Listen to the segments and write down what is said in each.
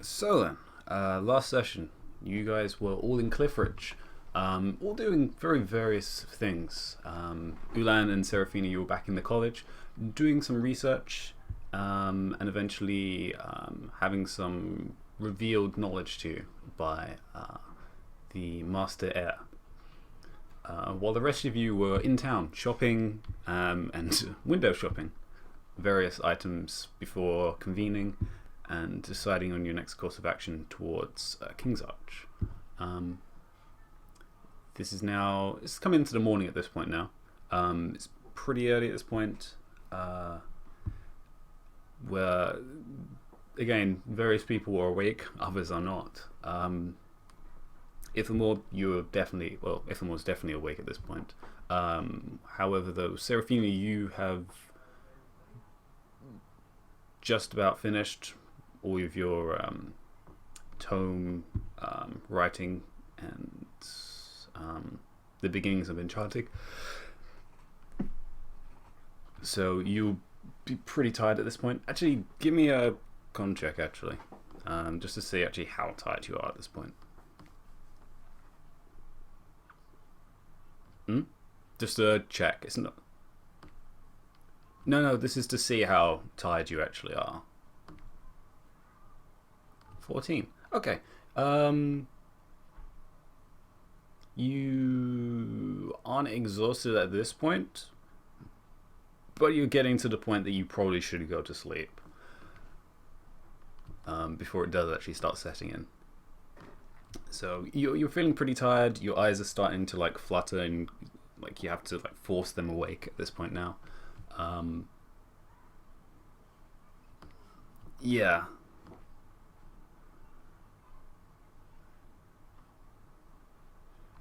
So then, last session, you guys were all in Cliffridge, all doing very various things. Ulan and Serafina, you were back in the college, doing some research, and eventually having some revealed knowledge to you by the Master Heir. While the rest of you were in town shopping and window shopping various items before convening and deciding on your next course of action towards King's Arch. This is now, it's come into the morning at this point now. It's pretty early at this point, where, again, various people are awake, others are not. Ithamore, Ithamore's definitely awake at this point. However, though, Serafina, you have just about finished all of your tome writing and the beginnings of enchanting. So you'll be pretty tired at this point. Actually, give me a con check, actually, just to see actually how tired you are at this point. Just a check. It's not. No, this is to see how tired you actually are. 14. Okay. You aren't exhausted at this point, but you're getting to the point that you probably should go to sleep before it does actually start setting in. So you're feeling pretty tired. Your eyes are starting to like flutter, and like you have to like force them awake at this point now. Yeah.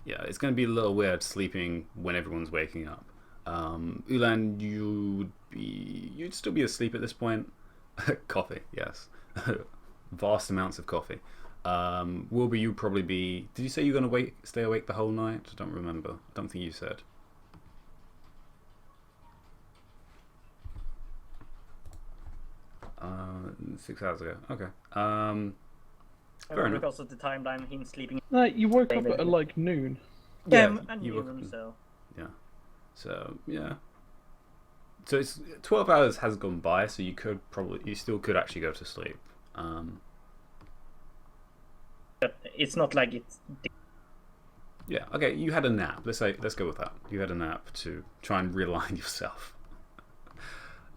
Yeah, it's going to be a little weird sleeping when everyone's waking up. Ulan, you'd still be asleep at this point. Coffee, yes. Vast amounts of coffee. Wilbur, you probably be. Did you say you're going to stay awake the whole night? I don't remember. I don't think you said. Uh, 6 hours ago. Okay. Fair enough. Because of the timeline, him sleeping. No, you woke up at like noon. Yeah, and you noon, so. Yeah. So yeah. So it's 12 hours has gone by, so you still could actually go to sleep. But it's not like it's. Yeah. Okay. You had a nap. Let's go with that. You had a nap to try and realign yourself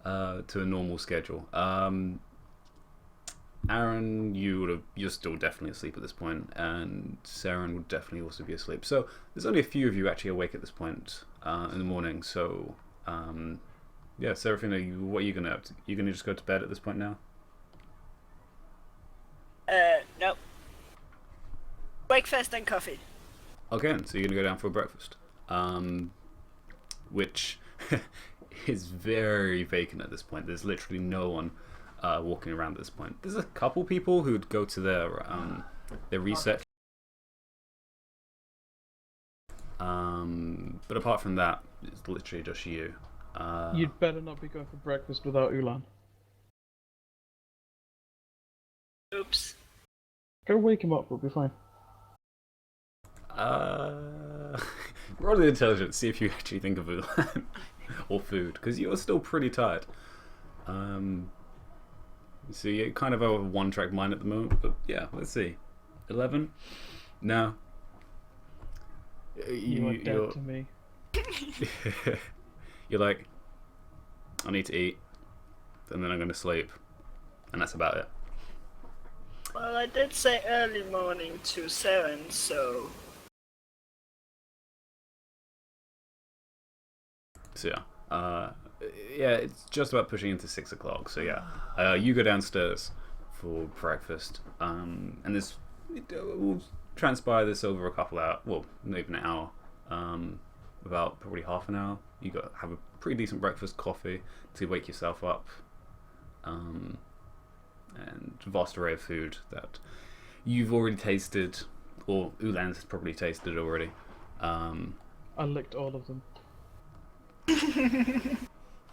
to a normal schedule. Aaron, you're still definitely asleep at this point, and Saren would definitely also be asleep. So there's only a few of you actually awake at this point in the morning. So yeah, Serafina, what are you gonna do? You gonna just go to bed at this point now? No. Breakfast and coffee. Okay, so you're gonna go down for breakfast, which is very vacant at this point. There's literally no one walking around at this point. There's a couple people who'd go to their research, but apart from that, it's literally just you. You'd better not be going for breakfast without Ulan. Oops. Go wake him up, we'll be fine. Roll the intelligence, see if you actually think of Ulan or food, because you're still pretty tired. So you're kind of a one-track mind at the moment, but yeah, let's see. 11? No. You are dead to me. You're like, I need to eat, and then I'm going to sleep, and that's about it. Well, I did say early morning to Saren, so. So yeah, it's just about pushing into 6 o'clock. So yeah, you go downstairs for breakfast, and we'll transpire this over a couple hours. Well, not even an hour. About probably half an hour. You have a pretty decent breakfast, coffee to wake yourself up, and a vast array of food that you've already tasted, or Ulan's probably tasted already. I licked all of them.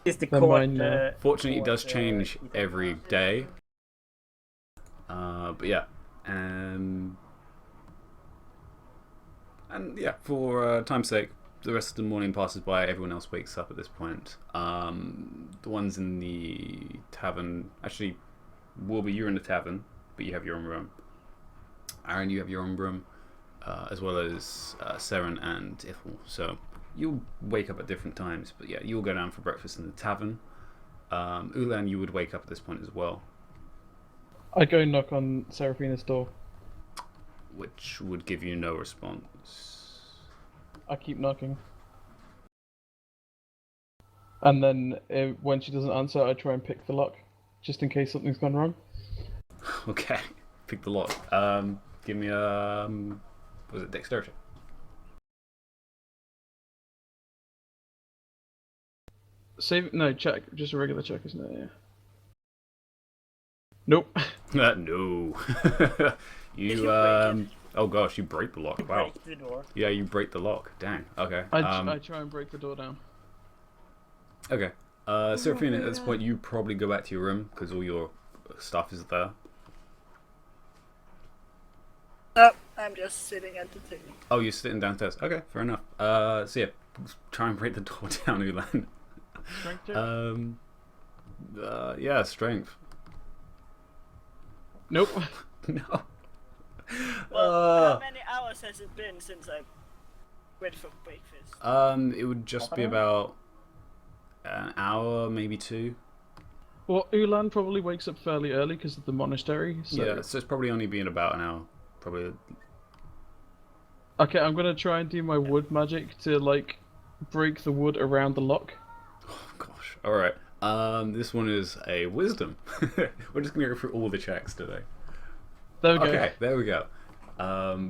Is the They're court. mine now. Fortunately, it does change every day. But yeah, and yeah, for time's sake, the rest of the morning passes by. Everyone else wakes up at this point. The ones in the tavern, actually, Wilbur, you're in the tavern, but you have your own room. Aaron, you have your own room, as well as Seren and Ithel. So you'll wake up at different times, but yeah, you'll go down for breakfast in the tavern. Ulan, you would wake up at this point as well, I go knock on Seraphina's door. which would give you no response. I keep knocking. And then when she doesn't answer, I try and pick the lock, just in case something's gone wrong. Okay, pick the lock. Give me a was it dexterity? Save no check, just a regular check, isn't it? Yeah. Nope. No. you oh gosh, you break the lock. Wow. Break the door. Yeah, you break the lock. Dang. Okay. I try and break the door down. Okay. Seraphina, at this point, you probably go back to your room because all your stuff is there. Oh, I'm just sitting at the table. Oh, you're sitting downstairs. Okay, fair enough. So yeah, try and break the door down, Ulan. Strength check? Yeah, strength. Nope. No. Well, how many hours has it been since I went for breakfast? It would just be about an hour, maybe 2. Well, Ulan probably wakes up fairly early because of the monastery. So... Yeah, so it's probably only been about an hour. Probably. Okay, I'm gonna try and do my wood magic to like break the wood around the lock. Oh gosh. All right. This one is a wisdom. We're just gonna go through all the checks today. There we go. Okay, there we go.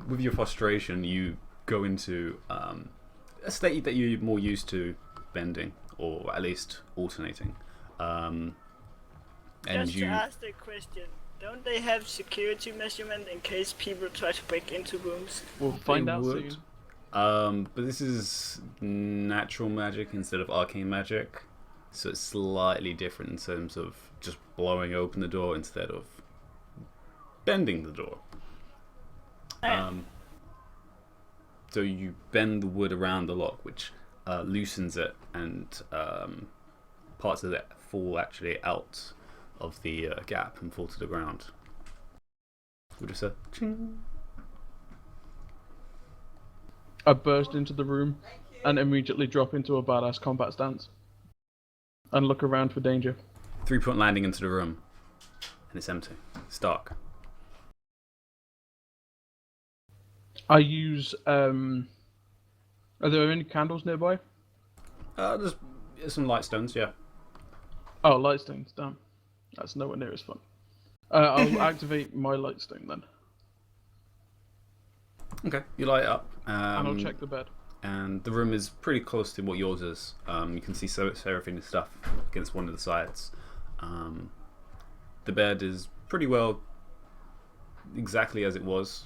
With your frustration, you go into a state that you're more used to bending, or at least alternating. And Just you. to ask the question, don't they have security measurement in case people try to break into rooms? We'll find They out would. soon. But this is natural magic instead of arcane magic, so it's slightly different in terms of just blowing open the door instead of bending the door. So you bend the wood around the lock, which loosens it, and parts of it fall actually out of the gap and fall to the ground. Would you say? Ching. I burst into the room and immediately drop into a badass combat stance and look around for danger. 3-point landing into the room, and it's empty. It's dark. I use are there any candles nearby? There's some light stones, yeah. Oh, light stones, damn. That's nowhere near as fun. I'll activate my light stone then. Okay, you light it up. And I'll check the bed. And the room is pretty close to what yours is. You can see Seraphina's stuff against one of the sides. The bed is pretty well exactly as it was.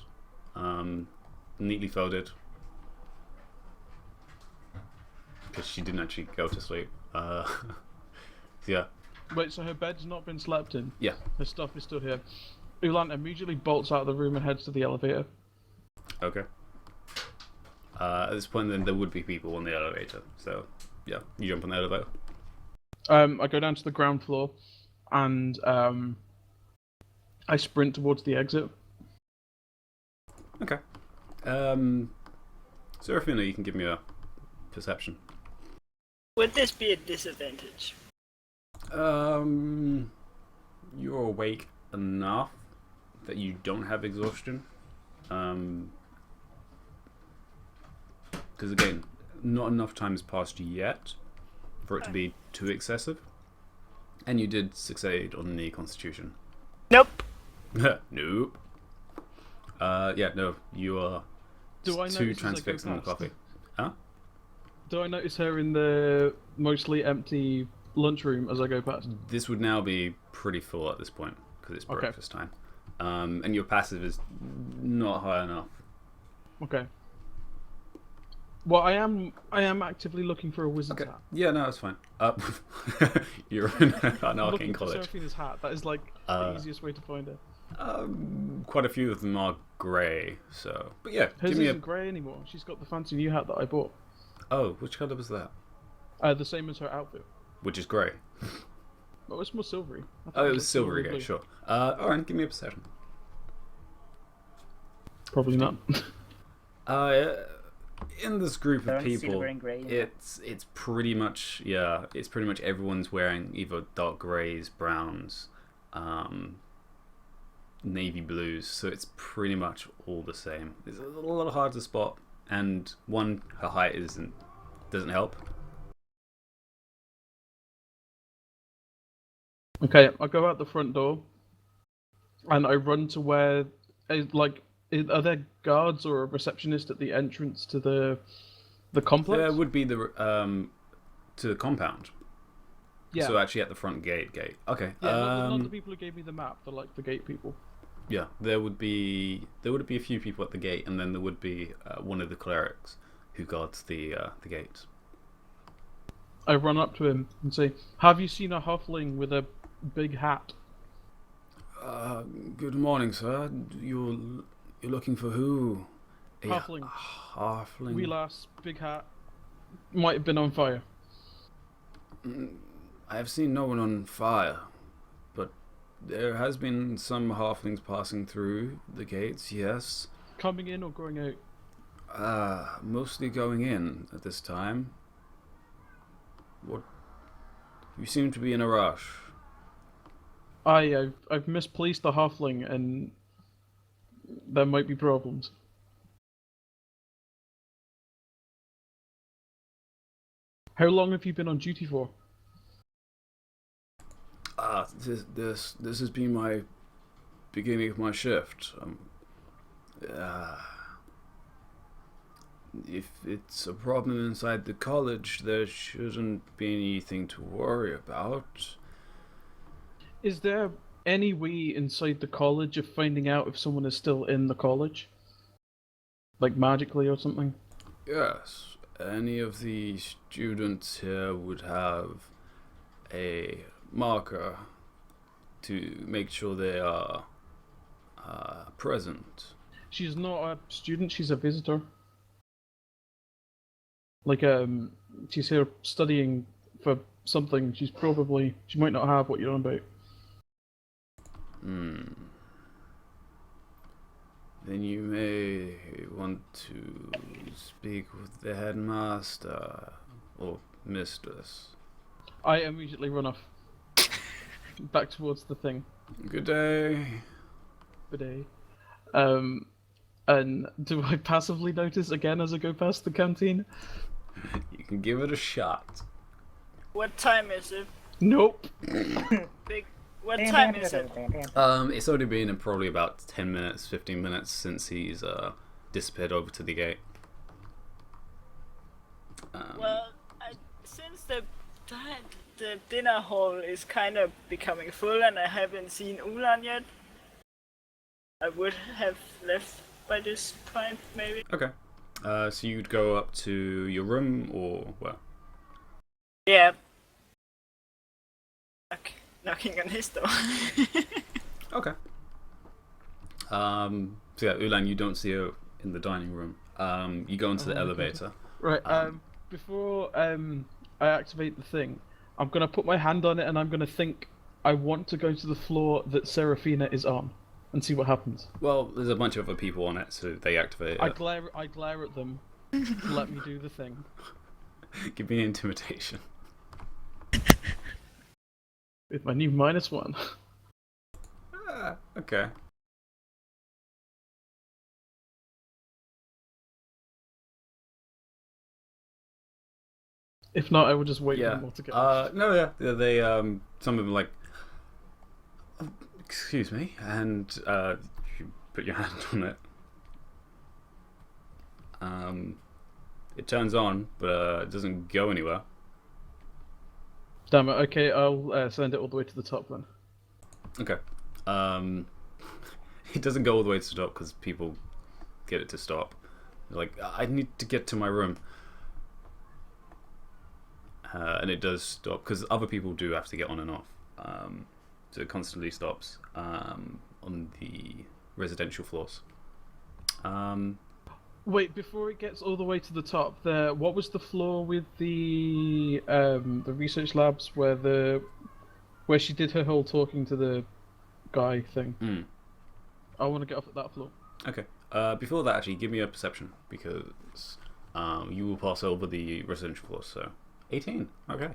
Neatly folded. Because she didn't actually go to sleep. Yeah. Wait, so her bed's not been slept in? Yeah. Her stuff is still here. Ulan immediately bolts out of the room and heads to the elevator. Okay. At this point, then there would be people on the elevator. So, yeah, you jump on the elevator. I go down to the ground floor, and I sprint towards the exit. Okay. Seraphina, you can give me a perception. Would this be a disadvantage? You're awake enough that you don't have exhaustion. Because again, not enough time has passed yet for it to be too excessive. And you did succeed on the Constitution. Nope. Nope. Yeah, no, you are Do I too notice as I go transfixed on the past? coffee. Huh? Do I notice her in the mostly empty lunchroom as I go past? This would now be pretty full at this point because it's Okay. breakfast time. And your passive is not high enough. Okay. Well, I am actively looking for a wizard's Okay. hat. Yeah, no, that's fine. You're in an I'm arcane looking for college. Seraphina's hat. That is like the easiest way to find her. Quite a few of them are grey, so... But yeah, Hers give me isn't grey anymore. She's got the fancy new hat that I bought. Oh, which colour was that? The same as her outfit. Which is grey. Oh, it's more silvery. I thought Oh, it was like silvery grey, blue. sure. Alright, give me a perception. Probably not. In this group of Don't people, silver and grey. it's pretty much everyone's wearing either dark greys, browns, navy blues, so it's pretty much all the same. It's a little hard to spot, and one, her height doesn't help. Okay, I go out the front door, and I run to where, are there guards or a receptionist at the entrance to the complex? There would be to the compound. Yeah. So actually at the front gate. Okay. Yeah, not the people who gave me the map, the gate people. Yeah, there would be a few people at the gate, and then there would be one of the clerics who guards the gate. I run up to him and say, "Have you seen a halfling with a big hat?" Good morning, sir. You're looking for who? A Halfling. Halfling. Wee lass, big hat. Might have been on fire. I have seen no one on fire, but there has been some halflings passing through the gates. Yes. Coming in or going out? Mostly going in at this time. What? You seem to be in a rush. I've misplaced the halfling, and there might be problems. How long have you been on duty for? This has been my beginning of my shift. If it's a problem inside the college, there shouldn't be anything to worry about. Is there any way inside the college of finding out if someone is still in the college? Like magically or something? Yes, any of the students here would have a marker to make sure they are present. She's not a student, she's a visitor. Like, she's here studying for something. She might not have what you're on about. Then you may want to speak with the headmaster or mistress. I immediately run off. Back towards the thing. Good day. Bidet. And do I passively notice again as I go past the canteen? You can give it a shot. What time is it? Nope. What time is it? It's already been probably about 10 minutes, 15 minutes since he's disappeared over to the gate. Well, since the dinner hall is kind of becoming full and I haven't seen Ulan yet, I would have left by this point, maybe. Okay. So you'd go up to your room or where? Yeah. Knocking on his door. Okay. So yeah, Ulan, you don't see her in the dining room. You go into the elevator. Right. Before I activate the thing, I'm gonna put my hand on it and I'm gonna think I want to go to the floor that Serafina is on and see what happens. Well, there's a bunch of other people on it, so they activate it. I glare at them. Let me do the thing. Give me an intimidation. With my new -1. Okay. If not, I would just wait for Yeah. them all to get No, yeah. They some of them are like, "Oh, excuse me," and you put your hand on it. It turns on, but it doesn't go anywhere. Damn it. Okay, I'll send it all the way to the top then. Okay. It doesn't go all the way to stop because people get it to stop. They're like, I need to get to my room. And it does stop because other people do have to get on and off. So it constantly stops on on the residential floors. Wait, before it gets all the way to the top, what was the floor with the research labs where she did her whole talking to the guy thing? I want to get off at that floor. Okay. Before that, actually, give me a perception, because you will pass over the residential floor. So, 18. Okay.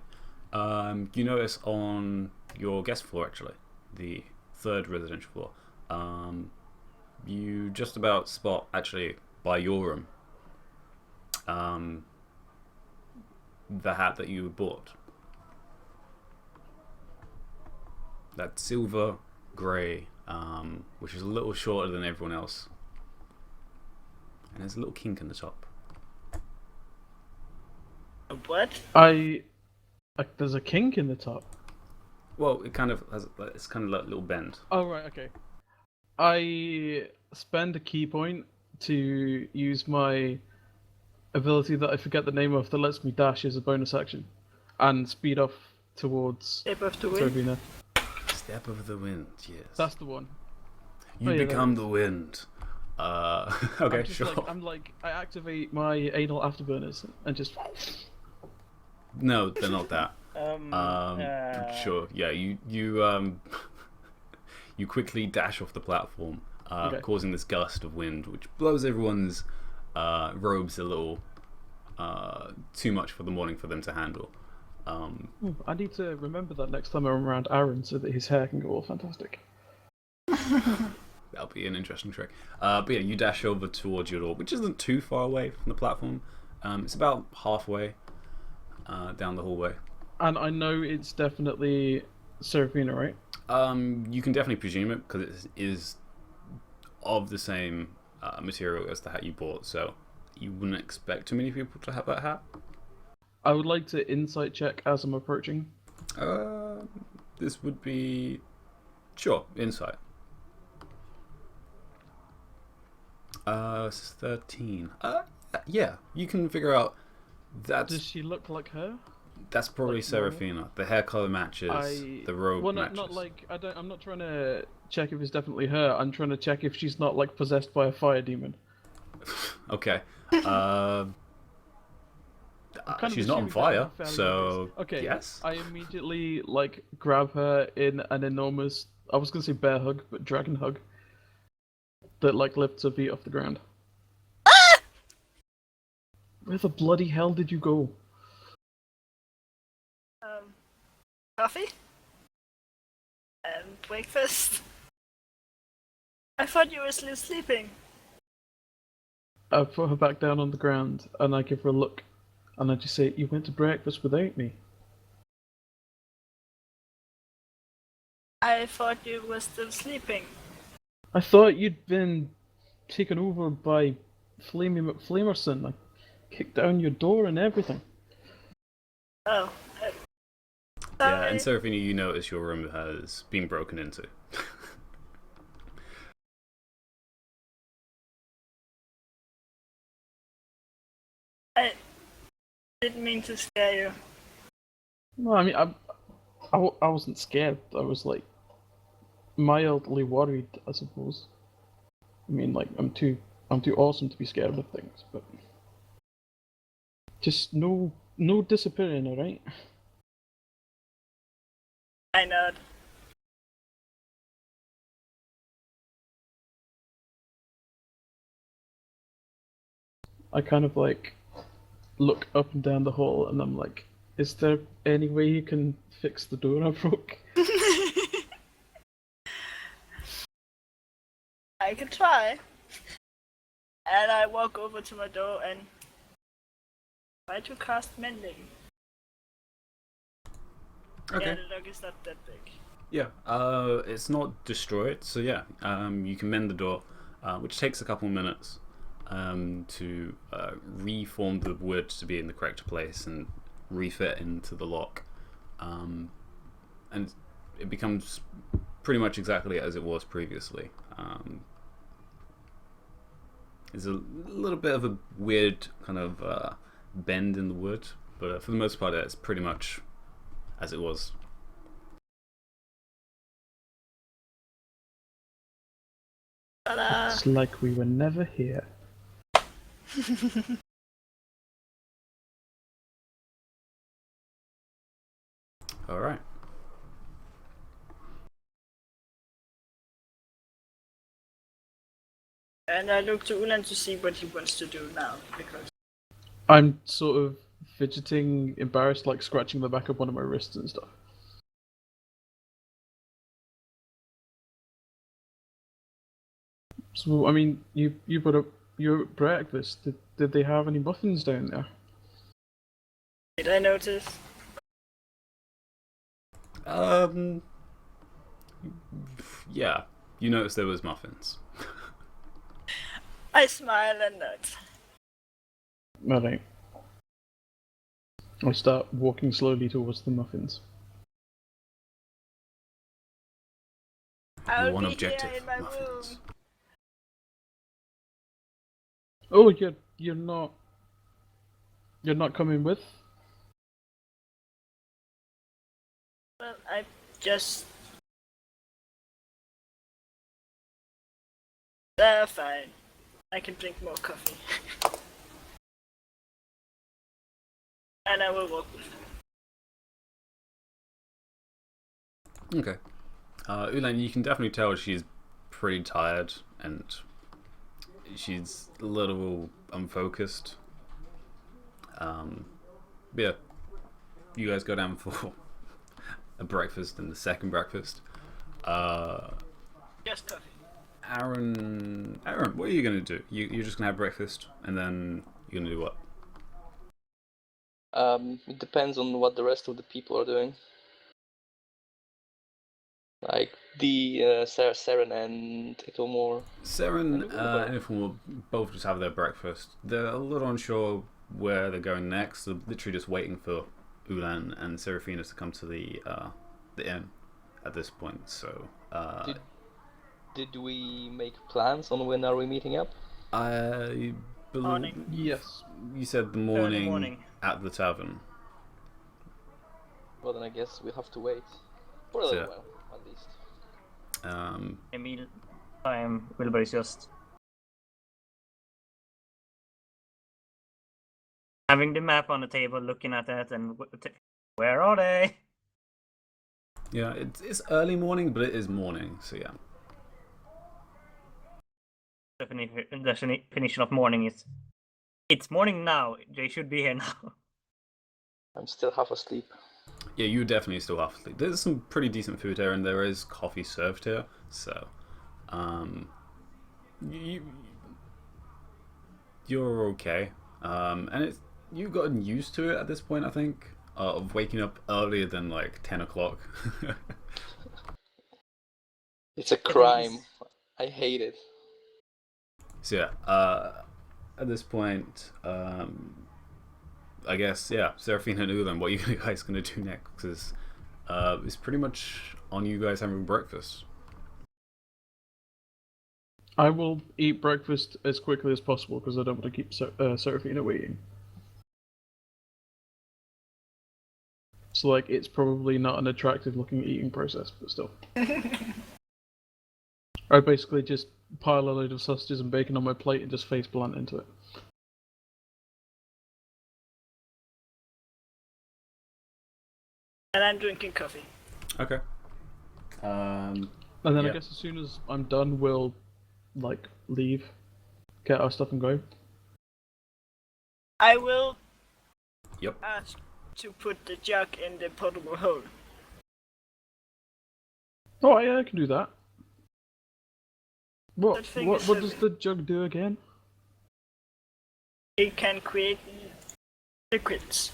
You notice on your guest floor, actually, the third residential floor, you just about spot, actually, by your room, the hat that you bought. That silver grey, which is a little shorter than everyone else. And there's a little kink in the top. What? There's a kink in the top. Well, it kind of has, it's kind of like a little bend. Oh, right, okay. I spend a key point to use my ability that I forget the name of that lets me dash as a bonus action and speed off towards Step of the wind. Servina. Step of the wind, yes. That's the one. You become the wind. Okay, sure. I activate my anal afterburners and just. No, they're not that. Sure. Yeah, you you quickly dash off the platform, causing this gust of wind, which blows everyone's robes a little too much for the morning for them to handle. I need to remember that next time I'm around Aaron, so that his hair can go all fantastic. That'll be an interesting trick. But yeah, you dash over towards your door, which isn't too far away from the platform. It's about halfway down the hallway. And I know it's definitely Serafina, right? You can definitely presume it, because it is of the same material as the hat you bought, so you wouldn't expect too many people to have that hat. I would like to insight check as I'm approaching. This would be... Sure, insight. 13. Yeah, you can figure out that's... Does she look like her? That's probably like Serafina. The hair color matches, the robe matches. Not like I'm not trying to check if it's definitely her. I'm trying to check if she's not like possessed by a fire demon. Okay. She's not on assuming fire, that's fairly so obvious. Okay. yes. I immediately like grab her in an enormous, I was gonna say bear hug, but dragon hug, that like lifts her feet off the ground. Where the bloody hell did you go? Coffee? And breakfast? I thought you were still sleeping. I put her back down on the ground and I give her a look, and I just say, "You went to breakfast without me." I thought you were still sleeping. I thought you'd been taken over by Flamey McFlamerson. I kicked down your door and everything. Oh. Yeah, and Serafina, you notice your room has been broken into. I didn't mean to scare you. No, I mean, I wasn't scared. I was like mildly worried, I suppose. I mean, like I'm too awesome to be scared of things, but just no disappearing, all right? I know. I kind of like look up and down the hall, and I'm like, "Is there any way you can fix the door I broke?" I can try. And I walk over to my door and try to cast mending. Okay. Yeah, the lock is not that big. Yeah, it's not destroyed, so yeah, you can mend the door, which takes a couple of minutes to reform the wood to be in the correct place and refit into the lock, and it becomes pretty much exactly as it was previously. There's a little bit of a weird kind of bend in the wood, but for the most part, it's pretty much as it was. Ta-da! It's like we were never here. All right. And I look to Ulan to see what he wants to do now, because I'm sort of fidgeting, embarrassed, like scratching the back of one of my wrists and stuff. So, I mean, you put up your breakfast. Did they have any muffins down there? did I notice? Yeah. You noticed there was muffins. I smile and nod. Alright. I start walking slowly towards the muffins. I'll One be objective: here in my muffins. room. Oh, you're not coming with? Well, I just... fine. I can drink more coffee. And I will walk with him. Okay. Ulan, you can definitely tell she's pretty tired and she's a little unfocused. Yeah, you guys go down for a breakfast and the second breakfast. Just coffee. Aaron, what are you gonna do? You're just gonna have breakfast and then you're gonna do what? It depends on what the rest of the people are doing. Like the Saren and Ekelmore. Saren and Ifan will both just have their breakfast. They're a little unsure where they're going next. They're literally just waiting for Ulan and Seraphina to come to the inn at this point. So Did we make plans on when are we meeting up? I believe Morning. Yes. you said the Early morning morning. at the tavern. Well, then I guess we have to wait for a little while, at least. Emil, Wilbur is just having the map on the table, looking at that, and where are they? Yeah, it's early morning, but it is morning. So yeah. The definition of morning is it's morning now. They should be here now. I'm still half asleep. Yeah, you definitely still have to sleep. There's some pretty decent food here, and there is coffee served here. So, you're okay. And you've gotten used to it at this point, I think, of waking up earlier than like 10 o'clock. It's a crime. I hate it. So yeah, at this point, I guess, yeah, Seraphina and Ulan, what are you guys going to do next? Because it's pretty much on you guys having breakfast. I will eat breakfast as quickly as possible because I don't want to keep Seraphina waiting. So, like, it's probably not an attractive looking eating process, but still. I basically just pile a load of sausages and bacon on my plate and just face plant into it. And I'm drinking coffee. Okay. And then Yeah. I guess as soon as I'm done, we'll, like, leave, get our stuff and go. I will Yep. ask to put the jug in the portable hole. Oh, yeah, I can do that. What That thing what is what heavy. does the jug do again? It can create liquids.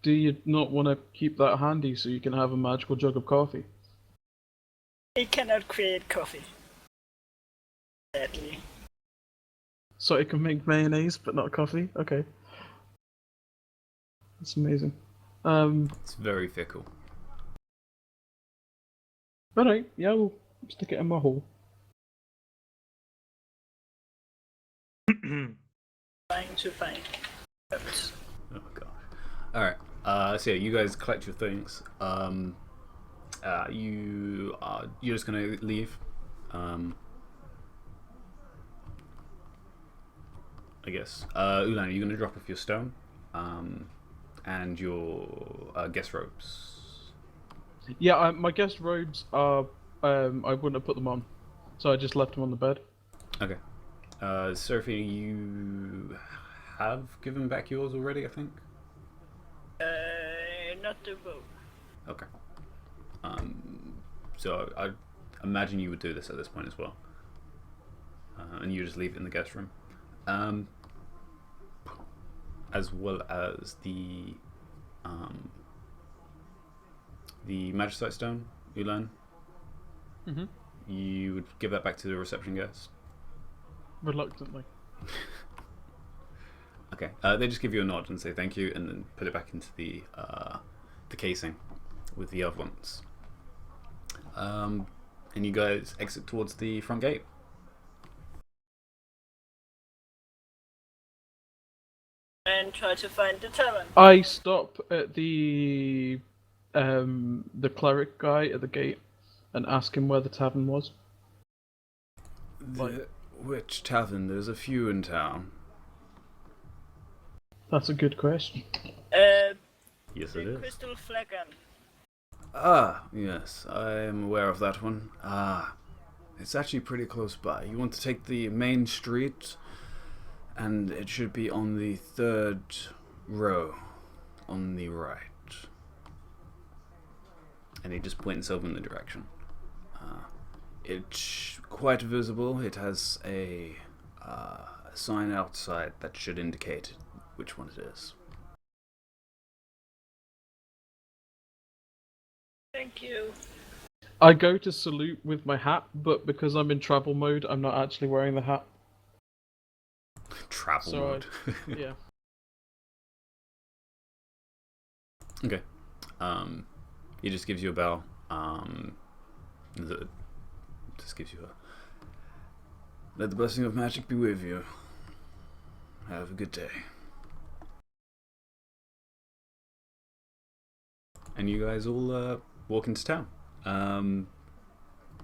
Do you not want to keep that handy so you can have a magical jug of coffee? It cannot create coffee. Sadly. So it can make mayonnaise, but not coffee? Okay. That's amazing. It's very fickle. Alright, yeah, we'll stick it in my hole. Trying to find herbs. Oh gosh. Alright. So yeah, you guys collect your things. You're just gonna leave. I guess. Ulan, are you gonna drop off your stone, and your guest robes? Yeah, my guest robes are. I wouldn't have put them on, so I just left them on the bed. Okay. Sophie, you have given back yours already, I think. Not the boat. Okay. So I imagine you would do this at this point as well, and you just leave it in the guest room, as well as the magicite stone, Ulan. Mm-hmm. You would give that back to the reception guest. Reluctantly. Okay. They just give you a nod and say thank you, and then put it back into the casing with the other ones. And you guys exit towards the front gate. And try to find the tavern. I stop at the cleric guy at the gate and ask him where the tavern was. Which tavern? There's a few in town. That's a good question. Yes, The it is. Crystal Flagon. Ah, yes, I am aware of that one. It's actually pretty close by. You want to take the main street, and it should be on the third row on the right. And he just points over in the direction. It's quite visible. It has a sign outside that should indicate which one it is. Thank you. I go to salute with my hat, but because I'm in travel mode, I'm not actually wearing the hat. Travel So mode. Yeah. Okay. He just gives you a bell. Just gives you a. Let the blessing of magic be with you. Have a good day. And you guys all walk into town.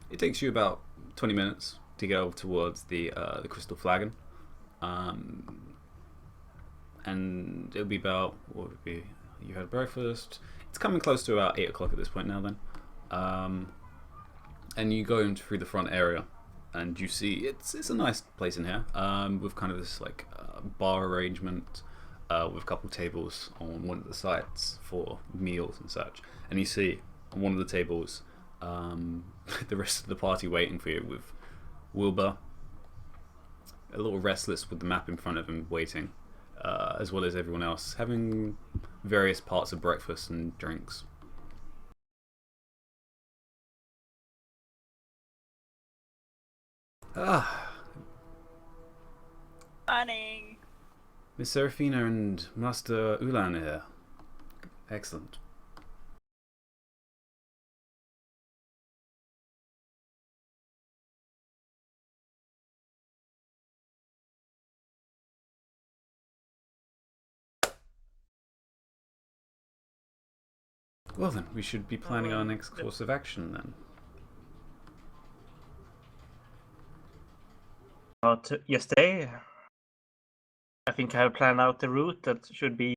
It takes you about 20 minutes to go towards the Crystal Flagon. And it'll be about, what would it be? You had breakfast. It's coming close to about 8 o'clock at this point now then. And you go in through the front area, and you see it's a nice place in here, with kind of this like bar arrangement, with a couple tables on one of the sides for meals and such. And you see on one of the tables the rest of the party waiting for you, with Wilbur a little restless with the map in front of him waiting, as well as everyone else having various parts of breakfast and drinks. Morning. Miss Serafina and Master Ulan are here. Excellent. Well then, we should be planning our next course of action then. About yesterday, I think I have planned out the route that should be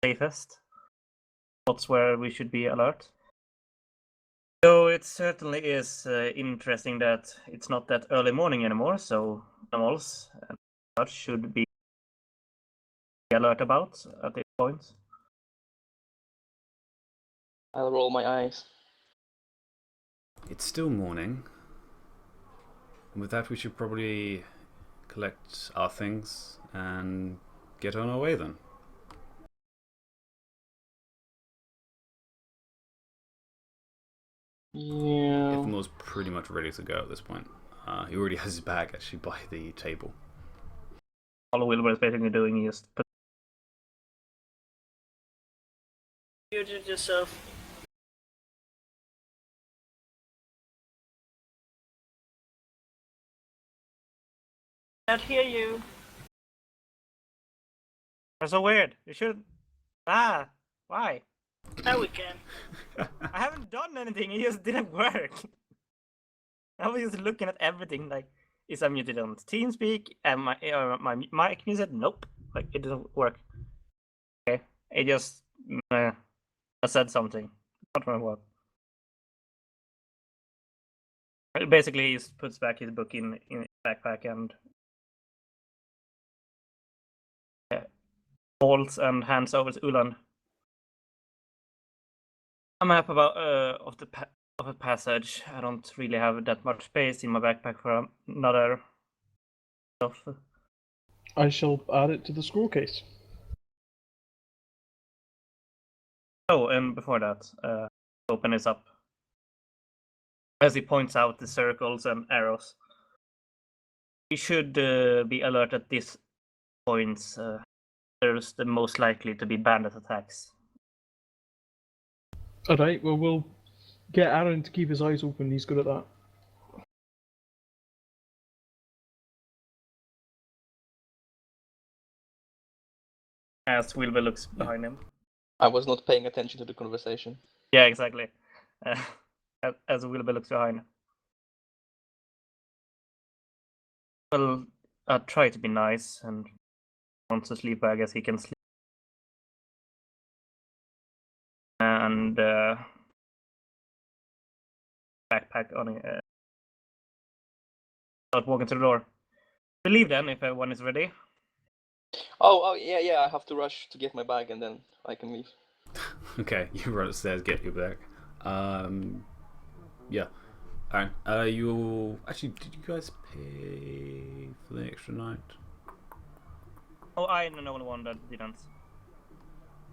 safest. Spots where we should be alert. So it certainly is interesting that it's not that early morning anymore, so animals and such should be alert about at this point. I'll roll my eyes. It's still morning. And with that, we should probably collect our things and get on our way then. Yeah. Ithamor's pretty much ready to go at this point. He already has his bag actually by the table. All Wilbur is basically doing is put You did yourself. Not hear you. That's so weird. You should. Why? Now we can. I haven't done anything. It just didn't work. I was just looking at everything. Like, is I muted on TeamSpeak? And my mic muted? Nope. Like, it didn't work. Okay. It just I said something. I don't remember what. Basically, he just puts back his book in his backpack and holds and hands over to Ulan a map about of a passage. I don't really have that much space in my backpack for another stuff. I shall add it to the scroll case. Oh, and before that, open this up. As he points out the circles and arrows. You should be alert at these points. There's the most likely to be bandit attacks. Alright, well, we'll get Aaron to keep his eyes open. He's good at that. As Wilbur looks behind him. I was not paying attention to the conversation. Yeah, exactly. As Wilbur looks behind. Well, I'll try to be nice and wants to sleep. I guess he can sleep. And backpack on it. Start walking to the door. We leave then if everyone is ready. Oh, yeah, I have to rush to get my bag and then I can leave. Okay, you run upstairs, get your bag. Yeah. Alright. You'll actually. Did you guys pay for the extra night? Oh, I know the one that didn't.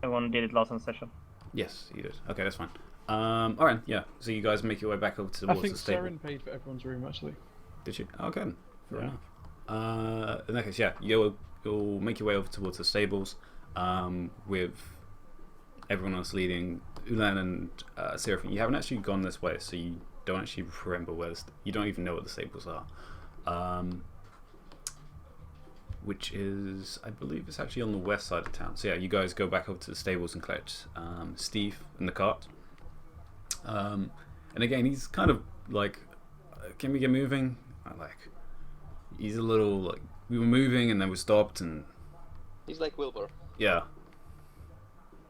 Everyone did it last session. Yes, you did. Okay, that's fine. Alright, yeah. So you guys make your way back over I towards think the stable. Saren paid for everyone's room, actually. Did you? Okay, fair Yeah. enough. In that case, yeah, you'll make your way over towards the stables, with everyone else leading. Ulan and Seraphine, you haven't actually gone this way, so you don't actually remember where you don't even know what the stables are. Which is, I believe, it's actually on the west side of town. So yeah, you guys go back over to the stables and collect Steve in the cart. And again, he's kind of like, can we get moving? Like, he's a little like, we were moving and then we stopped and He's like Wilbur. yeah.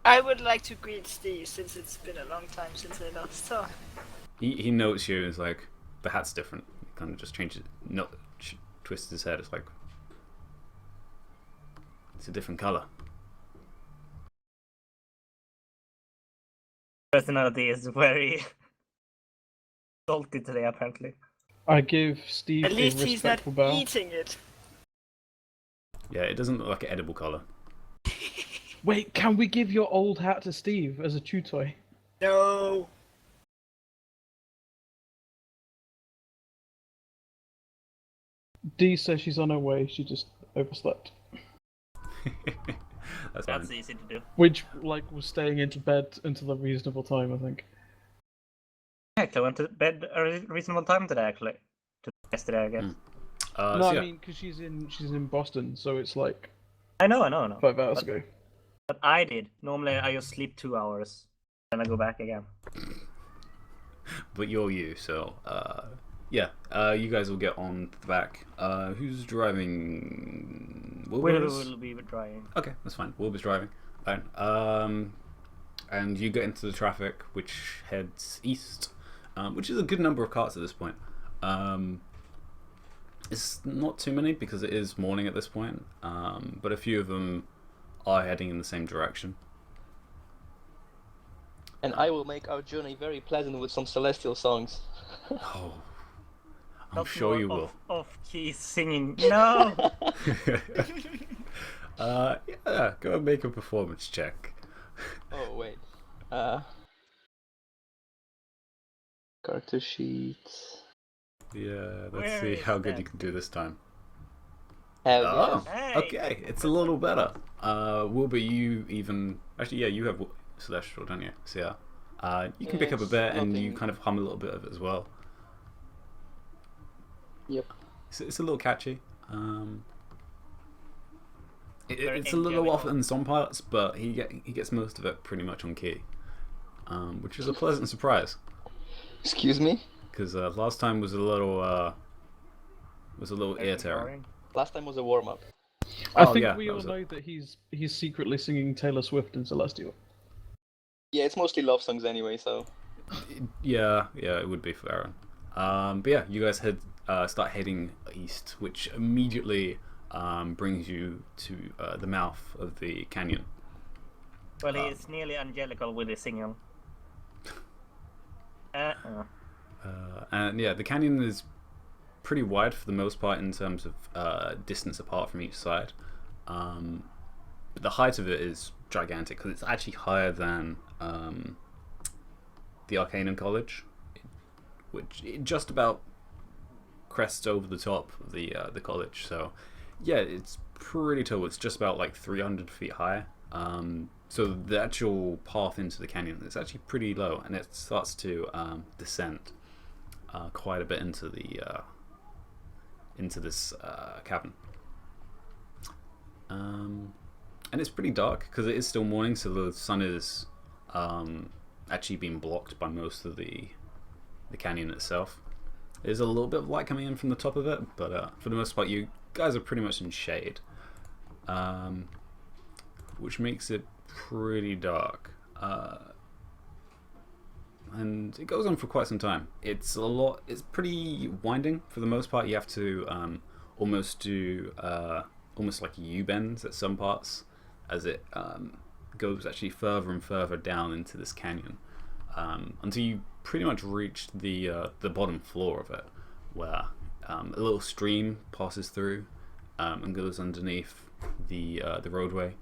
I would like to greet Steve since it's been a long time since I last saw him. He notes you and is like, the hat's different. He kind of just changes, twists his head. It's like, it's a different color. Personality is very salty today, apparently. I give Steve At a least he's not respectful bow. eating it. Yeah, it doesn't look like an edible color. Wait, can we give your old hat to Steve as a chew toy? No. Dee says she's on her way. She just overslept, That's That's fine. easy to do. which like was staying into bed until a reasonable time, I think. Actually, I went to bed at a reasonable time today, actually. Yesterday, I guess. No, So I yeah. mean because she's in Boston, so it's like I know. 5 hours But- ago. But I did. Normally, I just sleep 2 hours. Then I go back again. But you're you, so yeah. You guys will get on the back. Who's driving? Wilbur's? Will be drying. Okay, that's fine. Wilbur's driving. Fine. And you get into the traffic, which heads east, which is a good number of carts at this point. It's not too many because it is morning at this point, but a few of them are heading in the same direction. And I will make our journey very pleasant with some celestial songs. Oh, I'm Not sure more you will. Off-key singing. No! Yeah, go and make a performance check. Oh, wait. Character sheet. Yeah, let's Where see is how good that? you can do this time. Hell Oh, yes. Hey. okay, it's a little better. Wilbur, you even actually, yeah, you have celestial, don't you? So yeah, you can pick up a It's bit and you nothing- kind of hum a little bit of it as well. Yep. It's a little catchy. Very It's a little off enjoyable. in some parts, but he gets most of it pretty much on key. which is a pleasant surprise. Excuse me? Because last time was a little ear tearing. Last time was a warm-up. I Oh, think yeah, we that all was it. know that he's secretly singing Taylor Swift in Celestial. Yeah, it's mostly love songs anyway, so... Yeah, it would be fair. But yeah, you guys start heading east, which immediately brings you to the mouth of the canyon. Well, he is nearly angelical with his singing. And yeah, the canyon is pretty wide for the most part in terms of distance apart from each side. But the height of it is gigantic because it's actually higher than the Arcanum College, which it just about crests over the top of the college. So yeah, it's pretty tall. It's just about like 300 feet high. So the actual path into the canyon is actually pretty low, and it starts to descend quite a bit into this cavern. And it's pretty dark because it is still morning, so the sun is actually being blocked by most of the canyon itself. There's a little bit of light coming in from the top of it, but for the most part, you guys are pretty much in shade, which makes it pretty dark. And it goes on for quite some time. It's pretty winding for the most part. You have to almost do almost like U-bends at some parts as it goes actually further and further down into this canyon, until you pretty much reach the bottom floor of it, where a little stream passes through and goes underneath the roadway.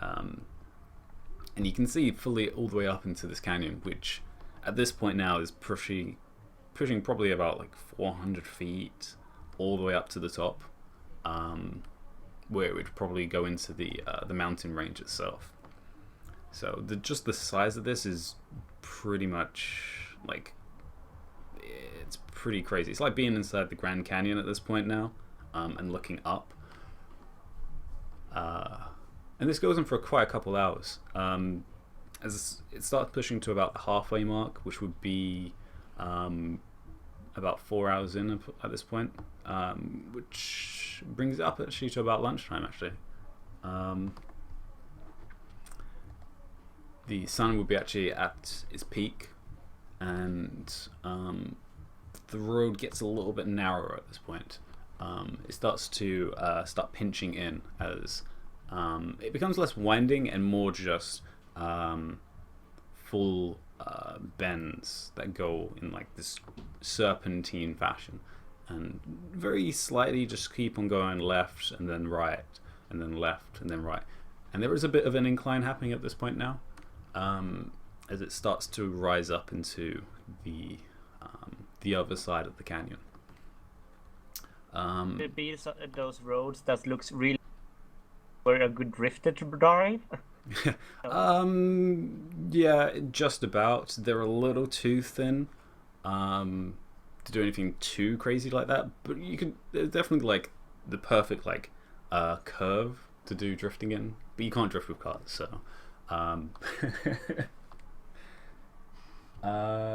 And you can see fully all the way up into this canyon, which at this point now is pushing probably about like 400 feet all the way up to the top, where it would probably go into the mountain range itself. So just the size of this is pretty much like, it's pretty crazy. It's like being inside the Grand Canyon at this point now, and looking up. And this goes on for quite a couple hours. As it starts pushing to about the halfway mark, which would be about 4 hours in at this point, which brings it up actually to about lunchtime actually. The sun would be actually at its peak, and the road gets a little bit narrower at this point. It starts to start pinching in as it becomes less winding and more just full bends that go in like this serpentine fashion, and very slightly just keep on going left and then right and then left and then right. And there is a bit of an incline happening at this point now, as it starts to rise up into the other side of the canyon. It be those roads that looks really where a good drifter to drive. Yeah, just about. They're a little too thin to do anything too crazy like that, but you can. There's definitely like the perfect like curve to do drifting in, but you can't drift with cars, so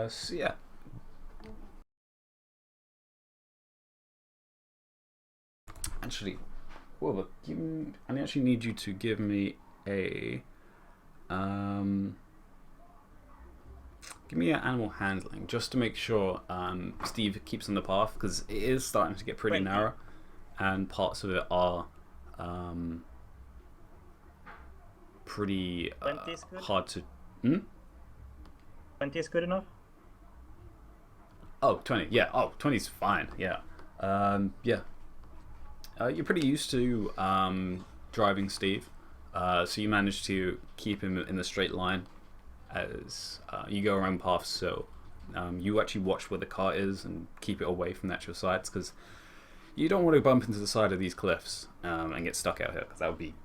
so yeah. Actually, well, I actually need you to give me a give me an animal handling, just to make sure Steve keeps on the path, because it is starting to get pretty narrow, and parts of it are pretty hard to. 20 is good enough. Oh, 20. Yeah. Oh, 20's fine. Yeah. Yeah. You're pretty used to driving Steve, so you manage to keep him in the straight line as you go around paths. So you actually watch where the car is and keep it away from the actual sides, because you don't want to bump into the side of these cliffs and get stuck out here, because that would be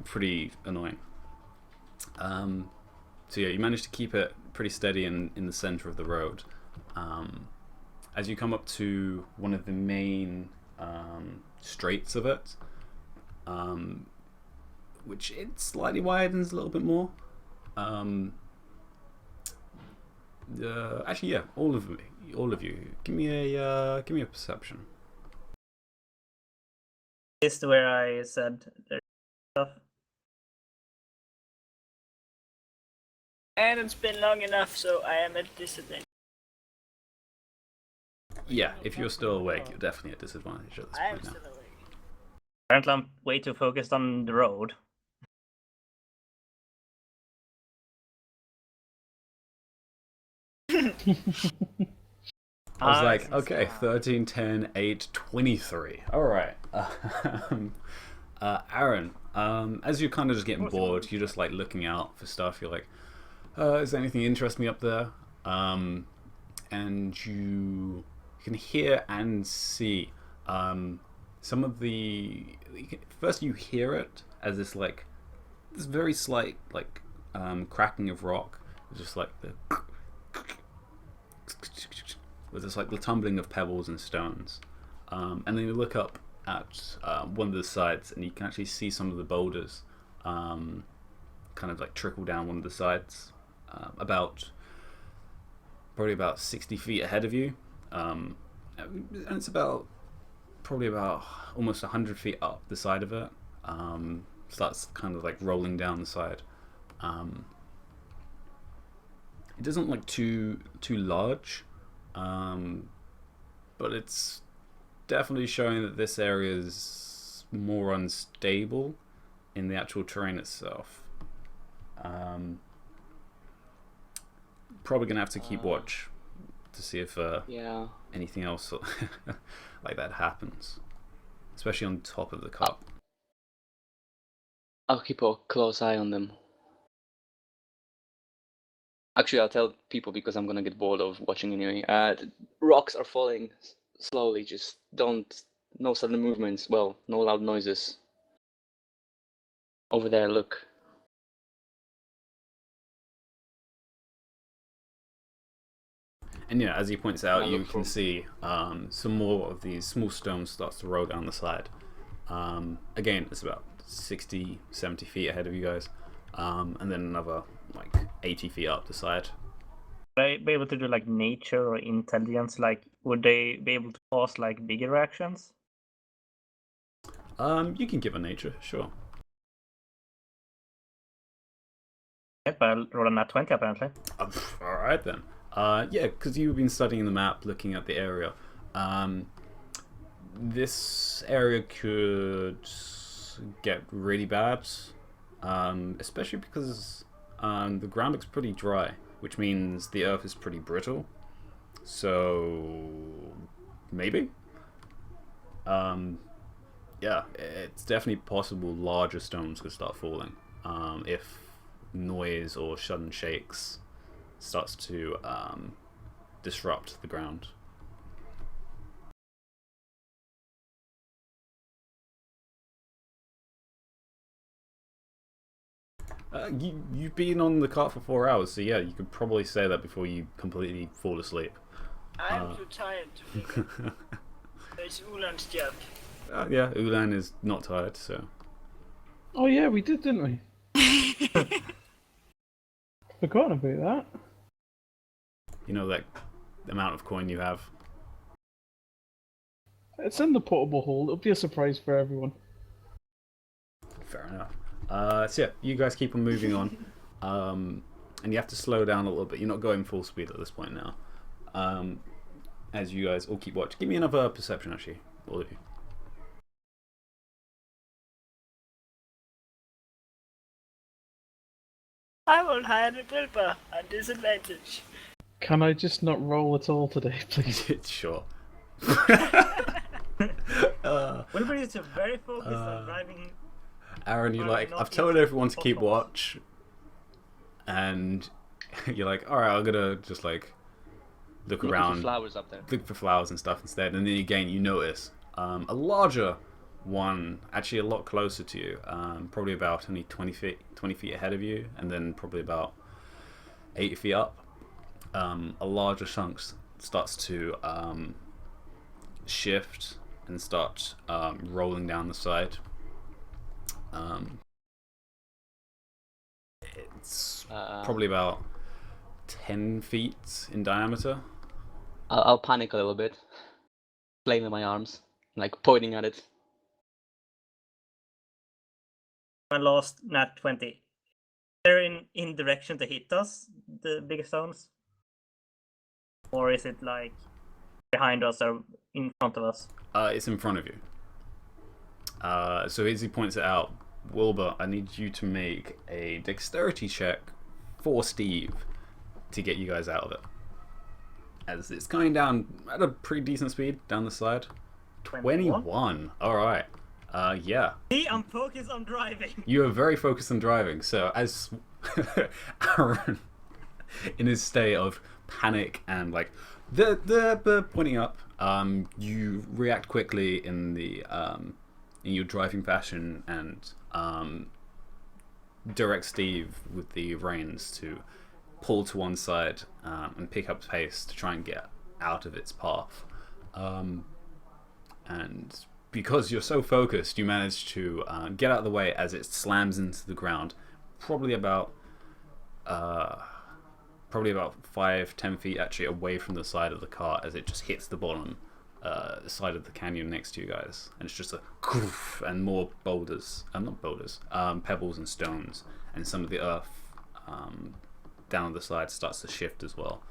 pretty annoying. So yeah, you manage to keep it pretty steady in the center of the road. As you come up to one of the main straights of it, which it slightly widens a little bit more, Actually, yeah, all of you, give me a perception. Is where I said there's stuff. And it's been long enough, so I am at disadvantage. Yeah, if you're still awake, you're definitely at disadvantage at this I am point now. still awake. Apparently, I'm way too focused on the road. I was Ah, like, it's okay, down. 13, 10, 8, 23. All right. Aaron, as you're kind of just getting bored, you're just like looking out for stuff. You're like, is there anything interesting up there? And you can hear and see some of the. First, you hear it as this like this very slight like cracking of rock, just like the with this like the tumbling of pebbles and stones, and then you look up at one of the sides, and you can actually see some of the boulders kind of like trickle down one of the sides, probably about 60 feet ahead of you, and it's probably about almost 100 feet up the side of it. Starts kind of like rolling down the side. It doesn't look too large, but it's definitely showing that this area is more unstable in the actual terrain itself. Probably gonna have to keep watch to see if Yeah. anything else like that happens, especially on top of the cup. I'll keep a close eye on them. Actually, I'll tell people because I'm gonna get bored of watching anyway. Rocks are falling slowly. Just no sudden movements. Well, no loud noises. Over there, look. And yeah, as he points out, I you look can for- see some more of these small stones starts to roll down the side. Again, it's about 60, 70 feet ahead of you guys, and then another like 80 feet up the side. Would I be able to do like nature or intelligence? Like, would they be able to cause like bigger reactions? You can give a nature, sure. Yep, I'll roll a nat 20 apparently. All right then. Yeah, because you've been studying the map, looking at the area. This area could get really bad, especially because the ground looks pretty dry, which means the earth is pretty brittle. So maybe. Yeah, it's definitely possible larger stones could start falling if noise or sudden shakes starts to disrupt the ground. You've been on the cart for 4 hours, so yeah, you could probably say that before you completely fall asleep. I'm too tired to think. It's Ulan's job. Yeah, Ulan is not tired, so. Oh yeah, we did, didn't we? Forgotten about that. You know that amount of coin you have. It's in the portable hold. It'll be a surprise for everyone. Fair enough. So yeah, you guys keep on moving on, and you have to slow down a little bit. You're not going full speed at this point now. As you guys all keep watching. Give me another perception, actually, all of you. I will hire the Bilba at disadvantage. Can I just not roll at all today, please? Sure. Wilbur is very focused on driving. Aaron, you're like, Not I've told easy everyone to keep potholes. watch, and you're like, all right, I'm gonna just like look Looking for around, flowers up there. look for flowers and stuff instead. And then again, you notice a larger one, actually a lot closer to you, probably about only 20 feet ahead of you, and then probably about 80 feet up. A larger chunk starts to shift and start rolling down the side. It's probably about 10 feet in diameter. I'll panic a little bit, flaming my arms, like pointing at it. My last nat 20. They're in direction to hit us, the big stones? Or is it like behind us or in front of us? It's in front of you. So as he points it out, Wilbur, I need you to make a dexterity check for Steve to get you guys out of it. As it's going down at a pretty decent speed down the side. 21. Alright. Yeah. See, I'm focused on driving. You are very focused on driving, so as Aaron, in his state of panic and like the pointing up, you react quickly in the in your driving fashion and direct Steve with the reins to pull to one side and pick up pace to try and get out of its path. And because you're so focused, you manage to get out of the way as it slams into the ground, probably about 5-10 feet actually away from the side of the car as it just hits the bottom side of the canyon next to you guys, and it's just a and more boulders, not boulders, pebbles and stones, and some of the earth down the side starts to shift as well.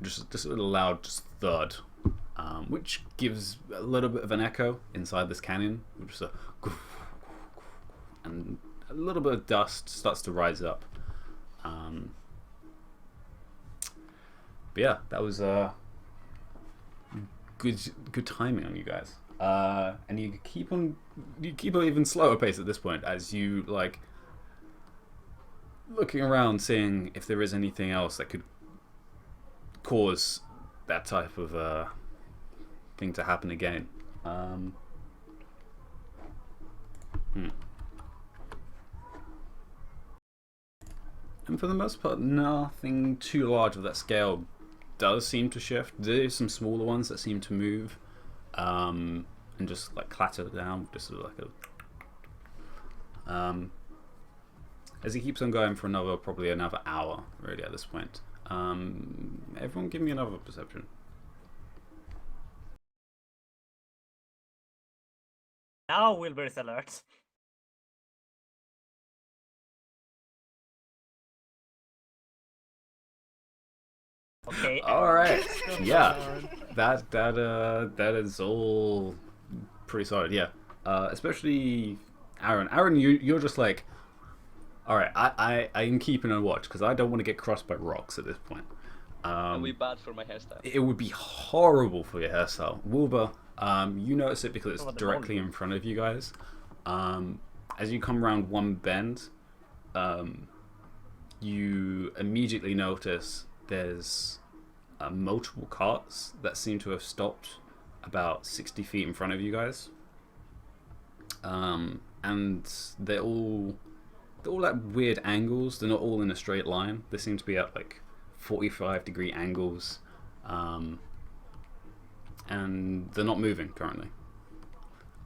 Just a little loud thud, which gives a little bit of an echo inside this canyon, which is and a little bit of dust starts to rise up. But yeah, that was good timing on you guys. And you keep on even slower pace at this point as you like looking around, seeing if there is anything else that could cause that type of thing to happen again. And for the most part, nothing too large of that scale does seem to shift. There's some smaller ones that seem to move and just like clatter down, just sort of like a as he keeps on going for probably another hour really at this point. Everyone give me another perception. Now Wilbur is alert. Okay. All right. Yeah. That is all pretty solid. Yeah. Especially Aaron. Aaron, you're just like, all right. I am keeping a watch because I don't want to get crossed by rocks at this point. It'll be bad for my hairstyle. It would be horrible for your hairstyle. Wilbur, you notice it because it's directly in front of you guys. As you come around one bend, you immediately notice there's multiple carts that seem to have stopped about 60 feet in front of you guys. And they're all at weird angles. They're not all in a straight line. They seem to be at like 45-degree angles. And they're not moving currently.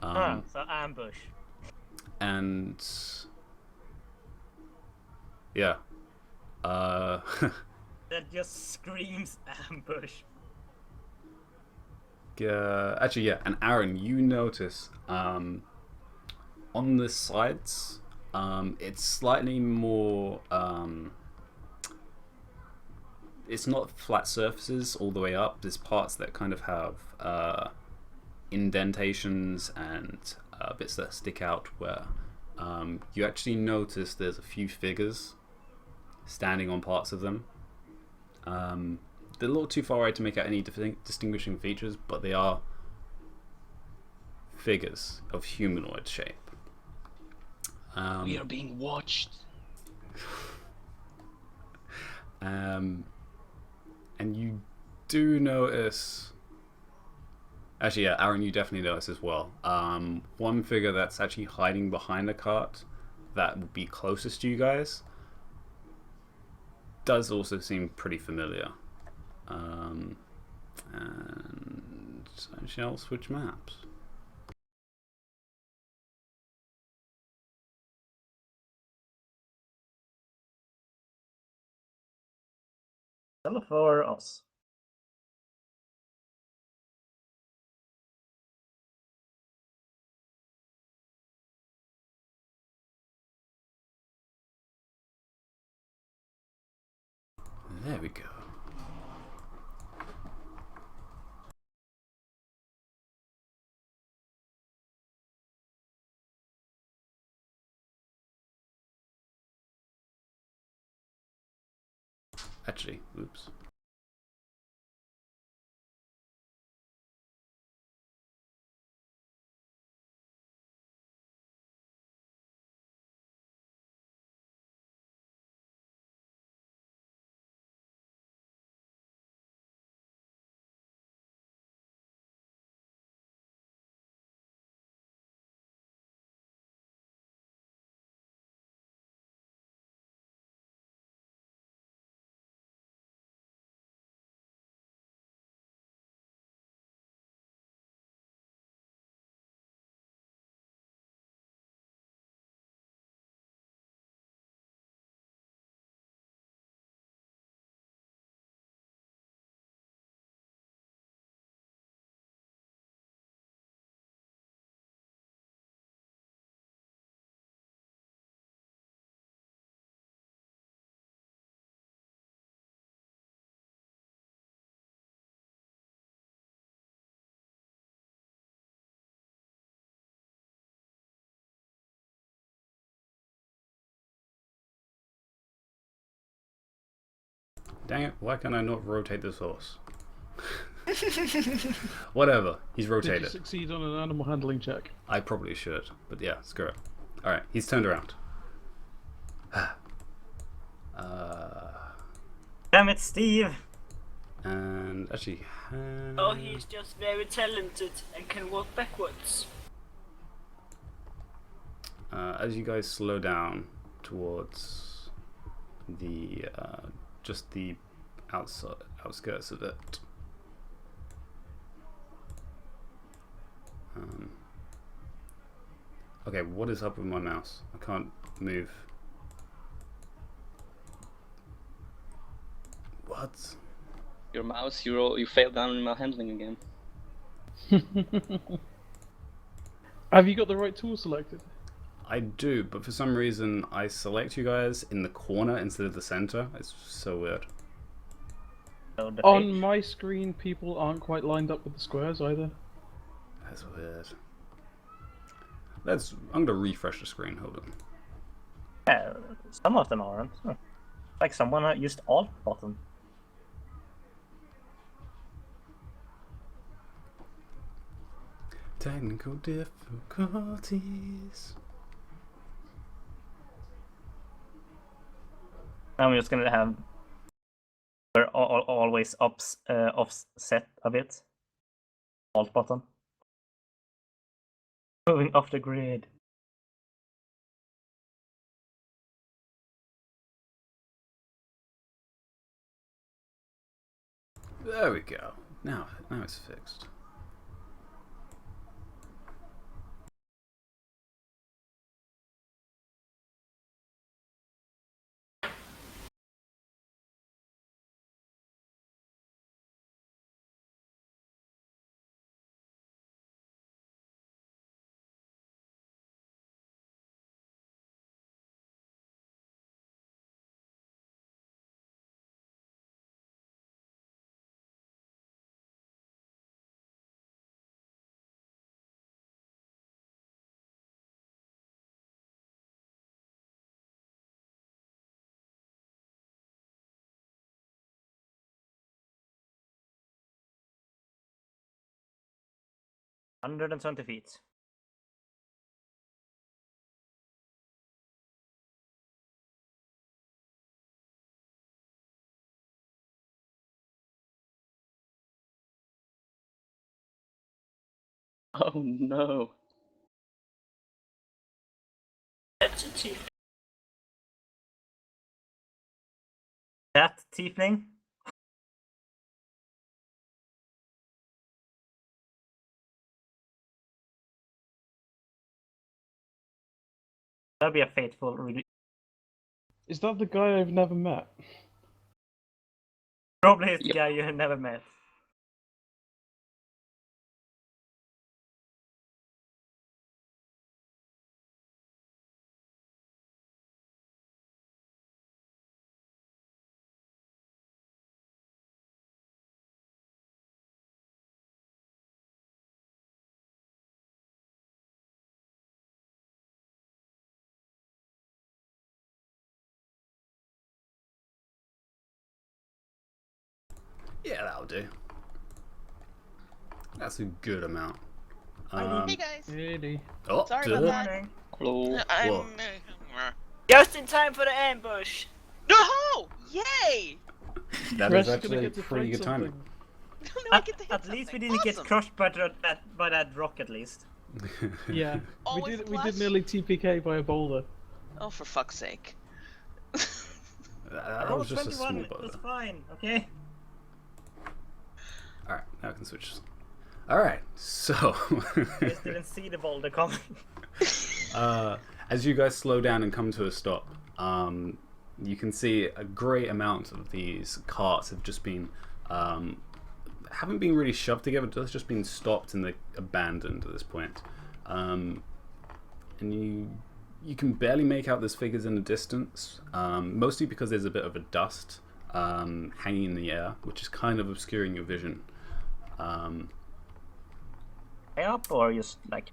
So ambush. And yeah. That just screams ambush. Actually, yeah. And Aaron, you notice on the sides, it's slightly more. It's not flat surfaces all the way up. There's parts that kind of have indentations and bits that stick out where you actually notice there's a few figures standing on parts of them. They're a little too far away to make out any distinguishing features, but they are figures of humanoid shape. We are being watched. And you do notice. Actually, yeah, Aaron, you definitely notice as well. One figure that's actually hiding behind a cart that would be closest to you guys does also seem pretty familiar. And actually, I'll switch maps. himself or us? There we go. Actually, oops. Dang it, why can I not rotate this horse? Whatever, he's Did you rotated. succeed on an animal handling check? I probably should, but yeah, screw it. Alright, he's turned around. Damn it, Steve! And actually, Oh, he's just very talented and can walk backwards. as you guys slow down towards the just the outskirts of it, okay, what is up with my mouse? I can't move. What? Your mouse, you failed animal handling again. Have you got the right tool selected? I do, but for some reason I select you guys in the corner instead of the center. It's so weird. So the On page- my screen, people aren't quite lined up with the squares either. That's weird. I'm gonna refresh the screen. Hold on. Yeah, some of them aren't. Like someone used Alt button. Technical difficulties. I'm just gonna have we're always offset a bit. Alt button. Moving off the grid. There we go. Now it's fixed. $120 feet. Oh no. That's a cheap. That tiefling. That'll be a fateful. Is that the guy I've never met? Probably it's the Yep. guy you have never met. Yeah, that'll do. That's a good amount. Hey guys. Really? Oh, Sorry duh. about that. Morning. Hello. I'm. Whoa. Just in time for the ambush. No! Yay! That We're is gonna actually get to pretty fight good timing. something. No, I get to hit At least we something. didn't get Awesome. crushed by that rock, at least. Yeah, Always a we plus. did nearly TPK by a boulder. Oh, for fuck's sake. That Roll was just a small 21, boulder. it's fine, okay? Alright, now I can switch. Alright, so. I just didn't see the boulder coming. As you guys slow down and come to a stop, you can see a great amount of these carts have just been. Haven't been really shoved together, they've just been stopped and abandoned at this point. And you can barely make out those figures in the distance, mostly because there's a bit of a dust hanging in the air, which is kind of obscuring your vision. High up or just like.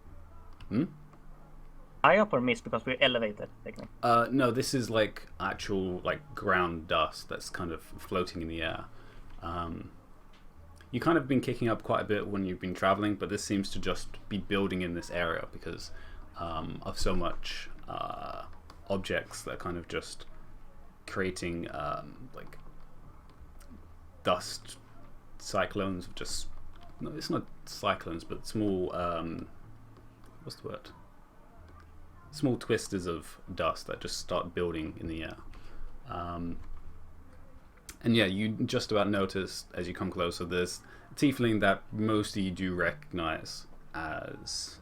High up or miss because we're elevated, technically. No, this is like actual like ground dust that's kind of floating in the air. You kind of been kicking up quite a bit when you've been traveling, but this seems to just be building in this area because of so much objects that are kind of just creating like dust cyclones of just no, it's not cyclones, but small what's the word? Small twisters of dust that just start building in the air. And yeah, you just about notice as you come closer there's a tiefling that most of you do recognize as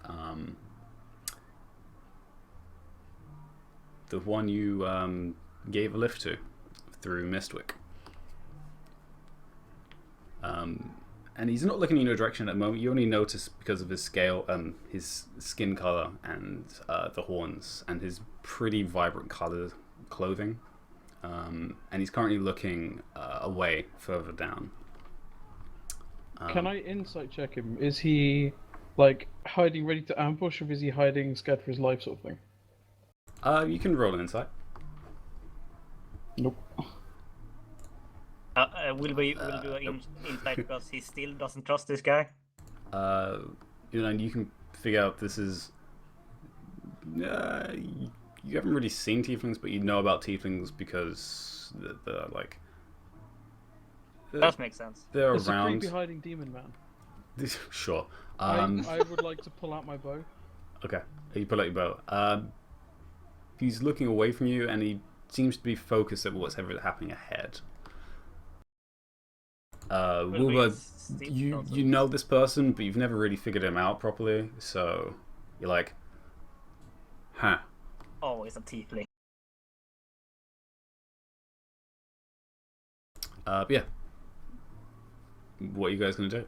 the one you gave a lift to through Mistwick. And he's not looking in your direction at the moment. You only notice because of his scale, his skin color, and the horns, and his pretty vibrant colored clothing. And he's currently looking away further down. Can I insight check him? Is he like hiding ready to ambush, or is he hiding scared for his life, sort of thing? You can roll an insight. Nope. Will we do an insight because he still doesn't trust this guy? You can figure out this is. You haven't really seen tieflings, but you know about tieflings because they're like. Does make sense. They're It's a around. creepy hiding demon man. Sure. I would like to pull out my bow. Okay. You pull out your bow. He's looking away from you, and he seems to be focused at what's ever happening ahead. Wilbur, you know this person, but you've never really figured him out properly, so you're like, huh. Oh, it's a tiefling. But yeah. What are you guys gonna do?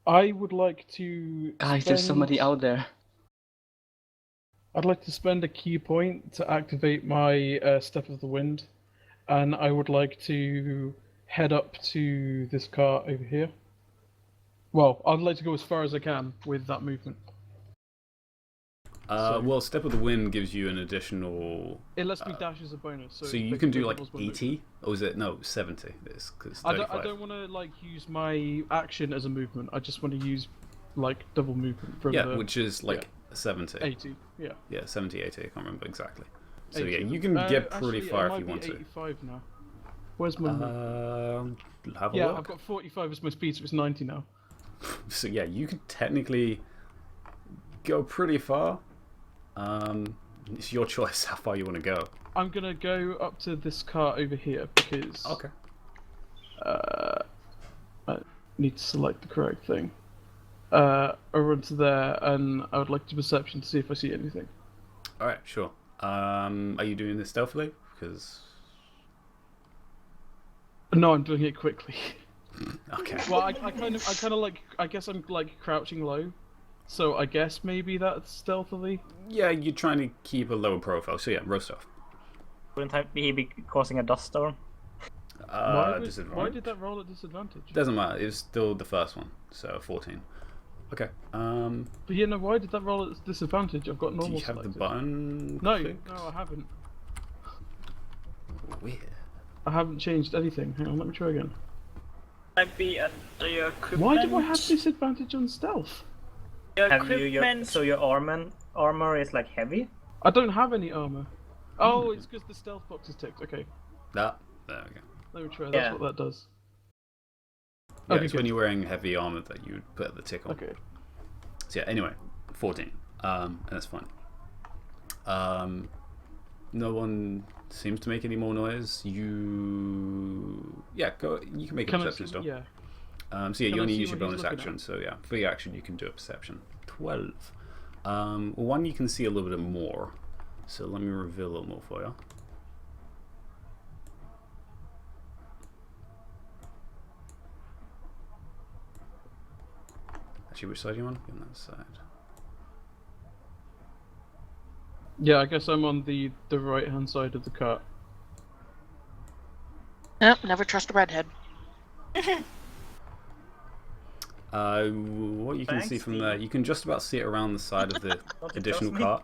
I would like to. Guys, there's somebody out there. I'd like to spend a key point to activate my Step of the Wind, and I would like to head up to this car over here. Well, I'd like to go as far as I can with that movement. Well, Step of the Wind gives you an additional. It lets me dash as a bonus. So you can do like 80, or is it no 70? This because I don't want to like use my action as a movement. I just want to use like double movement from the which is like 70. 80. Yeah. Yeah, 70, 80. I can't remember exactly. So 80. yeah, you can get pretty actually, far it if you might want be to. 85 now. Where's my? Have a Yeah, look. I've got 45 as my speed, so it's 90 now. So yeah, you could technically go pretty far. It's your choice how far you want to go. I'm gonna go up to this car over here because Okay. I need to select the correct thing. I'll run to there, and I would like to perception to see if I see anything. All right, sure. Are you doing this stealthily? Because No, I'm doing it quickly. okay. Well, I kind of like. I guess I'm like crouching low, so I guess maybe that's stealthily. Yeah, you're trying to keep a lower profile. So yeah, roast off. Wouldn't he be causing a dust storm? Why Disadvantage. did that roll at disadvantage? Doesn't matter. It's still the first one, so 14. Okay. But yeah, no. Why did that roll at disadvantage? I've got Do normal. you have the selected. button? No, clicked? no, I haven't. Weird. I haven't changed anything. Hang on, let me try again. Might be under your equipment. Why do I have disadvantage on stealth? Your Have you equipment. so your armor is like heavy? I don't have any armor. Oh, it's because the stealth box is ticked. Okay, There we go. let me try. That's Yeah. what that does. Yeah, Okay, it's when good. you're wearing heavy armor that you would put the tick on. Okay. So yeah, anyway, 14. And that's fine. No one seems to make any more noise. Yeah, go. You can make a Can I perception see? stuff. Yeah. So yeah, Can you I only see use your what he's bonus looking action. at? So yeah, for your action you can do a perception. 12. Well, one you can see a little bit more. So let me reveal a little more for you. Actually, which side are you on? You're on that side. Yeah, I guess I'm on the right hand side of the cart. Nope, never trust a redhead. What you can Thanks, see from Steve. there, you can just about see it around the side of the Don't additional trust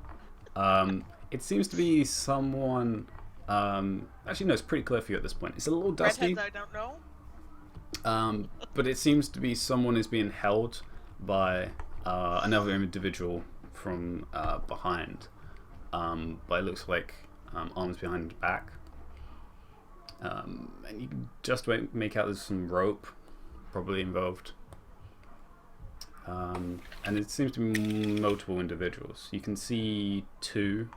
cart. It seems to be someone. Actually, no, it's pretty clear for you at this point. It's a little dusty, Redheads I don't know. but it seems to be someone is being held by another individual from behind. But it looks like arms behind his back. And you can just make out there's some rope probably involved. And it seems to be multiple individuals. You can see two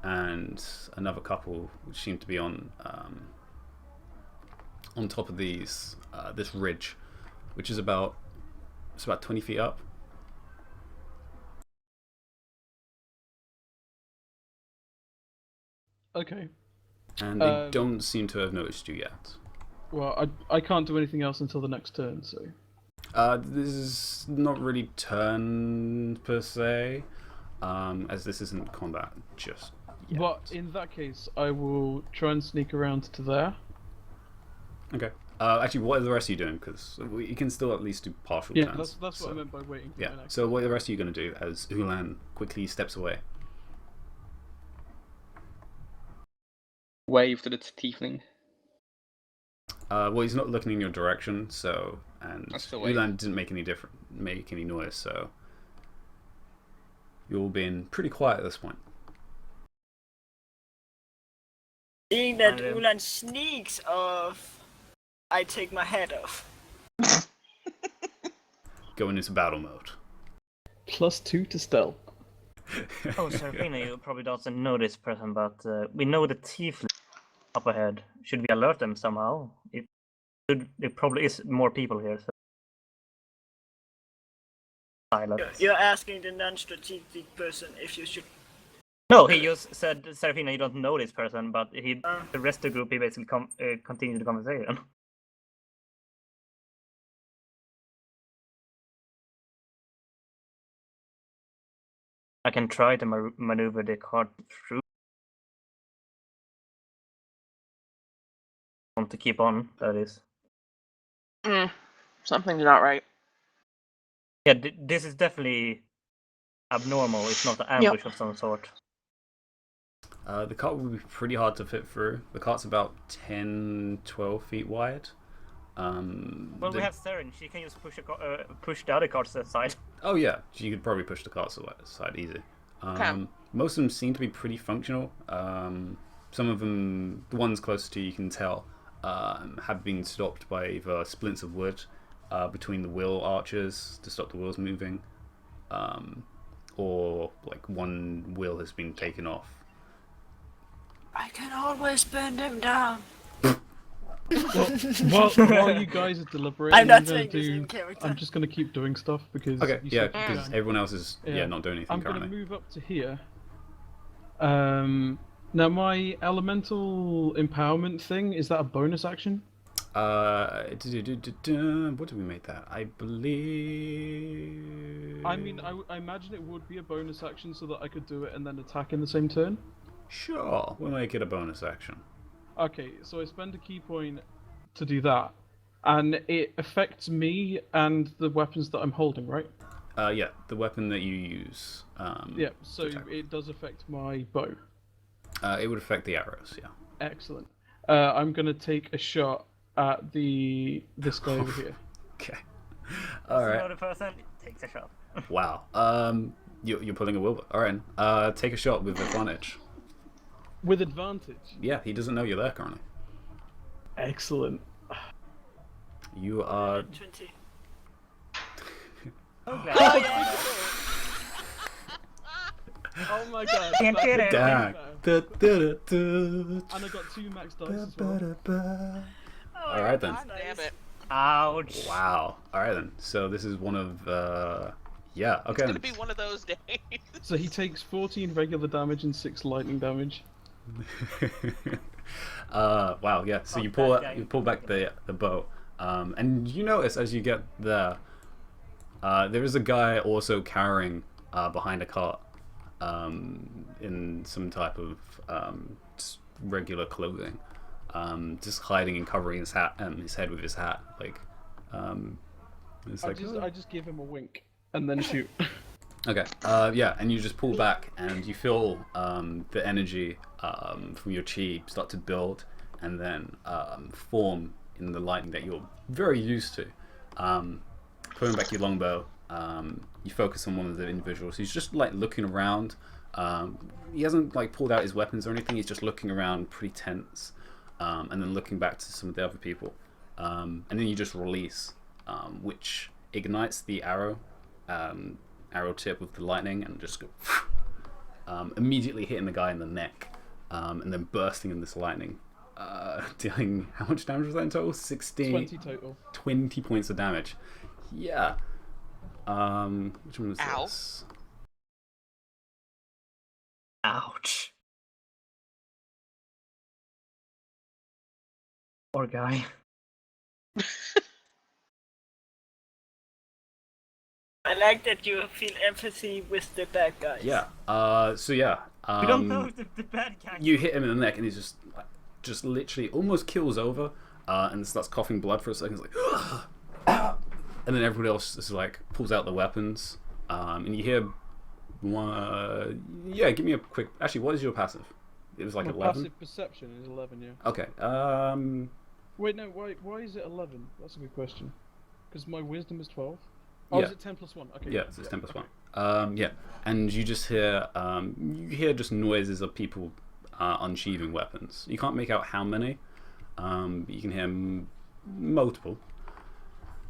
and another couple which seem to be on top of this ridge, which is about 20 feet up. Okay. And they don't seem to have noticed you yet. Well, I can't do anything else until the next turn, so. This is not really turn per se, as this isn't combat just yet. But in that case, I will try and sneak around to there. Okay. Actually, what are the rest of you doing? Because you can still at least do partial Yeah, turns. that's what so, I meant by waiting for Yeah. my next. So what are the rest of you going to do as Ulan quickly steps away? Wave to the tiefling. Well, he's not looking in your direction, so and That's the way. Ulan didn't make any noise, so you're all being pretty quiet at this point. Seeing that And, Ulan sneaks off, I take my hat off. Going into battle mode. +2 to stealth. Oh, Serafina, you probably doesn't know this person, but we know the tiefling up ahead. Should we alert them somehow? There probably is more people here. So. Silence. You're asking the non-strategic person if you should. No, he just said, Serafina, you don't know this person, but the rest of the group, he basically continued the conversation. I can try to maneuver the cart through. Want to keep on, that is. Something's not right. Yeah, this is definitely abnormal. It's not an ambush of some sort. The cart will be pretty hard to fit through. The cart's about 10-12 feet wide. Well, we have Seren. She can just push the other carts aside. Oh yeah, you could probably push the cart aside easy. Okay. Most of them seem to be pretty functional. Some of them, the ones closest to you can tell, have been stopped by either splints of wood between the wheel arches to stop the wheels moving, or like one wheel has been taken off. I can always burn them down. While you guys are deliberating, I'm not gonna saying this in character. I'm just gonna keep doing stuff because. Okay, you yeah, said you because can. everyone else is not doing anything I'm gonna currently. move up to here, Now my elemental empowerment thing, is that a bonus action? What did we make that? I believe. I mean, I imagine it would be a bonus action so that I could do it and then attack in the same turn. Sure, we'll make it a bonus action. Okay, so I spend a key point to do that, and it affects me and the weapons that I'm holding, right? Yeah, the weapon that you use. Yeah, so attack. it does affect my bow. It would affect the arrows, yeah. Excellent. I'm gonna take a shot at this guy over here. Okay. All All right. Another person takes a shot. Wow. You're pulling a Wilbur. All right. Take a shot with advantage. With advantage. Yeah, he doesn't know you're there currently. Excellent. You are. 20. Okay. Oh my god. Can't that's get it. Dang. And I got 2 max dice as well. Oh, All right then. that's nice. Damn it. Ouch. Wow. All right then. So this is one of. Yeah. It's Okay. gonna be one of those days. So he takes 14 regular damage and 6 lightning damage. Wow. Yeah. So Oh, you pull that guy. you pull back the bow, and you notice as you get there, there is a guy also carrying behind a cart, in some type of just regular clothing, just hiding and covering his head with his hat, like. It's like, I just give him a wink and then shoot. Okay. Yeah, and you just pull back, and you feel the energy from your chi start to build, and then form in the lightning that you're very used to. Pulling back your longbow, you focus on one of the individuals. He's just like looking around. He hasn't like pulled out his weapons or anything. He's just looking around, pretty tense, and then looking back to some of the other people. And then you just release, which ignites the arrow tip with the lightning, and just go immediately hitting the guy in the neck, and then bursting in this lightning, dealing how much damage was that in total? 20 total. 20 points of damage. Yeah. Which one was Ow. this? Ouch. Poor guy. I like that you feel empathy with the bad guys. Yeah. So yeah. We don't know the bad guy. You hit him in the neck, and he's just literally almost kills over, and starts coughing blood for a second. He's like, and then everybody else is like pulls out the weapons, and you hear one. Yeah, give me a quick. Actually, what is your passive? It was like My 11. passive perception is 11, yeah. Okay. Wait, no, why is it 11? That's a good question. Because my wisdom is 12. Oh, Yeah. is it 10 plus 1? Okay. Yeah, so it's 10 plus 1. Yeah, and you just hear just noises of people unsheathing weapons. You can't make out how many, but you can hear multiple.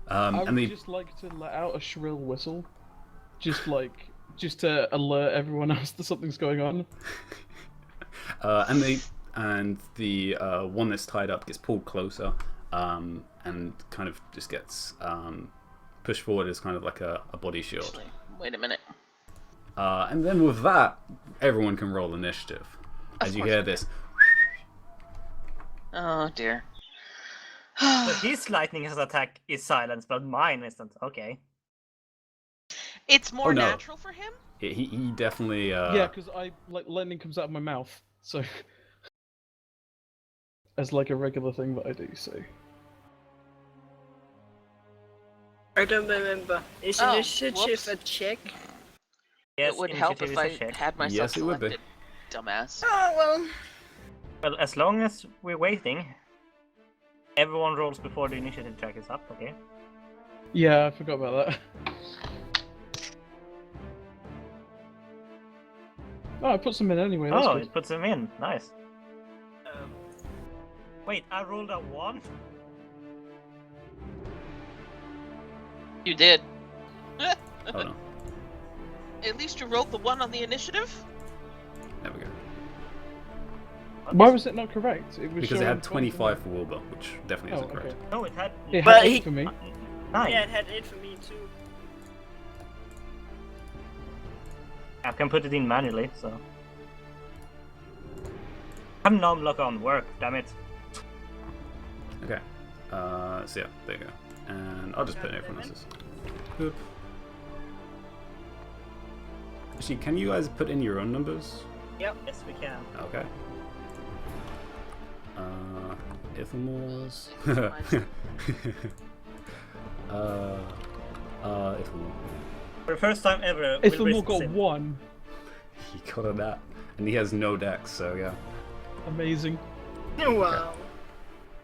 I And would they just like to let out a shrill whistle. Just to alert everyone else that something's going on. and the one that's tied up gets pulled closer, and kind of just gets pushed forward as kind of like a body shield. Actually, wait a minute. And then with that, everyone can roll initiative as you course hear we this. Oh dear. So his lightning attack is silenced, but mine isn't. Okay. It's more Oh, no. natural for him. He definitely. Yeah, because lightning comes out of my mouth, so as like a regular thing that I do. So I don't remember. Is Oh, initiative whoops. a check? Yes, It would help initiative if I is a check. had myself Yes, it would be. selected. Dumbass. Oh, well. Well, as long as we're waiting, everyone rolls before the initiative check is up. Okay. yeah, I forgot about that. Oh, I put some in anyway. That's Oh, good. it puts them in. Nice. Um, Wait, I rolled a 1. You did. Oh no, At least you rolled the 1 on the initiative. there we go. Why was it not correct? It was Because it showing had 12 25 for Wilbur, which definitely Oh, isn't correct. okay. No, it had It But had he- 8 for me. 9. yeah, it had 8 for me too. I can put it in manually, so. I'm numb lock on work, damn it. Okay. So yeah, there you go. And I'll just put in everyone else's. Boop. Actually, can you guys put in your own numbers? Yep, yes we can. Okay. Ithelmore's. Ithelmore. For the first time ever, Ithelmore got 1. He got a that. And he has no dex, so yeah. Amazing. Wow.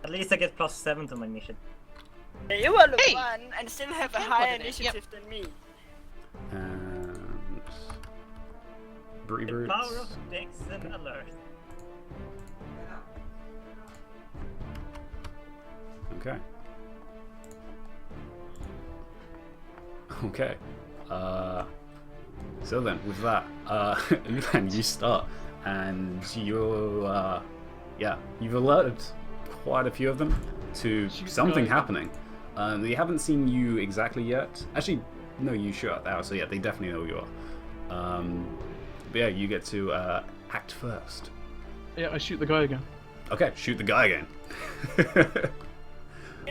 At least I get +7 to my mission. You are the Hey! one and still have a can't higher put it in, initiative than me. And Bree The Brutes. power of Dex and Alert. Okay. Okay. So then, with that, then you start, and you've alerted quite a few of them to Shoot something guy. happening. They haven't seen you exactly yet. Actually, no, you shot out, so yeah, they definitely know who you are. But yeah, you get to act first. Yeah, I shoot the guy again. Okay, shoot the guy again.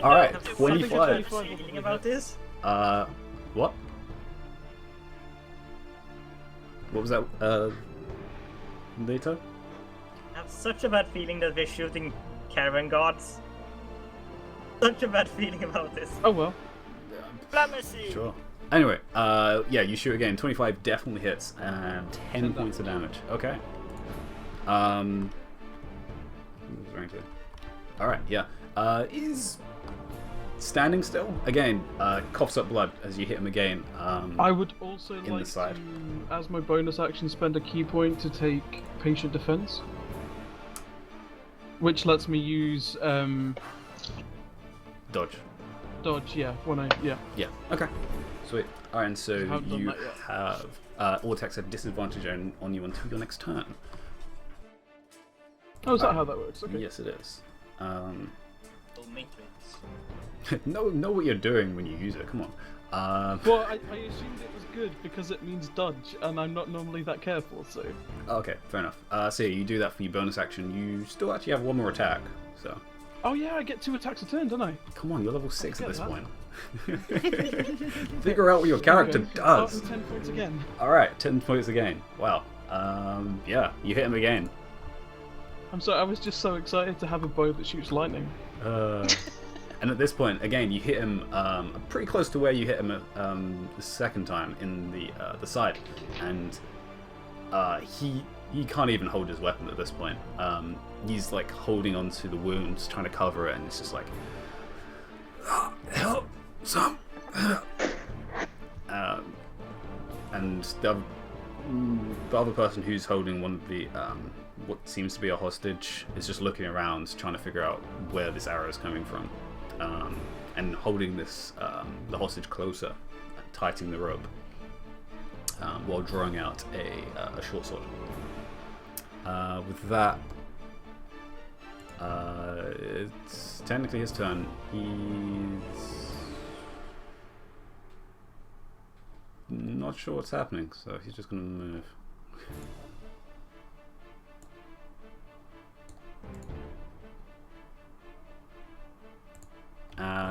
All right, Have you 25. something to say anything about this? What? What was that? Later? I have such a bad feeling that we're shooting caravan guards. Such a bad feeling about this. Oh well. Diplomacy. Sure. Anyway, yeah, you shoot again. 25 definitely hits, and 10 points of damage. Okay. All right, yeah. Is standing still again. Coughs up blood as you hit him again. I would also the like side. to, as my bonus action, spend a key point to take patient defense, which lets me use Dodge. dodge. Yeah, when I Yeah. Okay. Sweet. All right, and so haven't done you that yet. have all attacks have disadvantage on you until your next turn. Oh, is that how that works? Okay. Yes, it is. Oh, Matrix. know what you're doing when you use it. Come on. Well, I assumed it was good because it means dodge, and I'm not normally that careful, so. Okay, fair enough. So you do that for your bonus action. You still actually have one more attack. So Oh yeah, I get 2 attacks a turn, don't I? come on, you're level 6 at get this that. point. Figure out what your character does. Starting 10 points again. All right, 10 points again. Wow. Yeah, you hit him again. I'm sorry, I was just so excited to have a bow that shoots lightning. And at this point, again, you hit him pretty close to where you hit him the second time in the side, and he can't even hold his weapon at this point. He's like holding onto the wounds, trying to cover it, and it's just like, help, some. And the other person who's holding one of the what seems to be a hostage is just looking around, trying to figure out where this arrow is coming from, and holding this the hostage closer, tightening the rope, while drawing out a short sword. With that, it's technically his turn. He's not sure what's happening, so he's just going to move.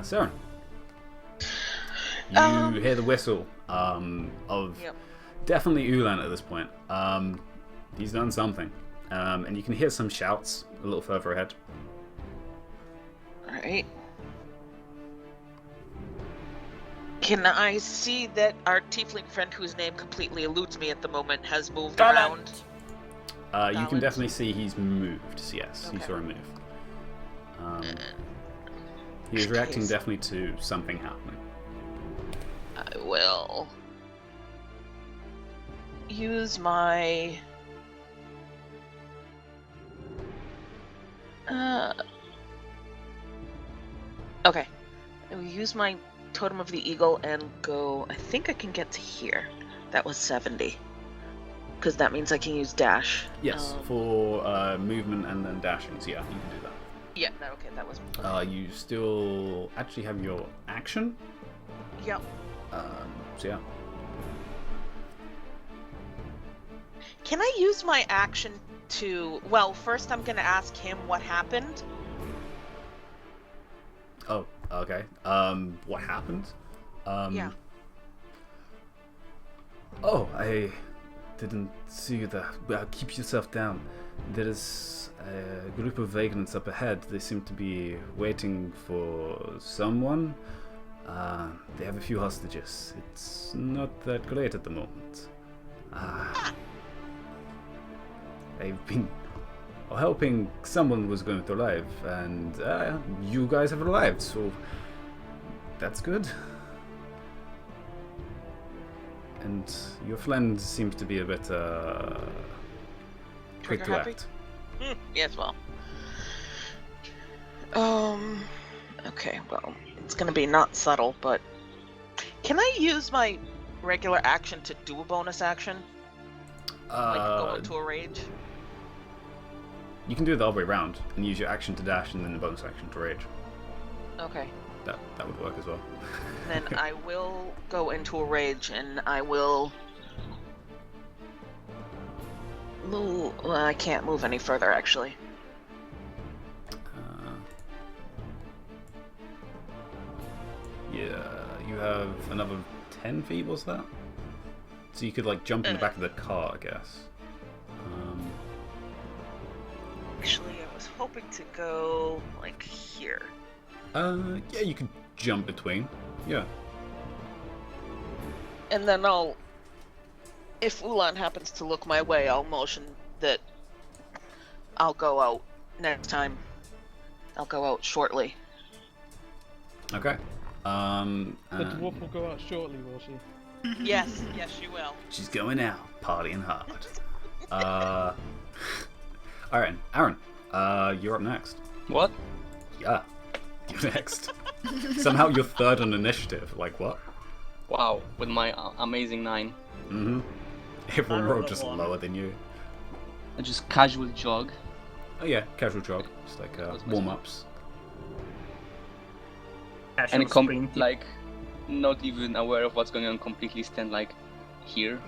Saren, you hear the whistle of definitely Ulan at this point. He's done something, and you can hear some shouts a little further ahead. Alright. Can I see that our tiefling friend, whose name completely eludes me at the moment, has moved around? You can Balance. definitely see he's moved. So yes, you Okay. saw him move. He is reacting Okay, so- definitely to something happening. I will use my okay. I will use my Totem of the Eagle and go. I think I can get to here. That was 70. Because that means I can use dash. Yes, for movement and then dashing. So yeah, you can do that. Yeah, no, okay, that was. You still actually have your action. Yep. So yeah. Can I use my action to. Well, first I'm gonna ask him what happened. Oh, okay. What happened? Yeah. Oh, I didn't see you there. Well, keep yourself down. There is a group of vagrants up ahead. They seem to be waiting for someone. They have a few hostages. It's not that great at the moment. I've been helping someone was going to arrive, and you guys have arrived, so that's good. And your friend seems to be a bit quick Trigger to happy? act. Yes, well. Okay, well, it's gonna be not subtle, but can I use my regular action to do a bonus action? Like go into a rage? You can do it the other way around and use your action to dash and then the bonus action to rage. Okay. That would work as well. Then I will go into a rage and I will move. Well, I can't move any further actually. Yeah, you have another 10 feet, was that? So you could like jump in the back of the car, I guess. Actually, I was hoping to go like here. Yeah, you could jump between. Yeah. And then I'll, if Ulan happens to look my way, I'll motion that I'll go out next time. I'll go out shortly. Okay. The dwarf will go out shortly, will she? Yes, yes, she will. She's going out, partying hard. Alright, Aaron, you're up next. What? Yeah, you're next. Somehow you're third on initiative. Like, what? Wow, with my amazing 9. Mm-hmm. Everyone I rolled rolled a just 1. lower than you. I just casual jog. Oh yeah, casual jog. Just like was my warm-ups. And Sprint. like, not even aware of what's going on, completely stand like here,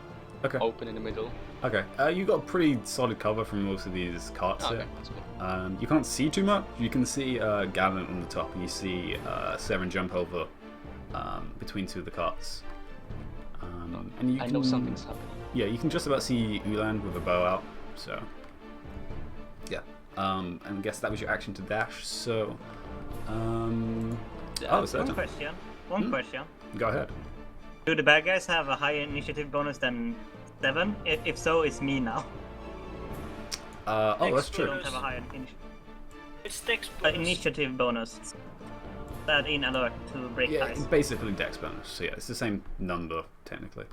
Okay. open in the middle. Okay. You got pretty solid cover from most of these carts Okay, here. that's good. You can't see too much. You can see Gavin on the top, and you see Seren jump over between two of the carts. And you I can, know something's happening. Yeah, you can just about see Ulan with a bow out. So, yeah. And I guess that was your action to dash. So, it's that One time. question. One question. Go ahead. Do the bad guys have a higher initiative bonus than 7? If so, it's me now. That's They true. don't have a higher It's Dex bonus. initiative bonus. Add in alert to break Yeah, ties. it's basically dex bonus. So yeah, it's the same number technically.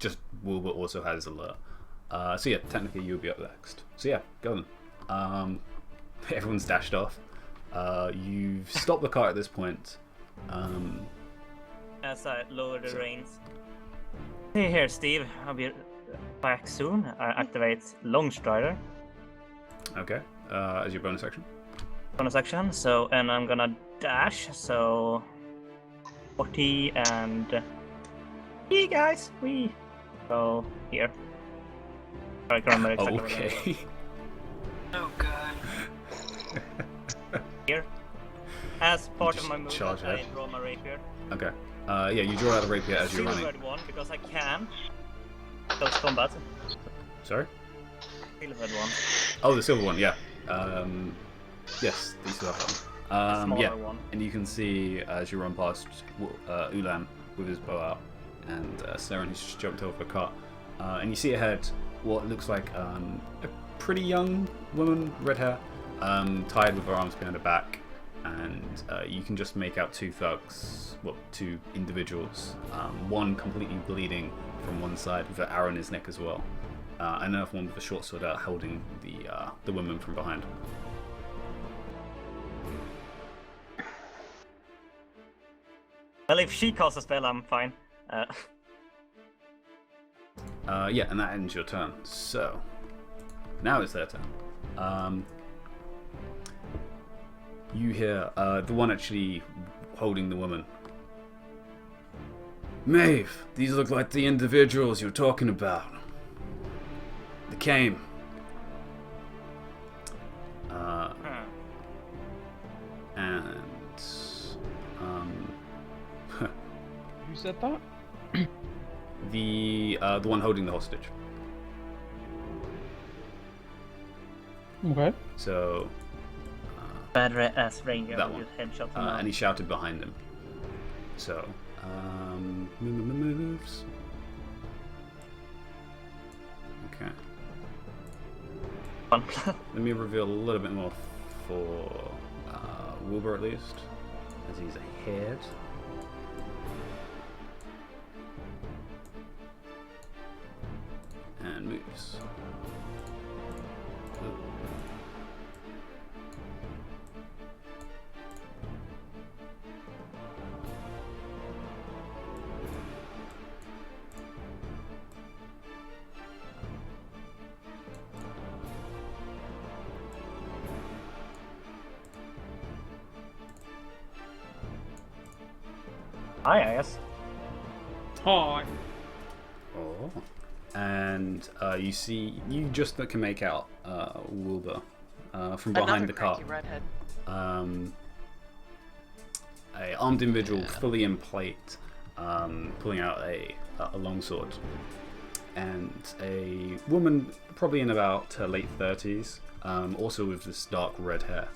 Just Wilbur also has alert. So yeah, technically you'll be up next. So yeah, go on. Everyone's dashed off. You've stopped the car at this point. As I lower the reins. Hey here, Steve. I'll be back soon. I activate Long Strider Okay. As your bonus action. bonus action. So, and I'm gonna dash. So, 40 and. Hey guys, we go here. I can't remember exactly where that was. Okay. Oh god. Here. As part of just my movement, charge I ahead. draw my rapier. Okay. Yeah, you draw out a rapier as you're running. Silvered one because I can. Close combat. Sorry. Silvered one. Oh, the silver one. Yeah. Yes, the silver one. Smaller Yeah. one. And you can see as you run past Ulan with his bow out, and Saren who's just jumped over a cart. And you see ahead what looks like a pretty young woman, red hair, tied with her arms behind her back, and you can just make out two thugs, well, two individuals. One completely bleeding from one side with an arrow in his neck as well. Another one with a short sword out holding the woman from behind. Well, if she casts a spell, I'm fine. Yeah, and that ends your turn. So, now it's their turn. You hear the one actually holding the woman. Maeve, these look like the individuals you're talking about. They came. And Who said that? the one holding the hostage. Okay. So Bad ass ranger that with one. headshot. And he shouted behind him. So moves. Okay. Fun. Let me reveal a little bit more for Wilbur at least, as he's ahead. And moves. Hi, I guess. Hi. Oh. And you just can make out Wilbur from behind Another the car. cranky redhead. A armed individual, fully in plate, pulling out a longsword, and a woman, probably in about her late 30s, also with this dark red hair,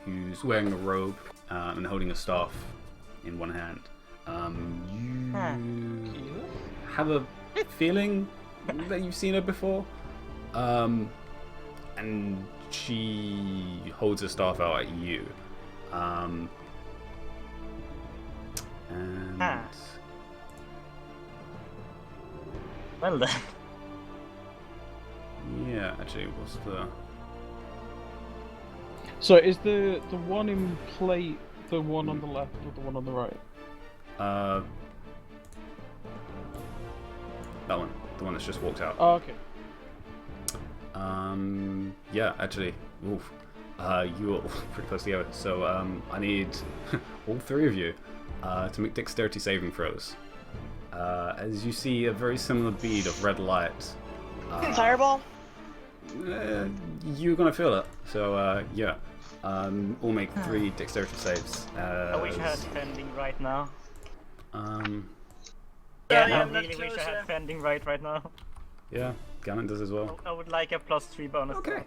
who's wearing a robe and holding a staff in one hand. You have a feeling that you've seen her before, and she holds her staff out at you. And Well then. yeah, actually, what's the? So is the one in plate the one on the left or the one on the right? That one, the one that's just walked out. Oh, okay. Yeah, actually, oof. You're all pretty close together, so I need all three of you to make dexterity saving throws. As you see a very similar bead of red light. Fireball? You're gonna feel it, so yeah. All make 3 dexterity saves. I wish I had fending right now. Yeah, I I'm not really wish I closer. had fending right now. Yeah, Galen does as well. I would like a +3 bonus. Okay.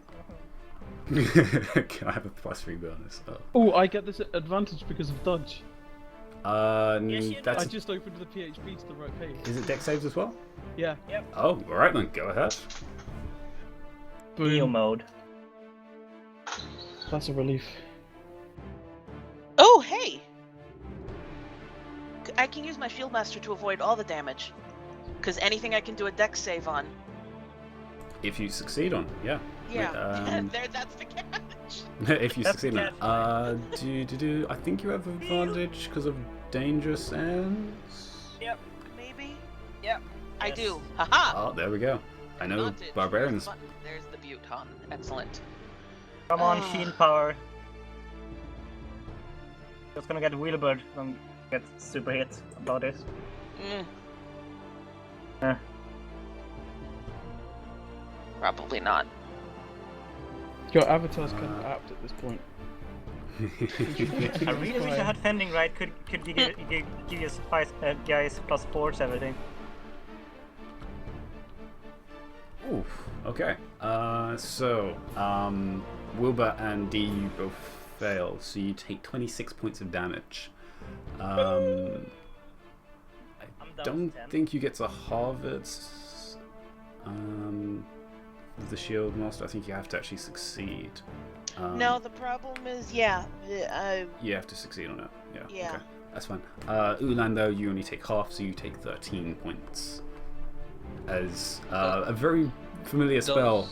Can I have a +3 bonus? Oh. Oh, I get this advantage because of dodge. Yes, you That's I just opened the PHP to the right page. is it dex saves as well? Yeah. Oh, alright then, go ahead. Neo Boom. mode. That's a relief. Oh, hey! I can use my Field Master to avoid all the damage. Because anything I can do a dex save on. If you succeed on, yeah. Yeah, Wait, that's the catch. if you That's succeed on the it. I think you have advantage because of danger sense. Maybe? Yep. I Yes. do. Haha! Oh, there we go. I know Advantage. barbarians. There's the butte, huh? Excellent. Come on, shield power. Just gonna get Wheelbird. Don't get super hit about this. Probably not. Your avatar's kind of apt at this point. I really wish I had fending right. Could give you guys +4 to everything. Oof. Okay. So Wilbur and D, you both fail, so you take 26 points of damage. I'm down Don't to 10. think you get to halve it. With the shield master, I think you have to actually succeed. No, the problem is, You have to succeed on it. Yeah. Okay. That's fine. Ulan, though, you only take half, so you take 13 points. As a very familiar spell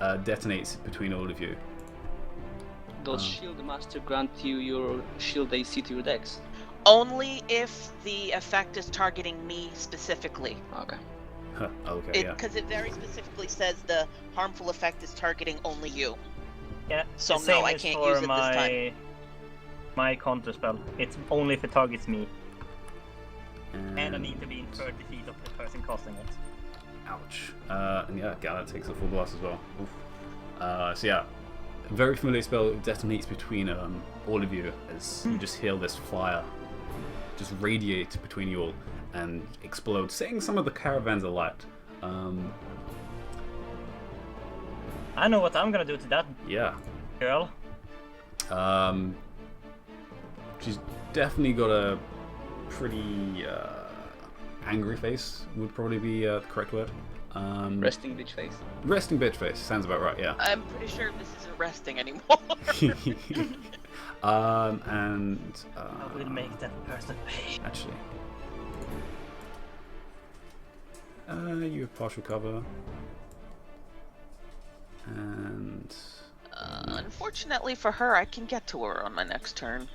detonates between all of you. Does Shield Master grant you your shield AC to your dex? only if the effect is targeting me specifically. Okay. Huh, okay, yeah. Because it very specifically says the harmful effect is targeting only you. Yeah. So the no, same I is can't for use it this time. My counter spell. It's only if it targets me, and I And need to be in 30 feet of the person casting it. ouch. And yeah, Gala takes a full blast as well. Oof. So yeah, very familiar spell detonates between all of you as you just hear this fire just radiate between you all and explode, setting some of the caravans alight. I know what I'm gonna do to that Yeah. girl. She's definitely got a pretty angry face, would probably be the correct word. Resting bitch face. Resting bitch face, sounds about right, yeah. I'm pretty sure this isn't resting anymore. And I will make that person pay. actually, you have partial cover, and Unfortunately for her, I can get to her on my next turn.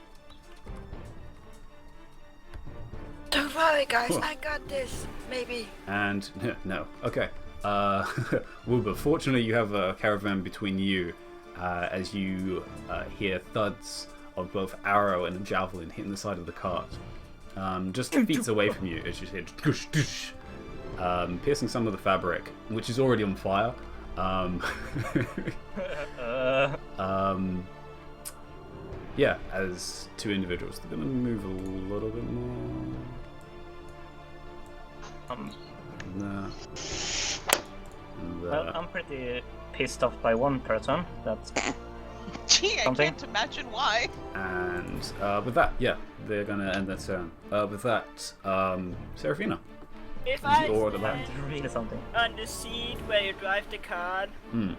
Don't worry, guys. Cool. I got this. Maybe. and no, okay. Wooba, fortunately you have a caravan between you, as you hear thuds of both arrow and javelin hitting the side of the cart. Just feet away from you as you hear doosh, doosh, piercing some of the fabric, which is already on fire. Yeah, as two individuals. They're going to move a little bit more. There. Well, I'm pretty pissed off by one person. That's Gee, I Something? can't imagine why. And with that, yeah, they're going to end their turn. With that, Serafina. If You I order stand that. really something. on the seat where you drive the cart, Hmm.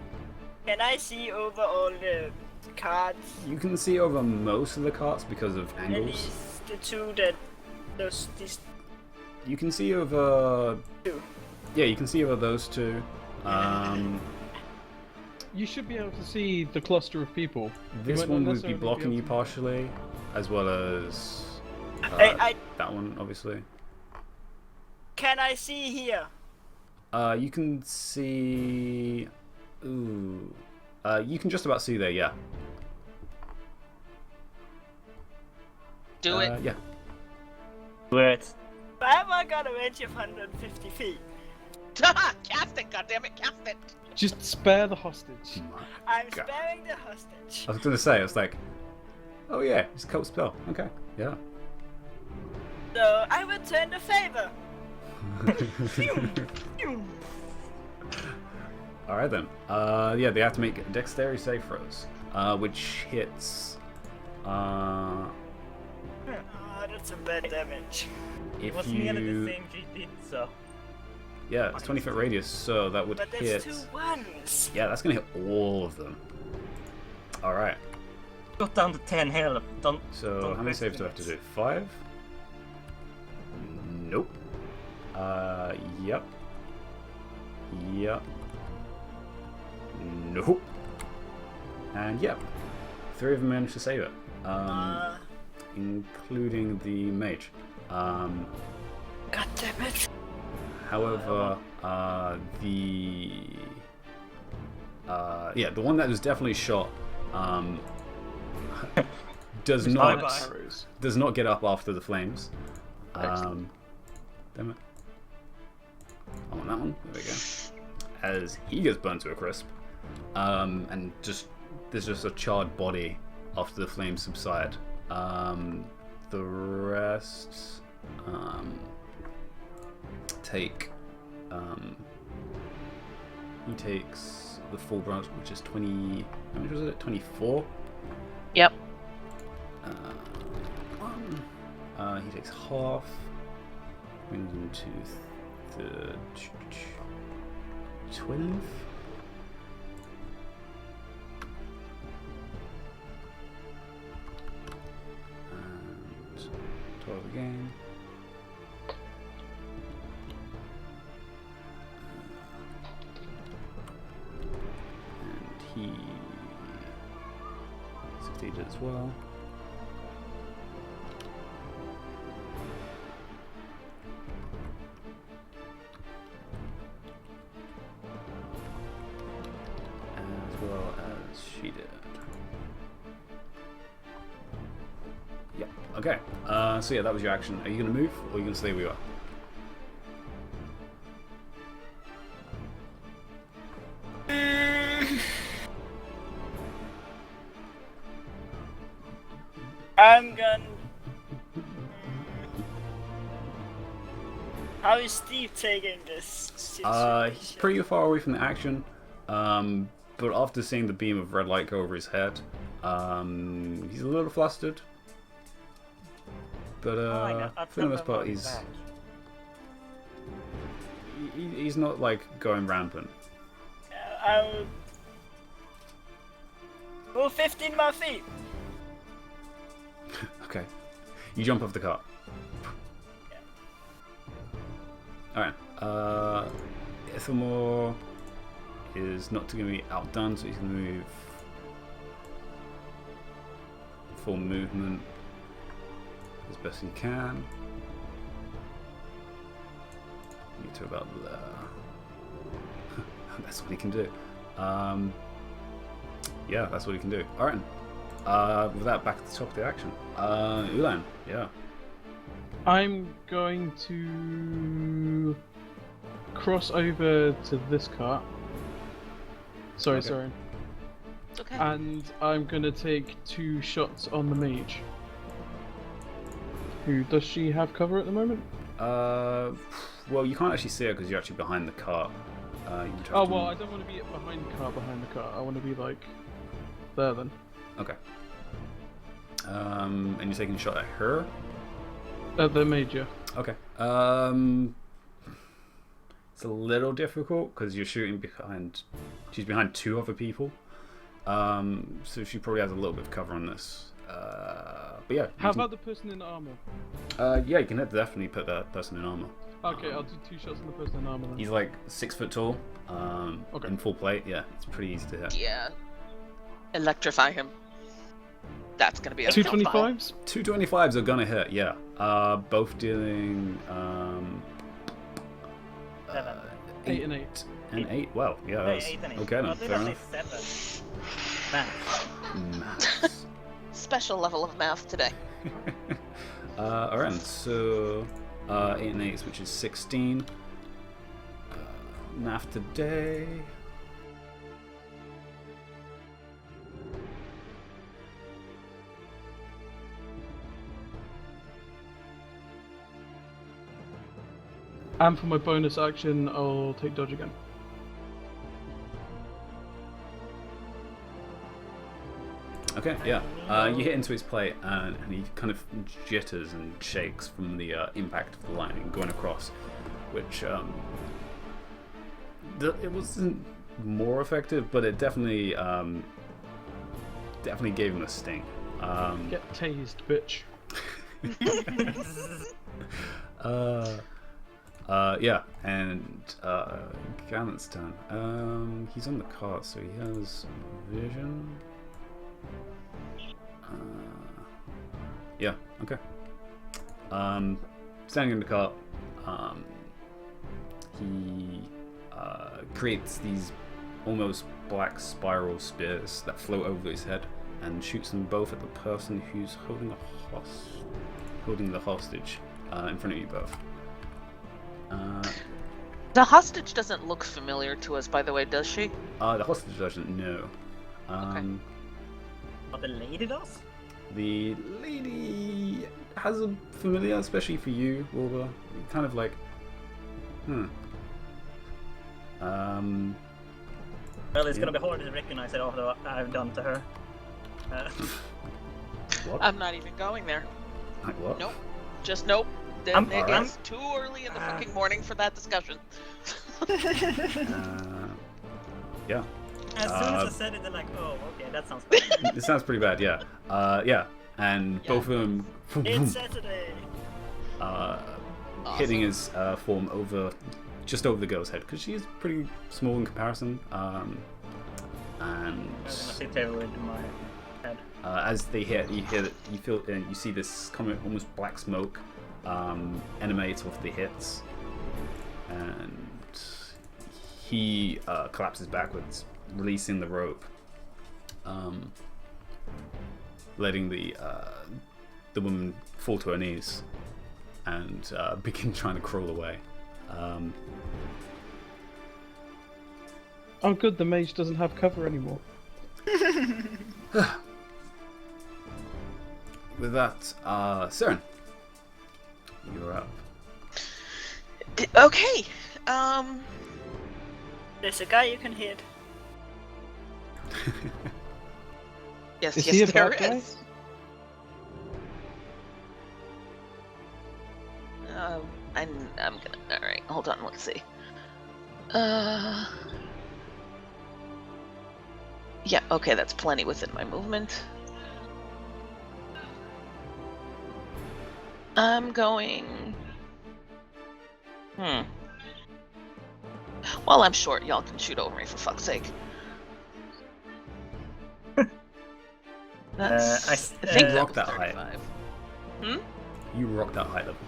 can I see over all the carts? You can see over most of the carts because of At angles. least the two that these You can see over. two. Yeah, you can see over those two. You should be able to see the cluster of people. This might not one would be necessarily be blocking able you to- partially, as well as I that one, obviously. can I see here? You can see. Ooh. You can just about see there, yeah. Do it. Yeah. Where it's Have I got a range of 150 feet? Cast it, goddammit, cast it. Just spare the hostage. I'm God. sparing the hostage. I was gonna say, I was like, oh yeah, it's a coat spell. Okay, yeah. So I return the favor. Alright then. Yeah, they have to make a dexterity save throws, which hits. Oh, that's some bad damage. If was nearly the you. same she did, so Yeah, it's 20-foot radius, so that would But that's hit. 2 ones. Yeah, that's gonna hit all of them. Alright, got down to 10 health. Don't so Don't how many saves do I have to do? 5? Nope. Yep. Yep. Nope. And yep. 3 of them managed to save it. Including the mage. God damn it. However, the one that was definitely shot does not Bye-bye. does not get up after the flames. Excellent. Damn it. I want that one. There we go. As he gets burned to a crisp, and just there's just a charred body after the flames subside. The rest take. He takes the full brunt, which is 20. How much was it? 24. Yep. He takes half. Brings him to the 12. And 12 again. And he succeeded as well. As well as she did. Yeah. Okay. So yeah, that was your action. Are you gonna move, or are you gonna stay where you are? I'm gonna. How is Steve taking this situation? He's pretty far away from the action, but after seeing the beam of red light go over his head, he's a little flustered. But for the most part, he's not like going rampant. I'll move 15 more feet. Okay, you jump off the cart. Alright, Ithamore is not going to be outdone, so he's going to move full movement as best he can. Get to about there. That's what he can do. Yeah, that's what he can do. Alright, with that, back at the top of the action. Ulan, yeah. I'm going to cross over to this cart. Sorry, Okay. sorry. It's okay. And I'm going to take 2 shots on the mage. Who does she have cover at the moment? Well, you can't actually see her because you're actually behind the cart. You just have Oh to- well, I don't want to be behind the cart. I want to be like there then. Okay. And you're taking a shot at her? The mage, yeah. Okay. It's a little difficult because you're shooting behind. She's behind 2 other people. So she probably has a little bit of cover on this. But yeah. How about the person in armor? Yeah, you can definitely put that person in armor. Okay, I'll do 2 shots on the person in armor then. He's like 6 foot tall. Okay. In full plate. Yeah, it's pretty easy to hit. Yeah. Electrify him. That's gonna be a real problem. 225s? 225s are gonna hit. Yeah. Both dealing. 8 and 8. And 8. Well, yeah. No, That's, 8 and 8. okay then. What did Fair I enough. say? 7. Man. Maths. Special level of math today. Alright, so 8 and 8, which is 16. Math today. And for my bonus action, I'll take dodge again. Okay, yeah. You hit into his plate, and he kind of jitters and shakes from the impact of the lightning going across, which it wasn't more effective, but it definitely gave him a sting. Get tased, bitch. Yeah, and Gallant's turn. He's on the cart, so he has vision. Yeah, okay. Standing in the cart, he creates these almost black spiral spears that float over his head and shoots them both at the person who's holding the hostage in front of you both. The hostage doesn't look familiar to us, by the way, does she? The hostage doesn't know. What the lady does? The lady has a familiar, especially for you, Wilbur. Kind of like, Well, it's gonna be hard to recognize it after what I've done to her. What? I'm not even going there. Like what? Nope. Just nope. I'm- It's too early in the fucking morning for that discussion. Yeah. As soon as I said it, they're like, oh, okay, that sounds bad. This sounds pretty bad, yeah. Yeah, and both of them It's Saturday. hitting his form just over the girl's head, because she's pretty small in comparison. And I'm gonna sit there with my head. as they hit, you feel, and you see this kind of almost black smoke emanate off the hits, and he collapses backwards, releasing the rope, letting the woman fall to her knees and begin trying to crawl away. Oh good, the mage doesn't have cover anymore. with that, Saren, you're up. Okay. There's a guy you can hit. Yes, Is yes, he a there bad guy? is. I'm gonna. All right, hold on. Let's see. Yeah. Okay, that's plenty within my movement. I'm going. Well, I'm short. Y'all can shoot over me for fuck's sake. That's. I think You that rock was that height. 35. You rock that height level.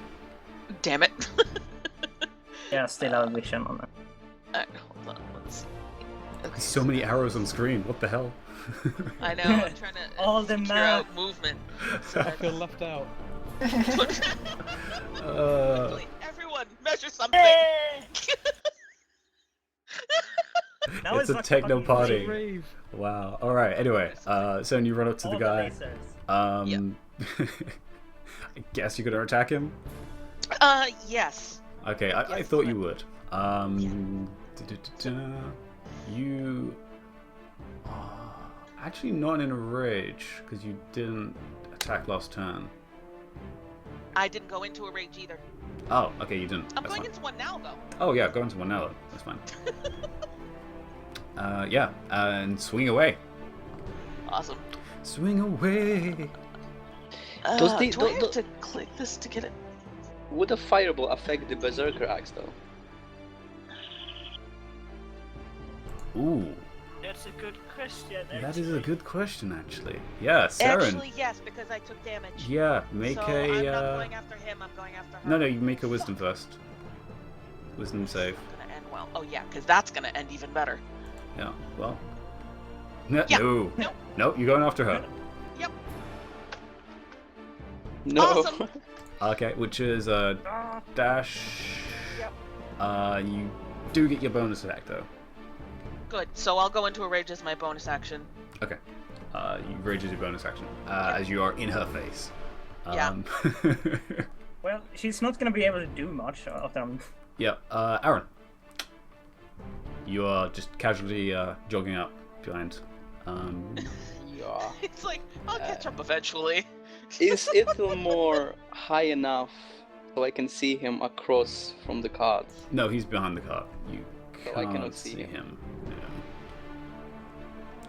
Damn it. Yeah, still have vision on it. Alright, hold on. Let's see. Okay, So many arrows on screen. What the hell? I know. I'm trying to All the figure math. out movement. I feel left out. Quickly, everyone, measure something. Hey! Now It's a like techno fucking party. Rave. Wow. All right. Anyway, so you run up to all the the guy. lasers. I guess you're gonna attack him. Yes. Okay, I Yes, thought but- you would. You actually not in a rage because you didn't attack last turn. I didn't go into a rage either. Oh, okay, you didn't. I'm That's going fine. into one now, though. Oh yeah, go into one now. Then. That's fine. Yeah, and swing away. Awesome. Swing away. Does the- do I have do- to click this to get it? Would a fireball affect the berserker axe though? Ooh, That's a good question. that is a good question actually. Yeah, Saren. Actually, yes, because I took damage. Yeah, make so a. I'm not going after him. I'm going after her. No, you make a wisdom first. Wisdom save. Gonna end well. Oh yeah, because that's gonna end even better. Yeah, well. No, Yeah. no. Nope. Nope, you're going after her. Yep. No. Awesome. Okay, which is a dash. Yep. You do get your bonus attack though. Good. So I'll go into a rage as my bonus action. Okay. You rage as your bonus action, as you are in her face. Yeah. Well, she's not gonna be able to do much after I'm. Yeah, Aaron. You are just casually jogging up behind. Yeah. It's like I'll catch up eventually. Is Ithelmore high enough so I can see him across from the cart? No, he's behind the cart. You So can't I cannot see see him. Yeah.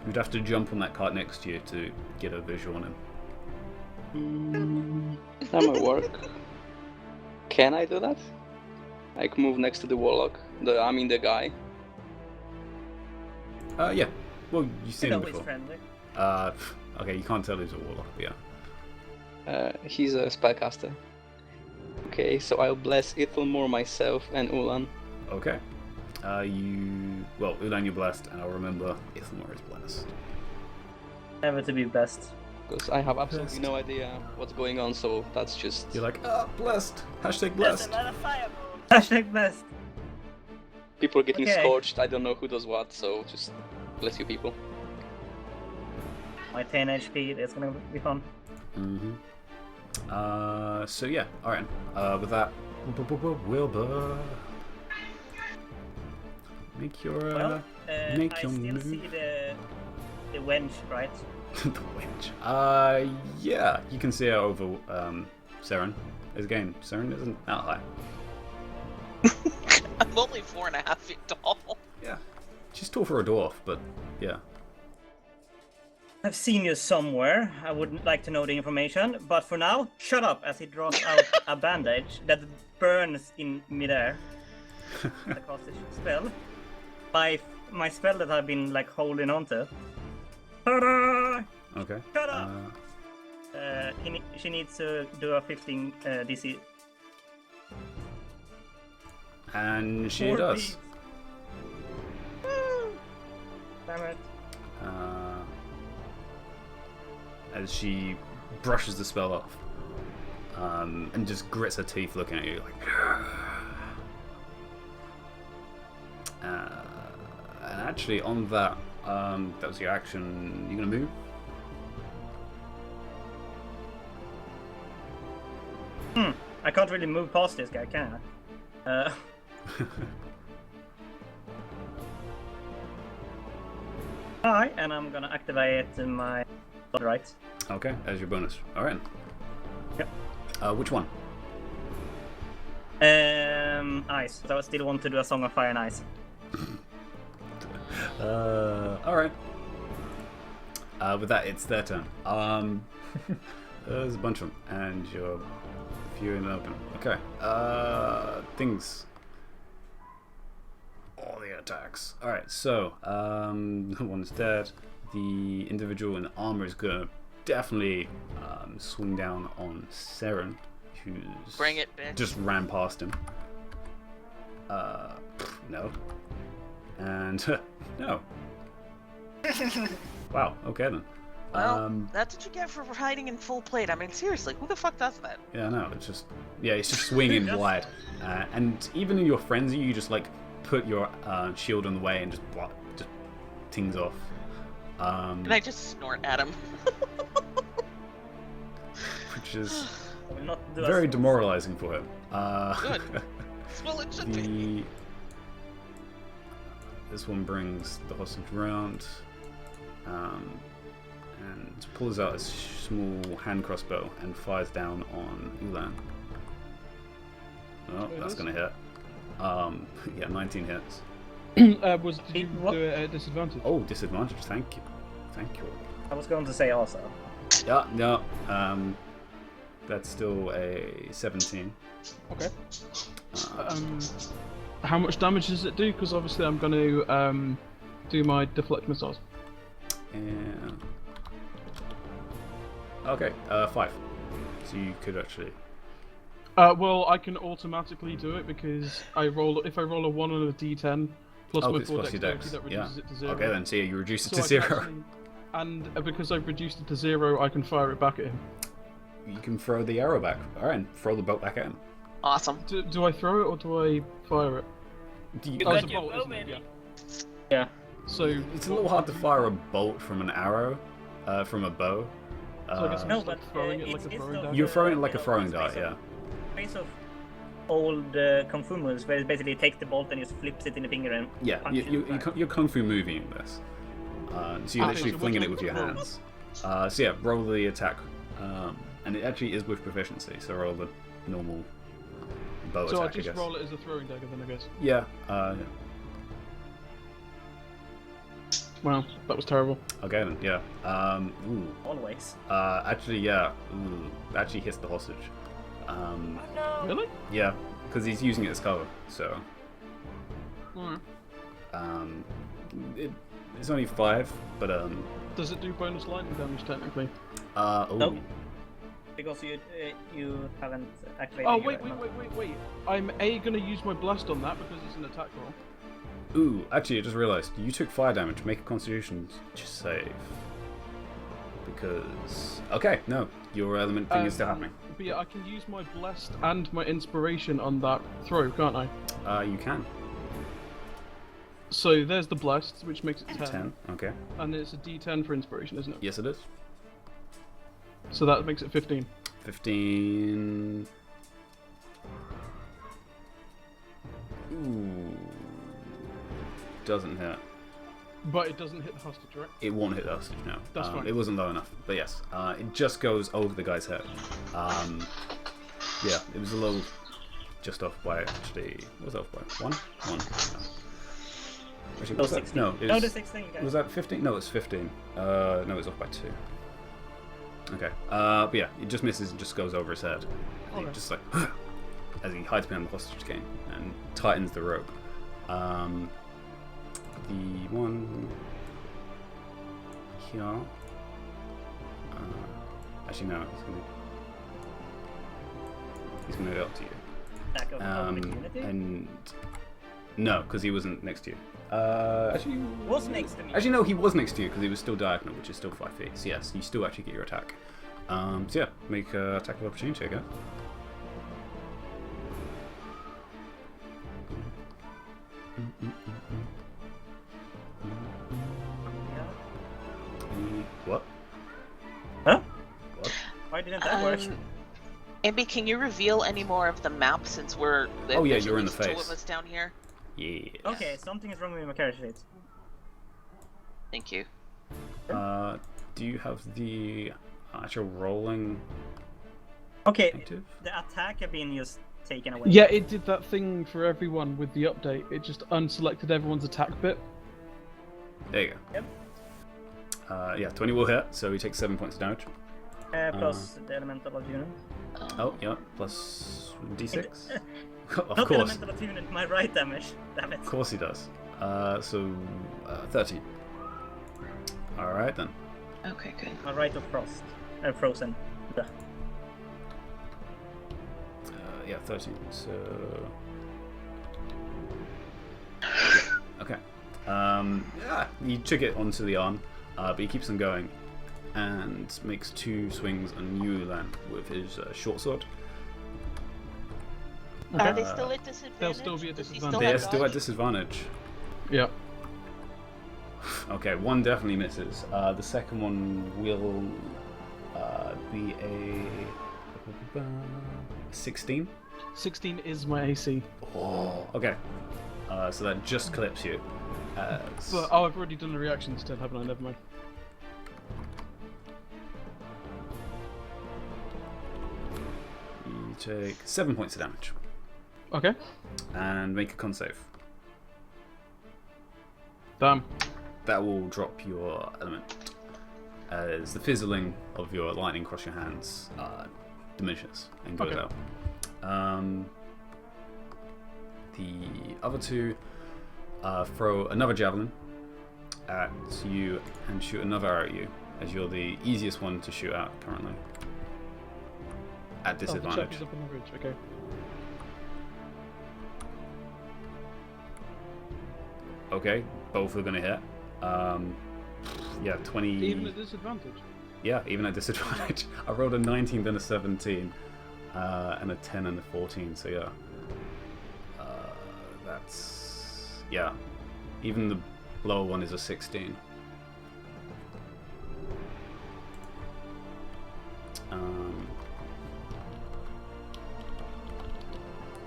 You'd have to jump on that cart next to you to get a visual on him. That might work. Can I do that? I can move next to the warlock. The guy. Yeah. Well, you've seen You him know he's before. friendly. Okay, you can't tell he's a warlock, but yeah. He's a spellcaster. Okay, so I'll bless Ithelmore, myself, and Ulan. Okay. Ulan, you're blessed, and I'll remember Ithamor is blessed. Never to be best. Because I have absolutely Blessed. no idea what's going on, so that's just... You're like, blessed. Hashtag There's blessed. another fireball. Hashtag best. People are getting Okay. scorched, I don't know who does what, so just bless you people. My 10 HP. That's gonna be fun. Mm-hmm. So yeah, alright. With that, Wilbur. Make your, Well, make I your still move. see the wench, right? the winch. Yeah, you can see her over, Saren. Again, Saren isn't that high. I'm only 4.5 feet tall. Yeah. She's tall for a dwarf, but yeah. I've seen you somewhere. I would like to know the information, but for now, shut up as he draws out a bandage that burns in midair. I cast a spell. My spell that I've been like holding on to. Ta-da! Okay. Shut up! She needs to do a 15 DC. And she Four does. beats. Woo! Damn it. As she brushes the spell off. And just grits her teeth looking at you like... and actually on that, that was your action. You gonna move? I can't really move past this guy, can I? Hi, and I'm gonna activate my right. Okay, as your bonus. All right. Yep. Which one? Ice. But I still want to do a Song of Fire and Ice. All right. With that, it's their turn. There's a bunch of them, and you're few and open. Okay. Things. All the attacks. All right. So, one's dead. The individual in armor is gonna definitely swing down on Seren, who's Bring it, bitch. just ran past him. No. And no. Wow. Okay then. Well, that's what you get for hiding in full plate. I mean, seriously, who the fuck does that? Yeah, no. It's just it's just swinging wide, and even in your frenzy, you just like put your shield on the way and just tings off. And I just snort at him. Which is I will not do very a demoralizing for him. Good. Well, it should be. This one brings the hostage round and pulls out a small hand crossbow and fires down on Ulan. Oh, that's going to hit. Yeah, 19 hits. Did you What? do it at disadvantage? Oh, disadvantage. Thank you. Thank you. I was going to say also. Yeah, no. That's still a 17. Okay. How much damage does it do? Because obviously I'm going to do my deflect missiles. And okay, 5. So you could actually. Well, I can automatically do it because if I roll a 1 on a d10 plus my it's 4 plus your dexterity, dex. that reduces it to 0. Okay, then. So you reduce it So to I can 0. actually- and because I've reduced it to 0, I can fire it back at him. You can throw the arrow back. All right, throw the bolt back at him. Awesome. Do I throw it or do I fire it? Do you, You Oh, got it's a your bolt, bow isn't it? ready. Yeah. Yeah. So it's a little hard to fire a bolt from an arrow, from a bow. So I guess I'm No, just like but, throwing it like it's a throwing not- dagger. You're throwing it like a you know, throwing it's dart, based yeah. Base of old Kung Fu moves where it basically takes the bolt and just flips it in the finger and Yeah, punches it back. you're kung fu moving this. So you're Okay, literally so flinging what it with do I your roll? hands. So yeah, roll the attack. And it actually is with proficiency, so roll the normal bow So I'll attack, I just guess. roll it as a throwing dagger then, I guess. Yeah, Wow, that was terrible. okay then, yeah. Always. Actually, yeah. Ooh, actually hits the hostage. Oh no! Really? Yeah, because he's using it as cover, so. Alright. It's only 5, but Does it do bonus lightning damage technically? oh. Nope. Because you haven't activated. Oh, your wait. weapon. I'm gonna use my blast on that because it's an attack roll. Ooh, actually, I just realised you took fire damage. Make a Constitution save. Because okay, no, your element thing is still happening. But yeah, I can use my blessed and my inspiration on that throw, can't I? You can. So there's the blessed, which makes it 10. 10. Okay. And it's a d10 for inspiration, isn't it? Yes, it is. So that makes it 15. 15. Ooh. Doesn't hit. But it doesn't hit the hostage, right? It won't hit the hostage, no. That's fine. It wasn't low enough, but yes. It just goes over the guy's head. Yeah, it was a little just off by actually. What was that off by? 1? 1. No. Actually, what was that? 16. No, it No, was, the 16, guys. was that 15? No, it's 15. No, it was off by 2. Okay. But yeah, it just misses and just goes over his head. And Okay. he just like as he hides behind the hostage game and tightens the rope. The one here. Actually, no. He's gonna go up to you. Attack of opportunity. And no, because he wasn't next to you. Actually, Was next to me. Actually, no, he was next to you because he was still diagonal, which is still 5 feet. So yes, you still actually get your attack. So yeah, make a attack of opportunity, I guess. What? Huh? What? Why didn't that work? Ambi, can you reveal any more of the map since we're... Oh, yeah, there's you're at in the least two face. of us down here? Yeah. Okay, something is wrong with my character sheet. Thank you. Do you have the actual rolling Okay, active? the attack have been just taken away. Yeah, it did that thing for everyone with the update. It just unselected everyone's attack bit. There you go. Yep. Yeah, 20 will hit, so he takes 7 points of damage. Plus the elemental attunement. Oh, yeah, plus d6. Of Not course. elemental attunement, my right damage. Damn it. Of course he does. So 13. Alright then. Okay, good. My right of frost. Frozen. Duh. Yeah, 13. So. Okay. Yeah, you took it onto the arm, but he keeps on going and makes 2 swings on Yulan with his short sword. Are they still at disadvantage? They'll still be at Does he disadvantage. still They have are still at dodge? disadvantage. Yeah. Okay, one definitely misses. The second one will be a 16. 16 is my AC. Oh, okay. So that just clips you. But, oh, I've already done a reaction instead, haven't I? Never mind. You take 7 points of damage Okay. and make a con save. Damn. That will drop your element as the fizzling of your lightning across your hands diminishes and goes Okay. out. The other 2 throw another javelin at you and shoot another arrow at you, as you're the easiest one to shoot out currently. At Oh, the disadvantage. chap is up on the ridge. Okay. Okay, both are gonna hit. Yeah, 20. Even at disadvantage. Yeah, even at disadvantage. I rolled a 19, then a 17, and a 10 and a 14. So yeah, that's Even the lower one is a 16.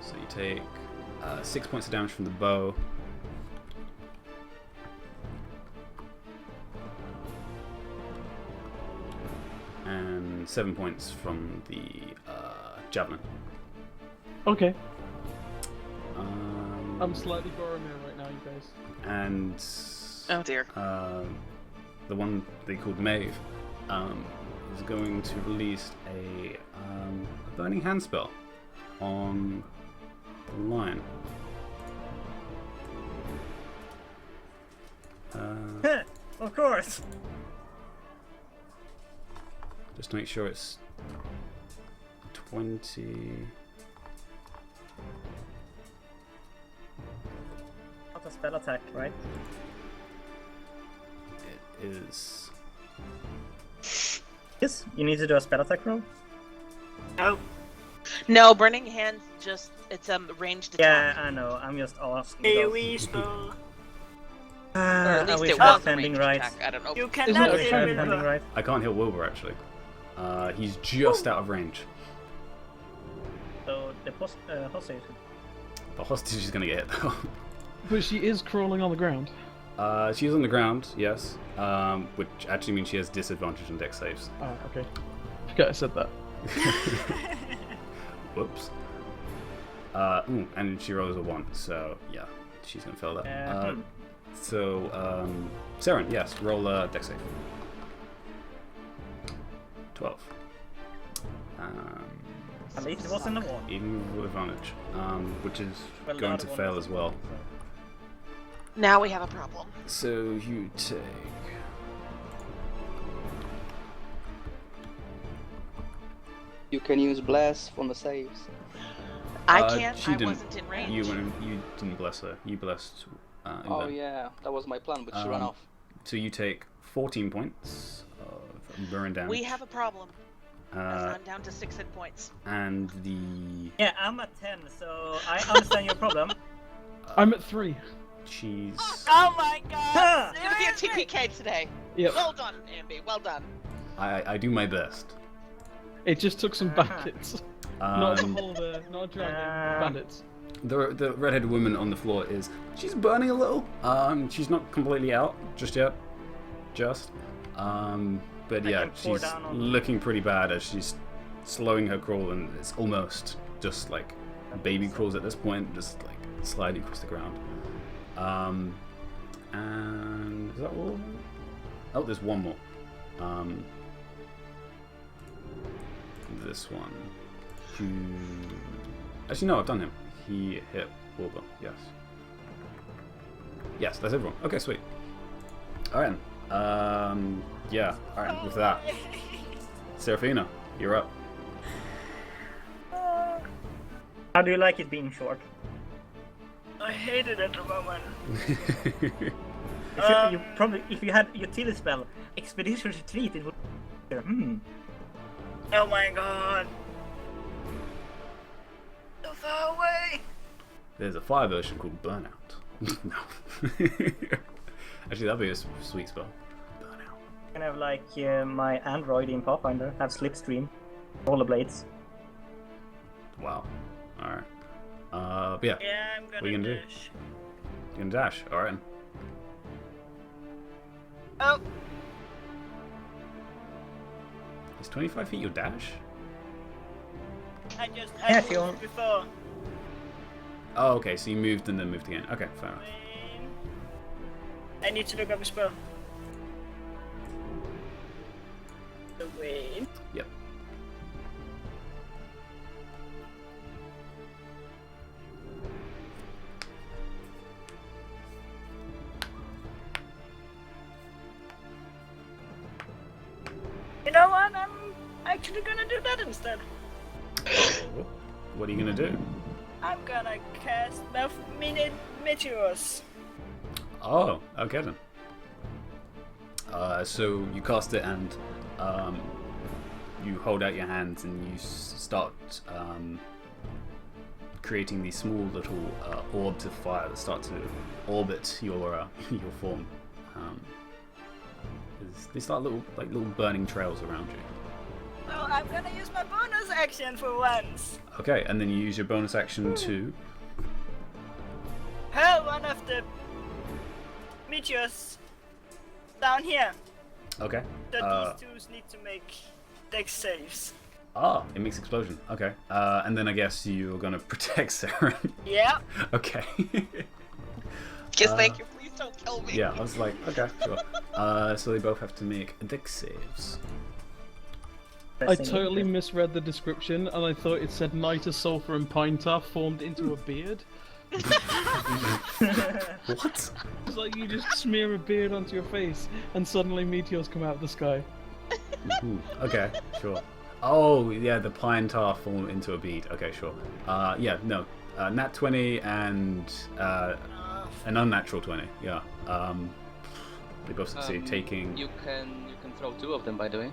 So you take 6 points of damage from the bow. And 7 points from the javelin. Okay. Um, I'm slightly Boromir right now, you guys. and Oh dear. the one they called Maeve is going to release a burning hand spell on the lion. Of course. Just to make sure it's 20. Not a spell attack, right? It is. Yes. You need to do a spell attack roll. Oh, No, Burning Hands it's a ranged Yeah, attack. I know. I'm just asking. AoE spell. Or at I least wish it I was was a pending ranged right. attack. I don't know. You Isn't cannot it I wish okay? I hit had pending Wilbur. right. I can't heal Wilbur actually. He's just out of range. So the hostage. The hostage is going to get hit though. But she is crawling on the ground. She's on the ground, yes, which actually means she has disadvantage on dex saves. Oh, okay. Forget I said that. Whoops. And she rolls a 1, so yeah, she's going to fail that. So, Saren, yes, roll a dex save. 12. At least it wasn't a 1. Even with advantage, which is Well, the going other to one fail was as well. Now we have a problem. So you take. You can use bless on the saves. I can't. She I didn't. wasn't in range. You didn't bless her. You blessed. Oh Ulan. yeah, that was my plan, but she ran Um, off. So you take 14 points of burn damage. We have a problem. As Uh, I'm down to 6 hit points. and the Yeah, I'm at 10, so I understand your problem. I'm at 3. cheese. Oh my god! Huh. It's gonna be a seriously? TPK today. Yep. Well done, Ambi. Well done. I do my best. It just took some back hits. Not the whole, not a dragon. Bandits. The redheaded woman on the floor she's burning a little. She's not completely out just yet. But yeah, she's looking pretty bad as she's slowing her crawl, and it's almost just like baby crawls at this point, just like sliding across the ground. And is that all? Oh, there's one more. This one. Actually, no, I've done him. He hit Wilbur. Yes. Yes, that's everyone. Okay, sweet. Alright. Yeah. Alright, with that. Seraphina, you're up. How do you like it being short? I hate it at the moment. If you had utility spell, Expedition Retreat, it would. Oh my god. So far away. There's a fire version called Burnout. No. Actually, that'd be a sweet spell. Burnout. I can have like my android in Pathfinder have Slipstream, rollerblades. Wow. Alright. But yeah. Yeah, I'm What are gonna you gonna do? dash. You can dash. Alright. Oh, Is 25 feet your dash? I Yeah, if you moved want. before. Oh, okay. So you moved and then moved again. Okay, fair enough. I need to look up a spell. Wait. Yep. You know what? I'm actually gonna do that instead. What are you gonna do? I'm gonna cast Meteors. Oh, okay then. So you cast it and you hold out your hands and you start creating these small little orbs of fire that start to orbit your form. They start little burning trails around you. Well, I'm gonna use my bonus action for once. Okay, and then you use your bonus action to. Hurl one of the meteors down here. Okay. So these two need to make dex saves. It makes explosion. Okay. And then I guess you're gonna protect Sarah. Yeah. Okay. Just thank you. Please don't kill me. Yeah, I was like, okay, sure. So they both have to make dex saves. I totally misread the description and I thought it said Niter, Sulfur, and Pine Tar formed into a beard. What? It's like you just smear a beard onto your face and suddenly meteors come out of the sky. Ooh, okay, sure. Oh, yeah, the pine tar form into a bead. Okay, sure. Yeah, no. Nat 20 and an unnatural 20. Yeah. They both succeed taking. You can throw two of them, by the way.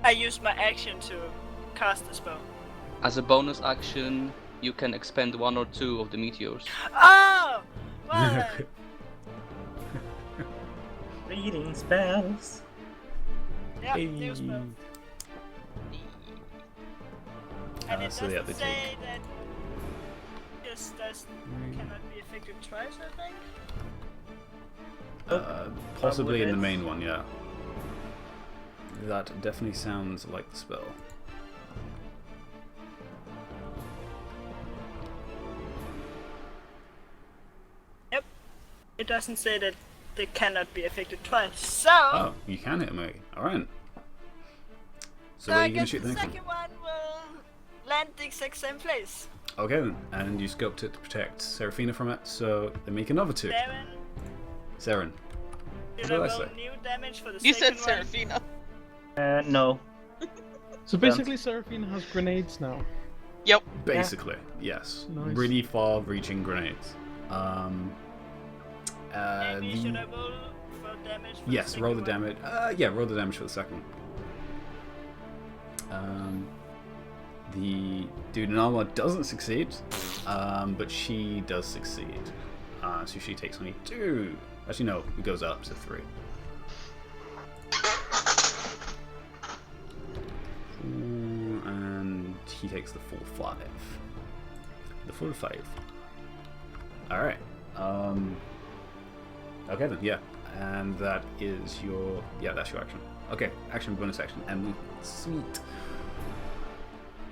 I use my action to cast the spell. As a bonus action, you can expend one or two of the meteors. Oh! Well, Reading spells. yeah, Hey. new spell. And it So yeah, doesn't they say that this cannot be affected twice, I think. Possibly in the it? main one, yeah. That definitely sounds like the spell. Yep. It doesn't say that they cannot be affected twice. So, Oh, you can hit me. Alright. So where are I you going guess to shoot the the next one? second one will land the exact same place. Okay then. And you scoped it to protect Seraphina from it, so they make another two. Saren, Saren. did What I did I roll say? new damage for the You said second one? Seraphina. No. So basically Seraphina has grenades now. Yep. Basically, yes. Nice. Really far-reaching grenades. Maybe should I roll for damage for Yes, the roll second the one? damage. Yeah, roll the damage for the second. The dude in armor doesn't succeed, but she does succeed. So she takes only 2. Actually, no, it goes up to 3. takes the full 5. The full 5. Alright. Okay then, yeah. And that is your... Yeah, that's your action. Okay, action, bonus action, and movement. Sweet.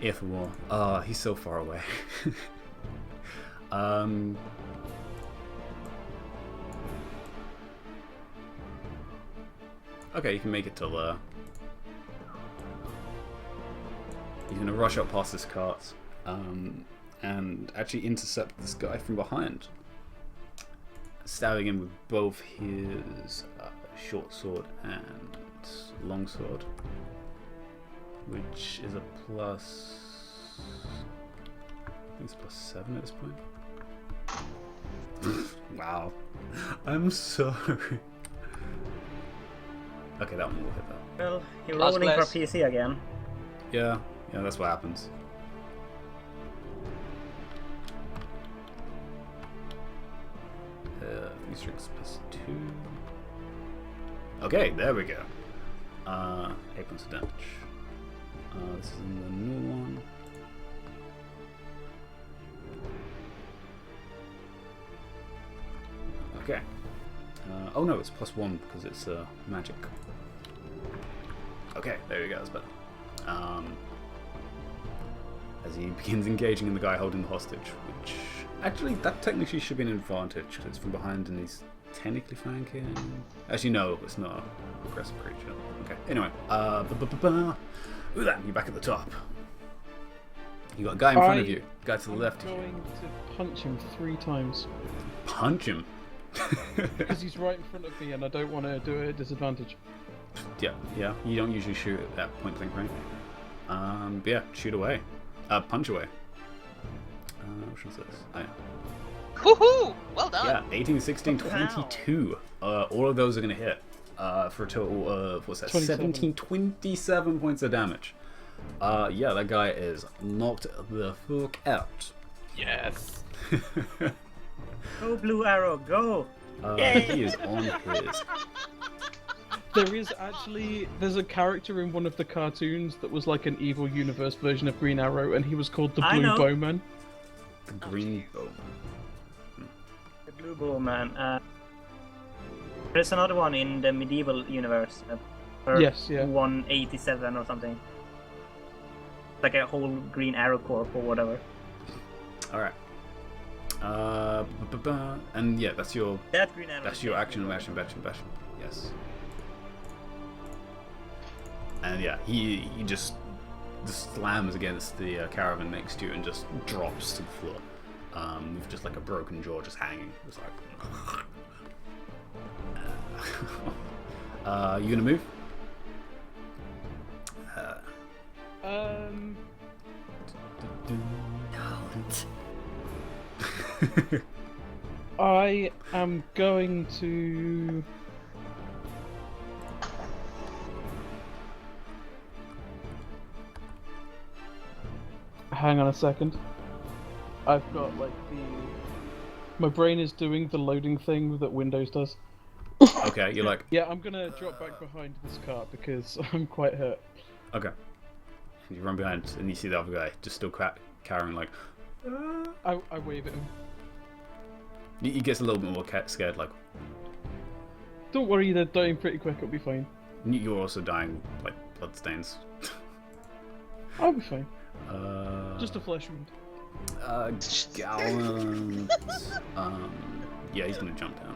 Ethelwar. He's so far away. Okay, you can make it till you're gonna rush up past this cart, and actually intercept this guy from behind, stabbing him with both his short sword and long sword, which is a plus. I think it's +7 at this point. Wow, I'm sorry. Okay, that one will hit that. Well, you're rolling for PC again. Yeah, that's what happens. Strength +2. Okay, there we go. 8 points of damage. This is in the new one. Okay. Oh no, it's +1 because it's magic. Okay, there we go, that's better. As he begins engaging in the guy holding the hostage, which actually that technically should be an advantage because it's from behind and he's technically flanking. Actually, no, it's not an aggressive creature. Okay, anyway, Ulan, you're back at the top. You got a guy in front of you, guy to the left. I'm going to punch him 3 times. Punch him? Because he's right in front of me and I don't want to do it at disadvantage. Yeah, you don't usually shoot at that point blank range. But yeah, shoot away. Punch away. Which one's this? Oh, yeah. Woohoo! Well done. Yeah, 18, 16, 22. All of those are going to hit. For a total of, what's that? 27 points of damage. Yeah, that guy is knocked the fuck out. Yes. Go, Blue Arrow, go! He is on his. There's a character in one of the cartoons that was like an evil universe version of Green Arrow, and he was called the Blue Bowman. The Green Bowman. The Blue Bowman. There's another one in the medieval universe. Yes, yeah. 187 or something. Like a whole Green Arrow Corps or whatever. Alright. And yeah, that's your Green Arrow. That's your action. Yes. And yeah, he just slams against the caravan next to you and just drops to the floor, with just like a broken jaw just hanging. It's like, you gonna move? Don't. I am going to... Hang on a second. I've got like my brain is doing the loading thing that Windows does. Okay, you're like... Yeah, I'm gonna drop back behind this cart because I'm quite hurt. Okay. You run behind and you see the other guy just still carrying like... I wave at him. He gets a little bit more scared, like... Don't worry, they're dying pretty quick, it'll be fine. You're also dying, like, bloodstains. I'll be fine. Just a flesh wound. Gallant. Yeah, he's gonna jump down.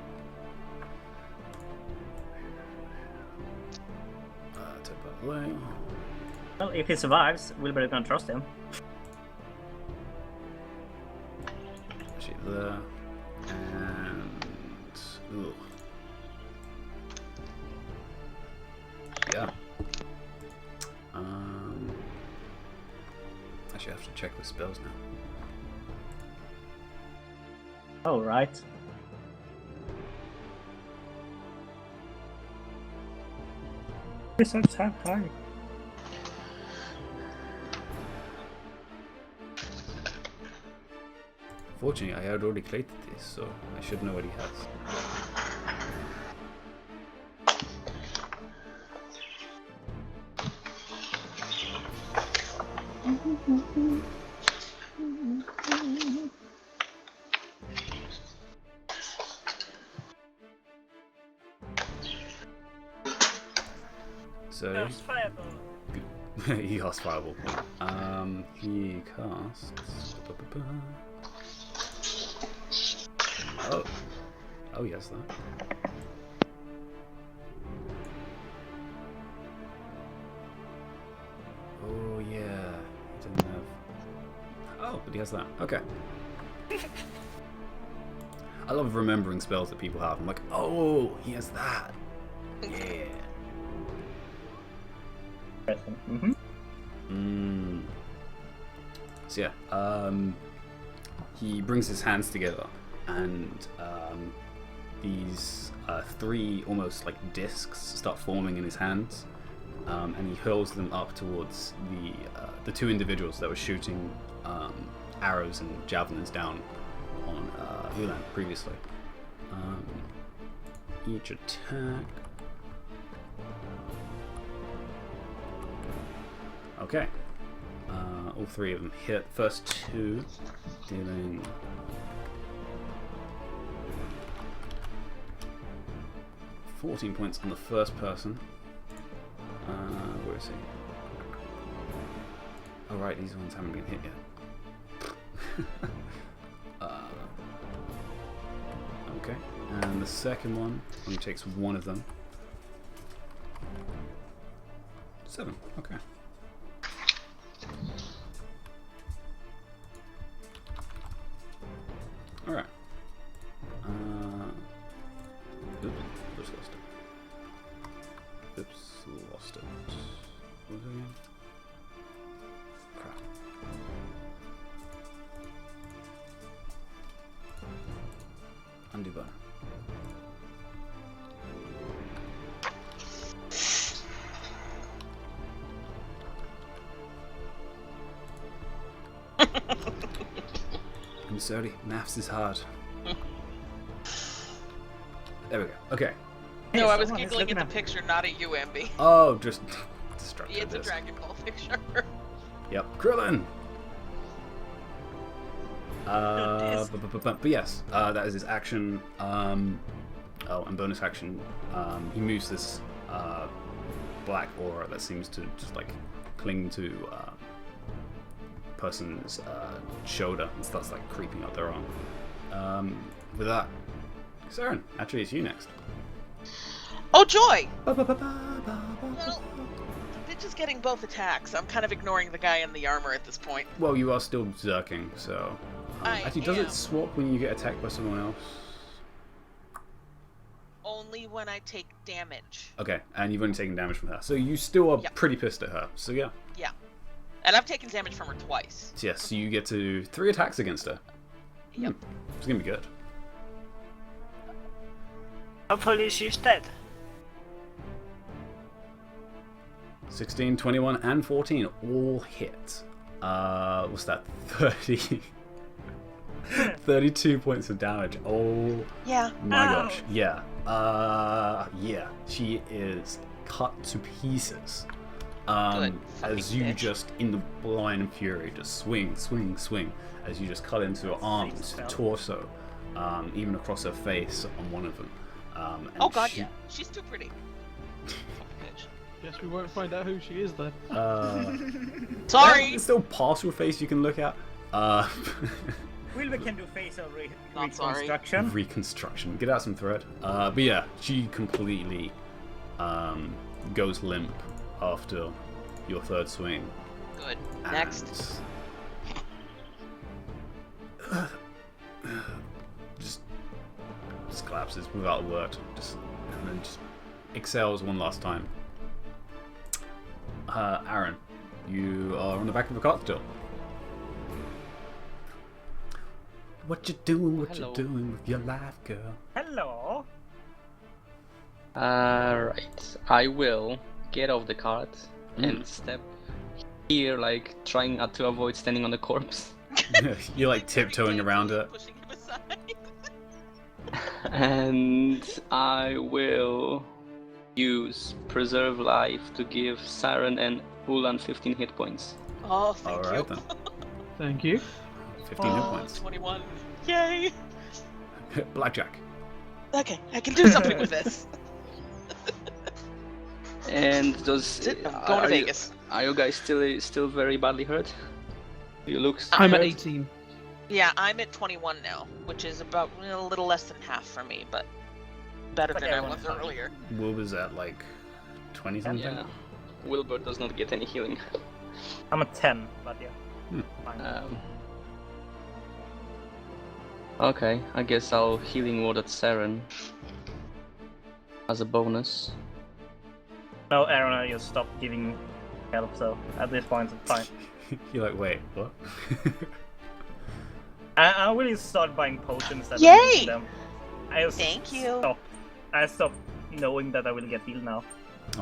Take that away. Well, if he survives, Wilbur is gonna trust him. Actually, there. And... Ooh. Yeah. Actually, I have to check the spells now. Oh, right. Research have high. Fortunately, I had already created this, so I should know what he has. So Cast fireball. he casts fireball. He casts. Oh, oh yes, that. Oh yeah, he didn't have. Oh, but he has that. Okay. I love remembering spells that people have. I'm like, oh, he has that. Yeah. Mm-hmm. So yeah, he brings his hands together, and these three almost like discs start forming in his hands, and he hurls them up towards the two individuals that were shooting arrows and javelins down on Ulan previously. Each attack. Okay. All three of them hit. First two, dealing 14 points on the first person. Where is he? Oh right, these ones haven't been hit yet. Okay, and the second one only takes one of them. 7. Okay. Alright. Oops, just lost it. Oops, lost it. What was it again? Crap. Undo button. I'm sorry, maths is hard. There we go. Okay. No, I was someone is giggling looking at the at me. picture, not at you, Ambi. Oh, just destructive. It's a Dragon Ball picture. Yep, Krillin. Yes. But yes, that is his action. Oh, and bonus action. He moves this black aura that seems to just like cling to person's shoulder and starts like creeping up their arm. With that, Saren, actually, it's you next. Oh, joy! Well, the bitch is getting both attacks. I'm kind of ignoring the guy in the armor at this point. Well, you are still zerking, so. Actually, does am. it swap when you get attacked by someone else? Only when I take damage. Okay, and you've only taken damage from her, so you still are Yep. pretty pissed at her. So yeah. Yeah. And I've taken damage from her twice. So yes, so you get to 3 attacks against her. Yep. It's gonna be good. Hopefully she's dead. 16, 21, and 14 all hit. What's that? 30. 32 points of damage. Oh Yeah. my Ow. gosh. Yeah. Yeah. She is cut to pieces. Good. As Fucking you bitch. just, in the blind fury, just swing, as you just cut into her arms, her torso, even across her face on one of them. And Oh god, she- yeah. She's too pretty. Fucking bitch. Guess we won't find out who she is then. Sorry! There's still partial face you can look at. Wilbur can do facial Not sorry. reconstruction. Reconstruction. Get out some thread. But yeah, she completely goes limp after your third swing. Good. And Next. just collapses without a word. And then just exhales one last time. Aaron, you are on the back of a cart still. What you doing? What Hello. you doing with your life, girl? Hello. Right. I will get off the cart and step here, like trying not to avoid standing on the corpse. You're like tiptoeing around it. Pushing him aside. And I will use Preserve Life to give Siren and Ulan 15 hit points. Oh, thank All right you. then. Thank you. 15 hit points. 21. Yay! Blackjack. Okay, I can do something with this. And those. That's it, I'm going to Vegas. Are you guys still very badly hurt? You look. I'm at hurt? 18. Yeah, I'm at 21 now, which is about a little less than half for me, but better than I was earlier. Will was at like 20 something. Yeah. Wilbur does not get any healing. I'm at 10, but yeah. Fine. Okay, I guess I'll healing word at Saren as a bonus. No, Aaron, I just stopped giving help, so at this point it's fine. You're like, wait, what? I really start buying potions and Yay! using them. I just Thank you. I stopped knowing that I will get healed now.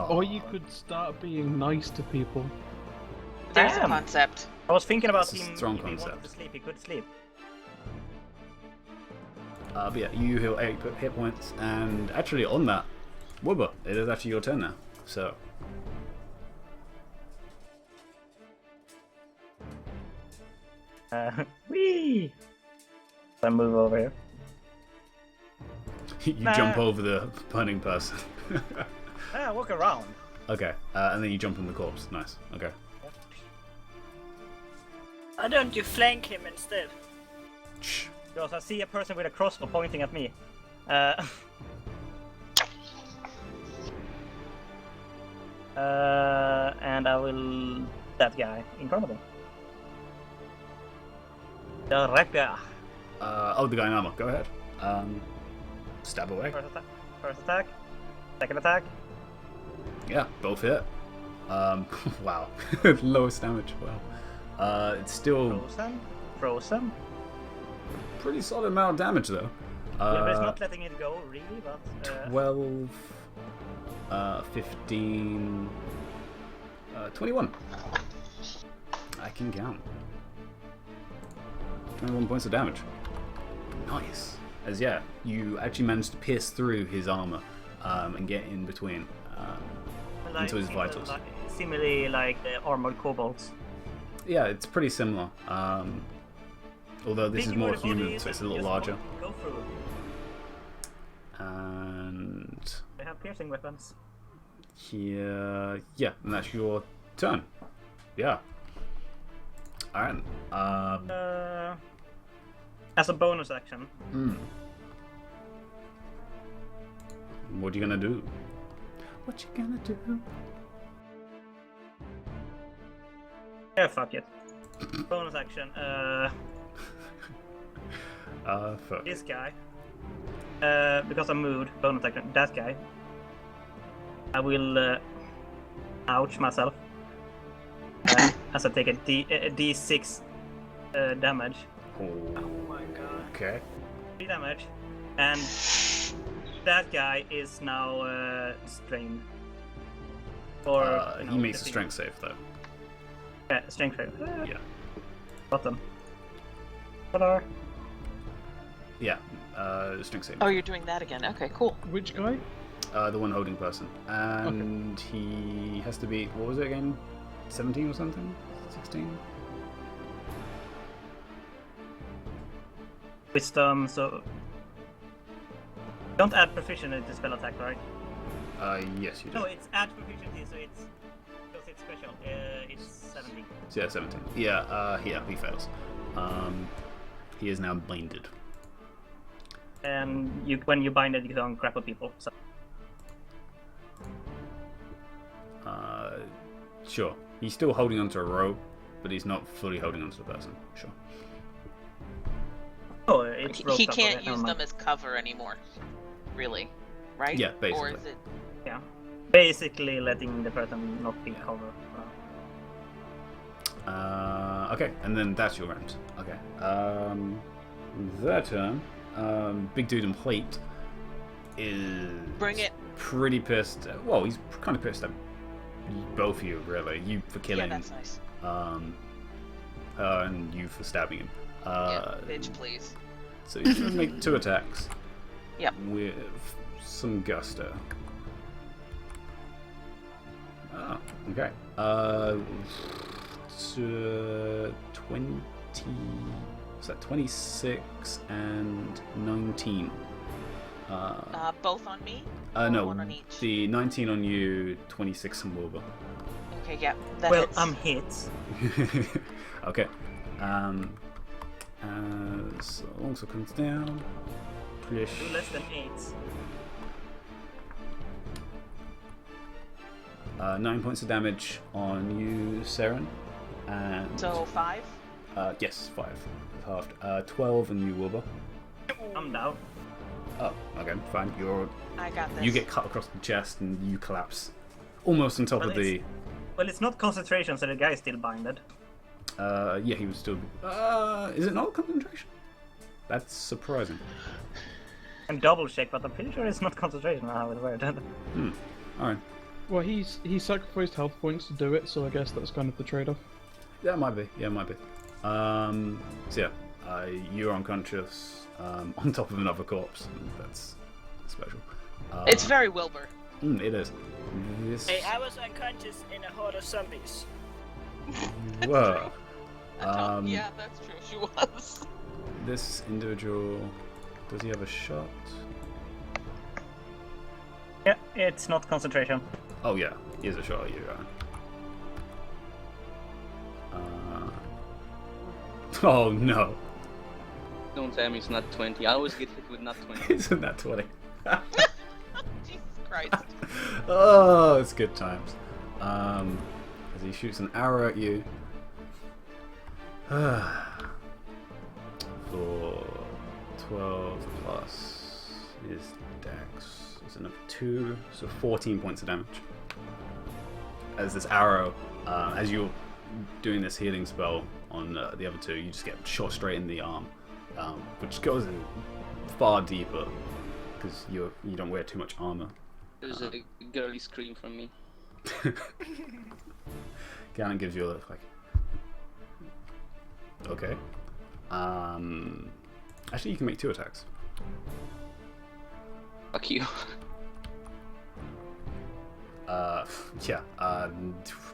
Or you could start being nice to people. There's a Damn. concept. I was thinking about That's a him. strong If he wanted concept. to sleep, he could sleep. But yeah, you heal 8 hit points, and actually on that, Wubba, it is actually your turn now. So. Whee! I move over here. You jump over the burning person. Walk around. Okay, and then you jump on the corpse. Nice. Okay. Why don't you flank him instead? Shh. Because I see a person with a crossbow pointing at me. And I will that guy in front of him. Terra. Oh, the guy in armor. Go ahead. Stab away. First attack. Second attack. Yeah, both hit. Wow. Lowest damage. Wow. It's still Frozen. pretty solid amount of damage though. Yeah, but it's not letting it go really, but 12, 15, 21. I can count. 21 points of damage. Nice. As yeah, you actually managed to pierce through his armor and get in between into his vitals. Similarly like the armored kobolds. Yeah, it's pretty similar. Although this is Big more body human, so it's a little just larger. Go through. And They have piercing weapons. here, yeah, and that's your turn. Yeah. Alright. As a bonus action, What you gonna do? What you gonna do? yeah, fuck it. Bonus action. Fuck. This guy. Because I moved, bonus action. That guy. I will ouch myself as I take a D6 damage. Oh my god. Okay. 3 damage, and that guy is now strained. Or He makes a strength save though. Yeah, strength save. Yeah. Bottom. Ta-da. Yeah. Strength save. Oh, you're doing that again. Okay, cool. Which guy? The one holding person. And he has to be, what was it again? 17 or something? 16? Wisdom, so... Don't add proficiency to spell attack, right? Yes, you do. No, it's add proficiency, so it's... Because it's special. It's 17. So yeah, 17. Yeah, he fails. He is now blinded. And when you bind it, you don't grapple people, so... Sure. He's still holding onto a rope, but he's not fully holding onto the person. Sure. Oh, it's He roped up, can't okay, never use mind. them as cover anymore. Really? Right? Yeah, Or basically. is it... Yeah. Basically letting the person not be covered. Okay, and then that's your round. Okay. Their turn. Big dude in plate is Bring it. pretty pissed. Well, he's kind of pissed at both of you, really. You for Yeah, killing that's nice. her and you for stabbing him. Yeah, bitch, please. So he's going to make 2 attacks. Yep. With some gusto. Okay. So 20. What's that? 26 and 19. Both on me? No, one on each? the 19 on you, 26 on Wilbur. Okay, yeah. That Well, hits. I'm hit. Okay. As also comes down. Plish. Do less than 8. 9 points of damage on you, Saren. And So 5? yes, 5. Halved. 12 on you, Wilbur. I'm down. Oh, okay, fine. I got this. You get cut across the chest and you collapse, almost on top Well, of the. Well, it's not concentration, so the guy is still binded. Yeah, he was still. Is it not concentration? That's surprising. I'm double check, but I'm pretty sure it's not concentration. How it worked. All right. Well, he sacrificed health points to do it, so I guess that's kind of the trade-off. Yeah, it might be. Yeah, it might be. So yeah, you're unconscious on top of another corpse. That's special. It's very Wilbur. It is. This. Hey, I was unconscious in a horde of zombies. Whoa. Yeah, that's true. She was. This individual. Does he have a shot? Yeah, it's not concentration. Oh yeah, he has a shot at you. Oh no. Don't tell me it's not 20. I always get hit with not 20. Isn't that 20? Jesus Christ. Oh, it's good times. As he shoots an arrow at you. For 12 plus his dex is another 2, so 14 points of damage. As this arrow, as you're doing this healing spell on the other two, you just get shot straight in the arm, which goes in far deeper because you don't wear too much armor. There's a girly scream from me. Ganon gives you a look like, okay. Actually, you can make 2 attacks. Fuck you. Yeah.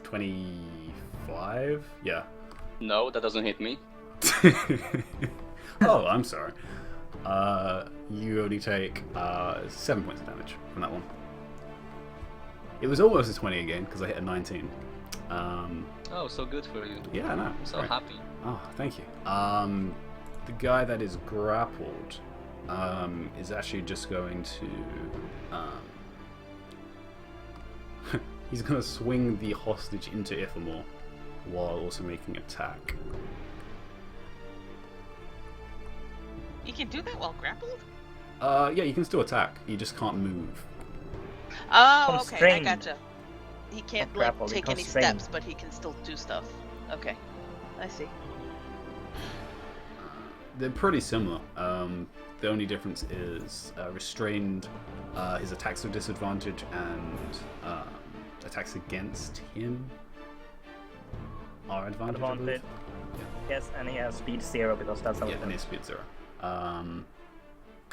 25. Yeah. No, that doesn't hit me. Oh, I'm sorry. You only take 7 points of damage from that one. It was almost a 20 again because I hit a 19. Oh, so good for you. Yeah, I know. I'm so Right. happy. Oh, thank you. The guy that is grappled is actually just going to. He's going to swing the hostage into Ithamore while also making an attack. You can do that while grappled? Yeah, you can still attack. You just can't move. Oh, okay, I Constrained. gotcha. He can't Not grappled, take any constrained. steps, but he can still do stuff. Okay, I see. They're pretty similar. The only difference is restrained. His attacks are disadvantage, and attacks against him are advantage. I believe. Advantage. Yes, and he has speed 0 because that's how Yeah, it and is. his speed 0.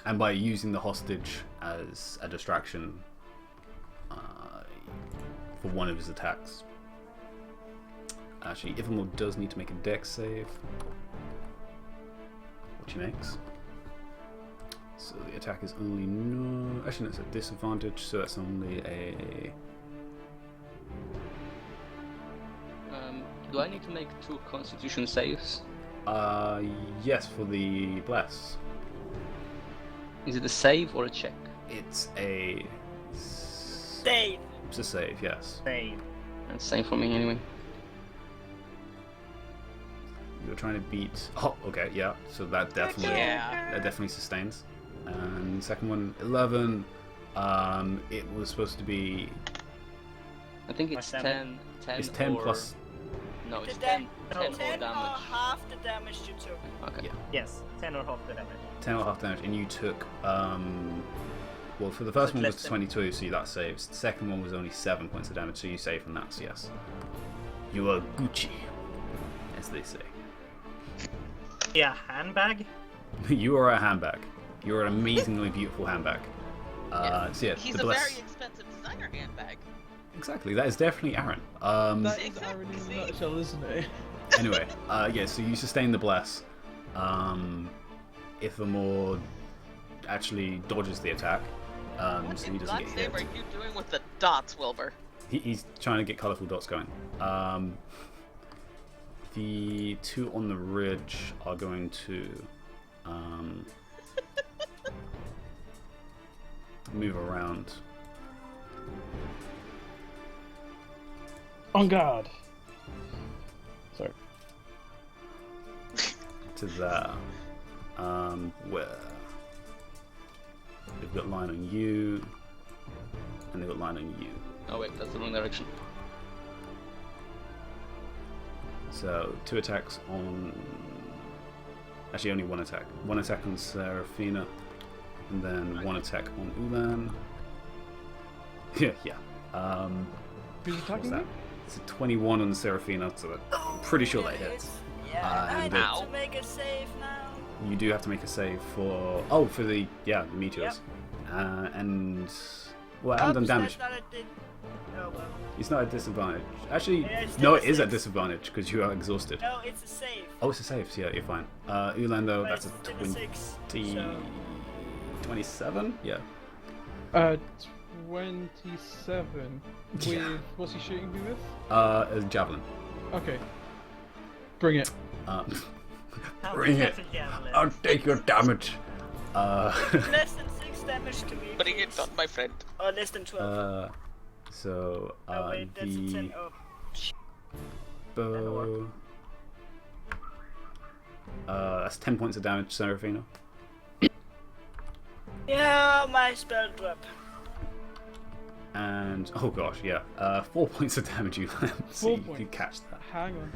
And by using the hostage as a distraction for one of his attacks. Actually, Ithamore does need to make a dex save, which he makes. So the attack is only no. Actually, it's a disadvantage, so that's only a. Do I need to make 2 Constitution saves? Yes, for the bless. Is it a save or a check? It's a. Save. It's a save, yes. Save. And same for me anyway. You're trying to beat. Oh, okay, yeah. So that definitely. Yeah. That definitely sustains. And the second one, 11. It was supposed to be. I think it's Plus 10. 10 It's 10 or... plus. No, it's The 10, dam- 10 10 more or damage. half the damage you took. Okay. Yeah. Yes, 10 or half the damage. 10 or half damage, and you took. Well, for the first So one less was than- 22, so that saves. The second one was only 7 points of damage, so you save from that, so yes. You are Gucci, as they say. Yeah, handbag? You are a handbag. You're an amazingly beautiful handbag. So yeah, He's the a bless. very expensive designer handbag. exactly. That is definitely Aaron. That is Aaron in a nutshell, isn't it? Anyway, yeah. So you sustain the bless. Ithamor actually dodges the attack, What so in he doesn't get God's name hit. are you doing with the dots, Wilbur? He's trying to get colourful dots going. The two on the ridge are going to move around. On guard. Sorry. To there. Where they've got line on you, and they've got line on you. Oh wait, that's the wrong direction. So 2 attacks on. Actually, only 1 attack. 1 attack on Serafina, and then 1 attack on Ulan. Yeah. Who's What's attacking that? me? It's a 21 on Serafina, so I'm pretty sure that hits. Yeah, I and need Ow. to make a save now. You do have to make a save for for the meteors, and well, I haven't done Oops, damage. that's not a thing. Oh well. It's not at disadvantage. Actually, Yeah, it's no, still it is at 6. disadvantage because you are exhausted. No, it's a save. Oh, it's a save. So yeah, you're fine. Ulan though, But that's a it's still a 6. 27. Yeah. 27. With Yeah. what's he shooting me with? A javelin. Okay. Bring it. Bring it. I'll take your damage. Less than 6 damage to me. Putting it please. on my friend. Or less than 12. So Oh wait, that's a 10. Oh. bow. That's 10 points of damage, Serafina. Yeah, my spell drop. And oh gosh, yeah, 4 points of damage. You so 4 you points. can catch that. Hang on.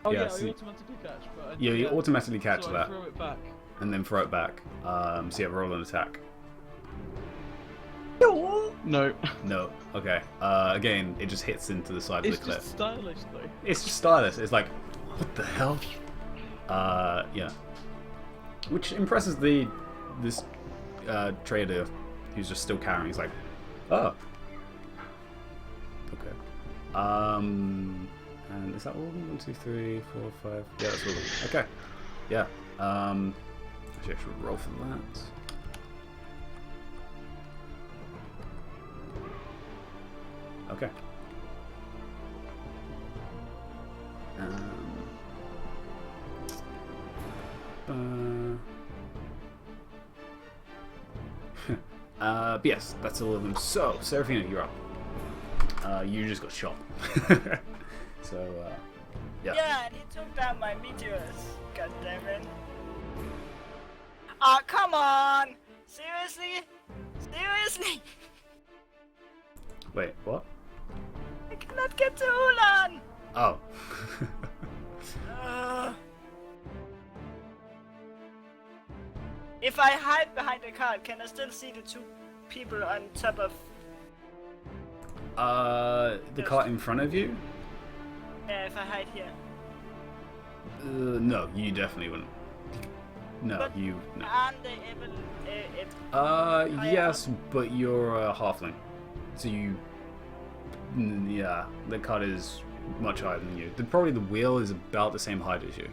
Oh Yeah, yeah, so- I automatically catch, but I Yeah, you automatically catch so I that, throw it back. and then throw it back. So yeah, roll an attack. No. No. Okay. Again, it just hits into the side It's of the cliff. just stylish though. It's just stylish. It's like, what the hell? Yeah. Which impresses this trader who's just still carrying. He's like, oh. Okay. And is that all of them? 1, 2, 3, 4, 5. Yeah, that's all of them. Okay. Yeah. Actually, I should roll for that. Okay. But yes, that's all of them. So, Serafina, you're up. You just got shot. So, yeah. Yeah, and he took down my meteors. God damn it. Ah, come on! Seriously? Seriously? Wait, what? I cannot get to Ulan! Oh. If I hide behind the cart, can I still see the 2 people on top of... The cart in front of you? Yeah, if I hide here. No, you definitely wouldn't. No, But you. No. Aren't they able... Yes, but you're a halfling. So you. Yeah, the cart is much higher than you. Probably the wheel is about the same height as you.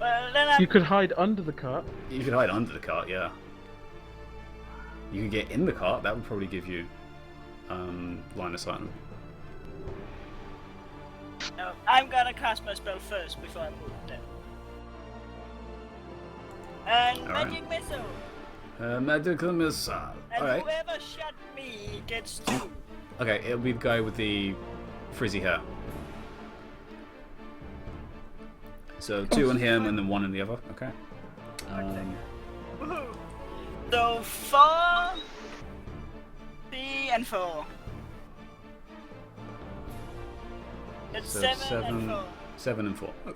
Well, then I'm... You could hide under the cart. You could hide under the cart, yeah. You could get in the cart, that would probably give you line of sight. No, I'm gonna cast my spell first before I move then. And Alright. magic missile! Medical missile. And Alright. whoever shot me gets 2. Okay, it'll be the guy with the frizzy hair. So 2 on him and then 1 on the other. Okay. Woohoo! So 4, 3, and 4. That's So 7 and 4. 7 and 4. Oh.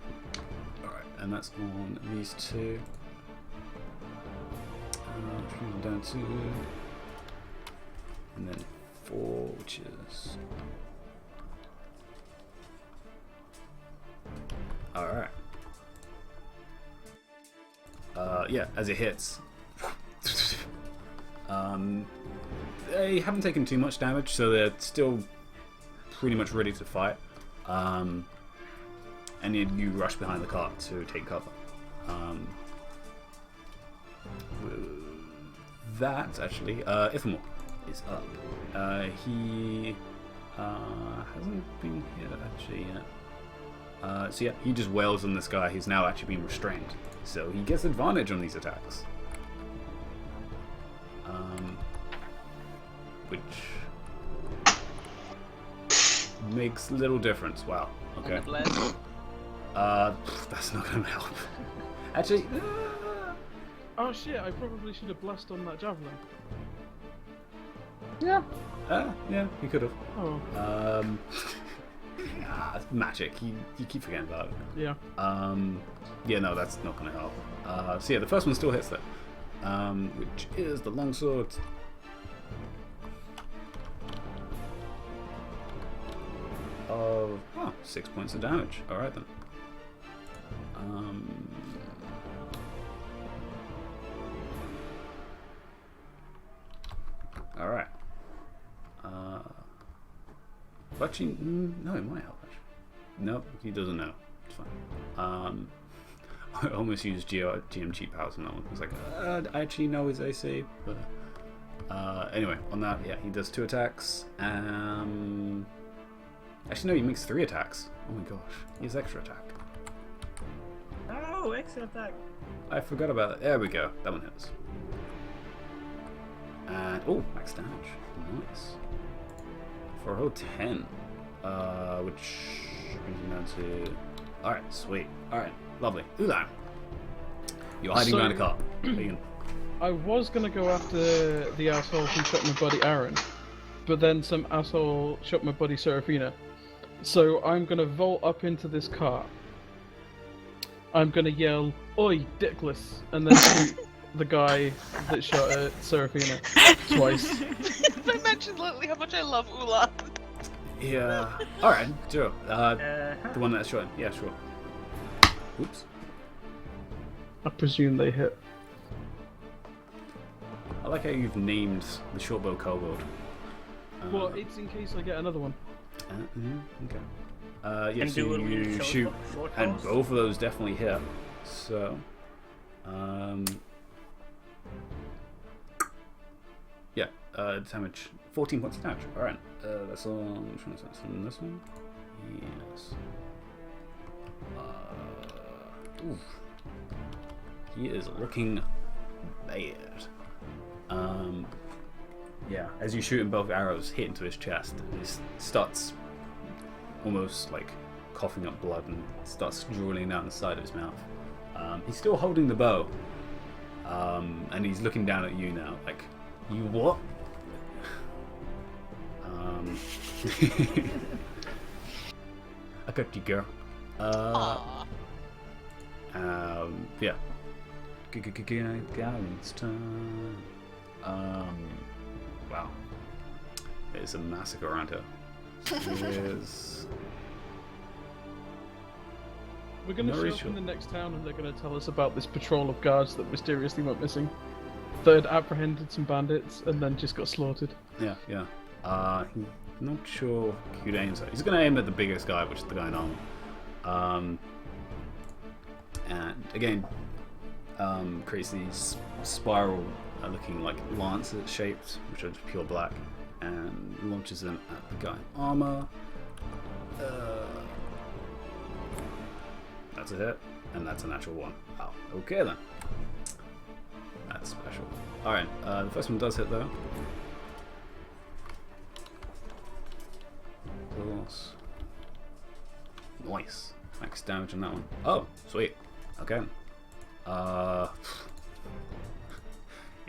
Alright, and that's on these 2. Down to. And then 4, which is. Alright. Yeah, as it hits. they haven't taken too much damage, so they're still pretty much ready to fight. And you rush behind the cart to take cover. That actually, Ithamore is up. He hasn't been here actually yet. So yeah, he just wails on this guy who's now actually been restrained. So he gets advantage on these attacks. Which makes little difference. Wow. Okay. That's not gonna help. Actually. Oh shit! I probably should have blasted on that javelin. Yeah. Yeah, you could have. Oh. Magic. You keep forgetting about it. Yeah. Yeah, no, that's not going to help. So yeah, the first one still hits though, which is the longsword. Of 6 points of damage. All right then. All right. Actually, no, it might help. Actually, nope, he doesn't know. It's fine. I almost used GM cheat powers on that one. I was like, I actually know his AC, but anyway, on that, yeah, he does 2 attacks. Actually, no, he makes 3 attacks. Oh my gosh, he has extra attack. Oh, extra attack. I forgot about that. There we go. That one hits. And max damage. Nice. For a whole 10, which brings him down to. All right, sweet. All right, lovely. Ulan, you're hiding behind a car. I was gonna go after the asshole who shot my buddy Aaron, but then some asshole shot my buddy Serafina. So I'm gonna vault up into this car. I'm gonna yell, "Oi, dickless!" and then shoot the guy that shot at Serafina twice. I mentioned lately how much I love Ulan. Yeah. All right, sure. The one that's shot. Yeah, sure. Oops. I presume they hit. I like how you've named the shortbow kobold. Well, it's in case I get another one. Okay. Yeah, And so do it with you short shoot, and bows? both of those definitely hit. So, yeah, damage, 14 points of damage. All right, that's on. Which one is that? On this one? Yes. Oof. He is looking bad. Yeah, as you shoot him, both arrows hit into his chest, and he starts almost like coughing up blood and starts drooling down the side of his mouth. He's still holding the bow, and he's looking down at you now, like, you what? I got you, girl. Yeah. It's time. Wow. It's a massacre around here. We're gonna show up in the next town and they're gonna tell us about this patrol of guards that mysteriously went missing. That had apprehended some bandits and then just got slaughtered. Yeah. Not sure who'd aim at. He's gonna aim at the biggest guy, which is the guy in armor. And again, creates these spiral looking like lancet shaped, which are just pure black, and launches them at the guy in armor. That's a hit, and that's a natural one. Oh, okay then. That's special. Alright, the first one does hit though. Nice. Max damage on that one. Oh, sweet. Okay.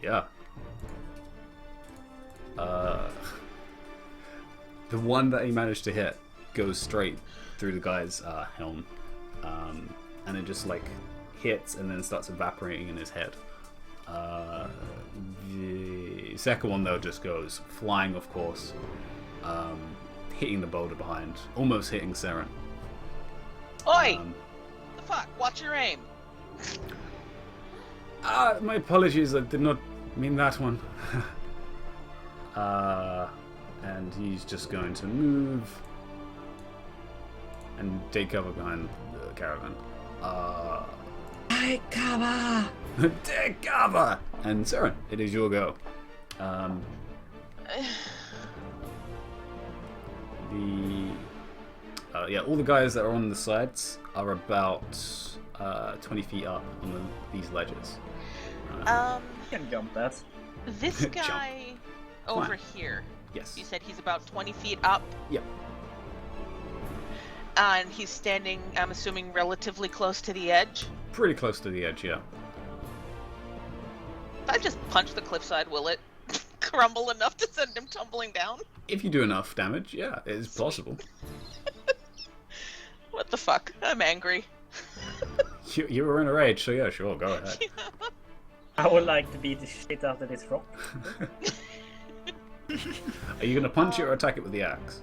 Yeah. The one that he managed to hit goes straight through the guy's helm. And it just like hits and then starts evaporating in his head. The second one though just goes flying off course, hitting the boulder behind, almost hitting Seren. Oi! The fuck? Watch your aim. My apologies, I did not mean that one. And he's just going to move and take cover behind the caravan. Take cover! Take cover! And Saren, it is your go. All the guys that are on the sides are about 20 feet up on these ledges. You can jump that. This Jump. guy over here. Yes. You said he's about 20 feet up. Yep. And he's standing, I'm assuming, relatively close to the edge. Pretty close to the edge, yeah. If I just punch the cliffside, will it crumble enough to send him tumbling down? If you do enough damage, yeah, it is possible. What the fuck? I'm angry. You were in a rage, so yeah, sure, go ahead. I would like to beat the shit out of this rock. Are you going to punch it or attack it with the axe?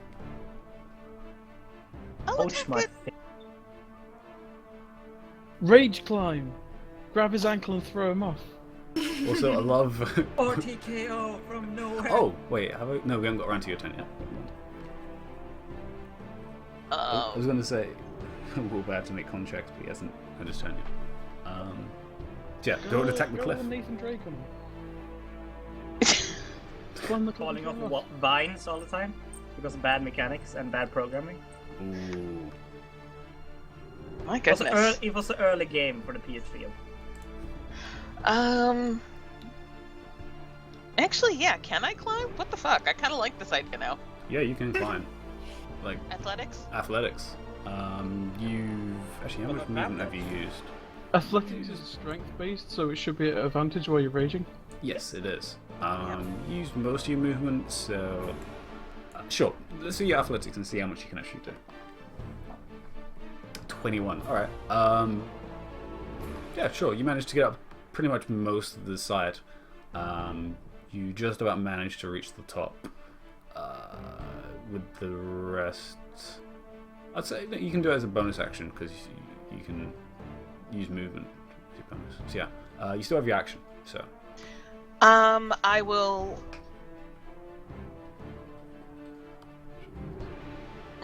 I'll Ouch, attack my it. face. Rage climb. Grab his ankle and throw him off. Also, I love... RTKO from nowhere. Oh, wait, no, we haven't got around to your turn yet. I was going to say, we're about to make con checks, but he hasn't had his turn yet. Yeah, go and attack the Go cliff. on Nathan Drake on him. Climb the cliff Falling and off throw him vines all the time because of bad mechanics and bad programming. Ooh. My It was, goodness. it was an early game for the PS3. Actually, yeah, can I climb? What the fuck? I kind of like this idea now. Yeah, you can climb. Like, Athletics? athletics. Actually, how much movement have you used? Athletics is strength based, so it should be at advantage while you're raging. Yes, it is. You used most of your movement, so... sure, let's see your athletics and see how much you can actually do. 21, alright. Yeah, sure, you managed to get up pretty much most of the side. You just about managed to reach the top. With the rest... I'd say that you can do it as a bonus action, because you can use movement as your bonus. So yeah, you still have your action, so... I will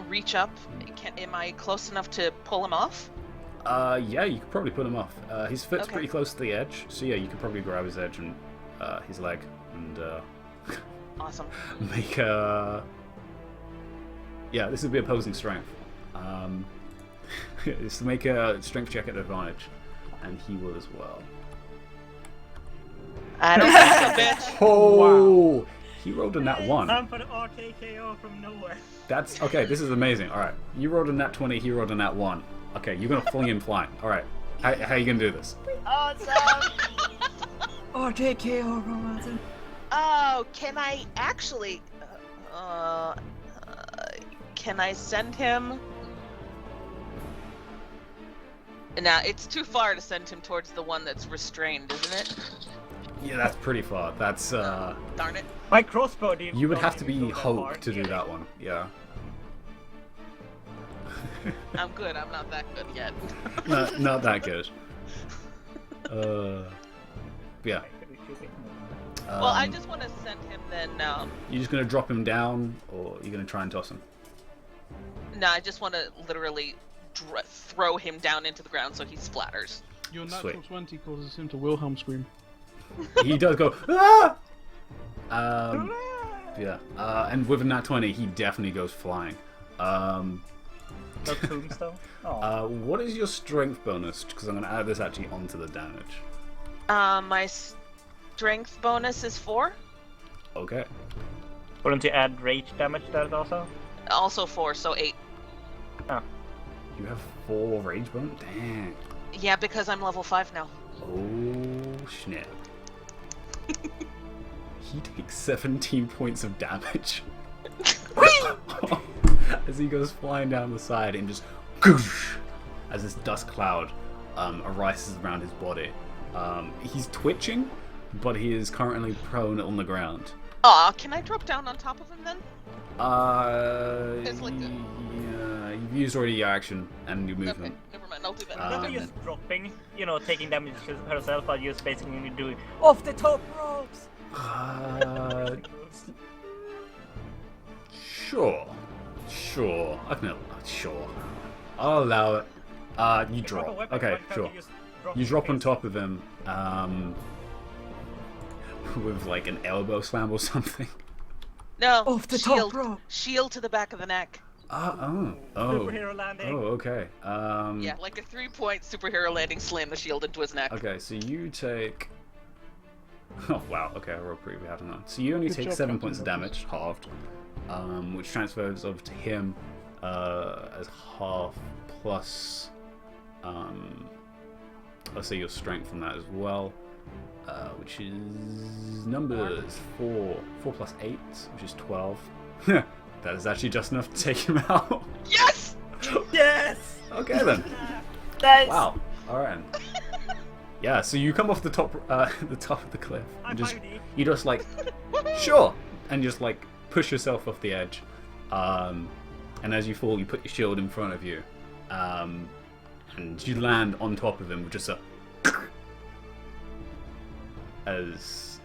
reach up. Am I close enough to pull him off? Yeah, you could probably put him off. His foot's Okay. pretty close to the edge, so yeah, you could probably grab his edge and his leg and Awesome. make a... Yeah, this would be opposing strength. It's to make a strength check at advantage, and he will as well. I don't think so, bitch. Oh! He rolled a nat 1. Time for the RKKO from nowhere. That's... Okay, this is amazing. Alright, you rolled a nat 20, he rolled a nat 1. Okay, you're gonna fling him flying. Alright, how are you gonna do this? Awesome! RTKO from Martin. Oh, can I actually... can I send him... Now, it's too far to send him towards the one that's restrained, isn't it? Yeah, that's pretty far. That's, Darn it. My crossbow didn't You would go have to even be go that far, Hulk to do really. that one, yeah. I'm good, I'm not that good yet. Not that good. Yeah. Well, I just want to send him then, You're just gonna drop him down, or you're gonna try and toss him? no, I just want to literally throw him down into the ground so he splatters. Your natural Sweet. 20 causes him to Wilhelm scream. He does go, ah! Yeah. And with a nat 20, he definitely goes flying. No tombstone? Oh. What is your strength bonus? Because I'm gonna add this actually onto the damage. My strength bonus is 4. Okay. Wouldn't you add rage damage to that also? Also 4, so 8. You have 4 rage bonus? Dang. Yeah, because I'm level 5 now. Oh, snap. He takes 17 points of damage. As he goes flying down the side and just as this dust cloud arises around his body. He's twitching, but he is currently prone on the ground. Aw, can I drop down on top of him then? It's like yeah, you've used already your action and your movement. Okay, never mind, I'll do that. Not Um, just dropping, taking damage herself, but just basically doing Off the top ropes. Sure. I can. Sure. I'll allow it. You drop. Okay, sure. You drop on top of him. With like an elbow slam or something. No. Off the shield. top rope. Shield to the back of the neck. Superhero landing. Oh, okay. Yeah, like a 3-point superhero landing, slam the shield into his neck. Okay, so you take. Oh wow. Okay, I rolled pretty bad on that. So you only Good take job, 7 Captain points of damage, halved, which transfers over to him as half plus. Let's say your strength from that as well, which is numbers 4 plus 8, which is 12. That is actually just enough to take him out. Yes! Yes! Okay then. That's Wow. All right. Yeah. So you come off the top of the cliff. And you just like, sure, and just like push yourself off the edge. And as you fall, you put your shield in front of you, and you land on top of him with just a. As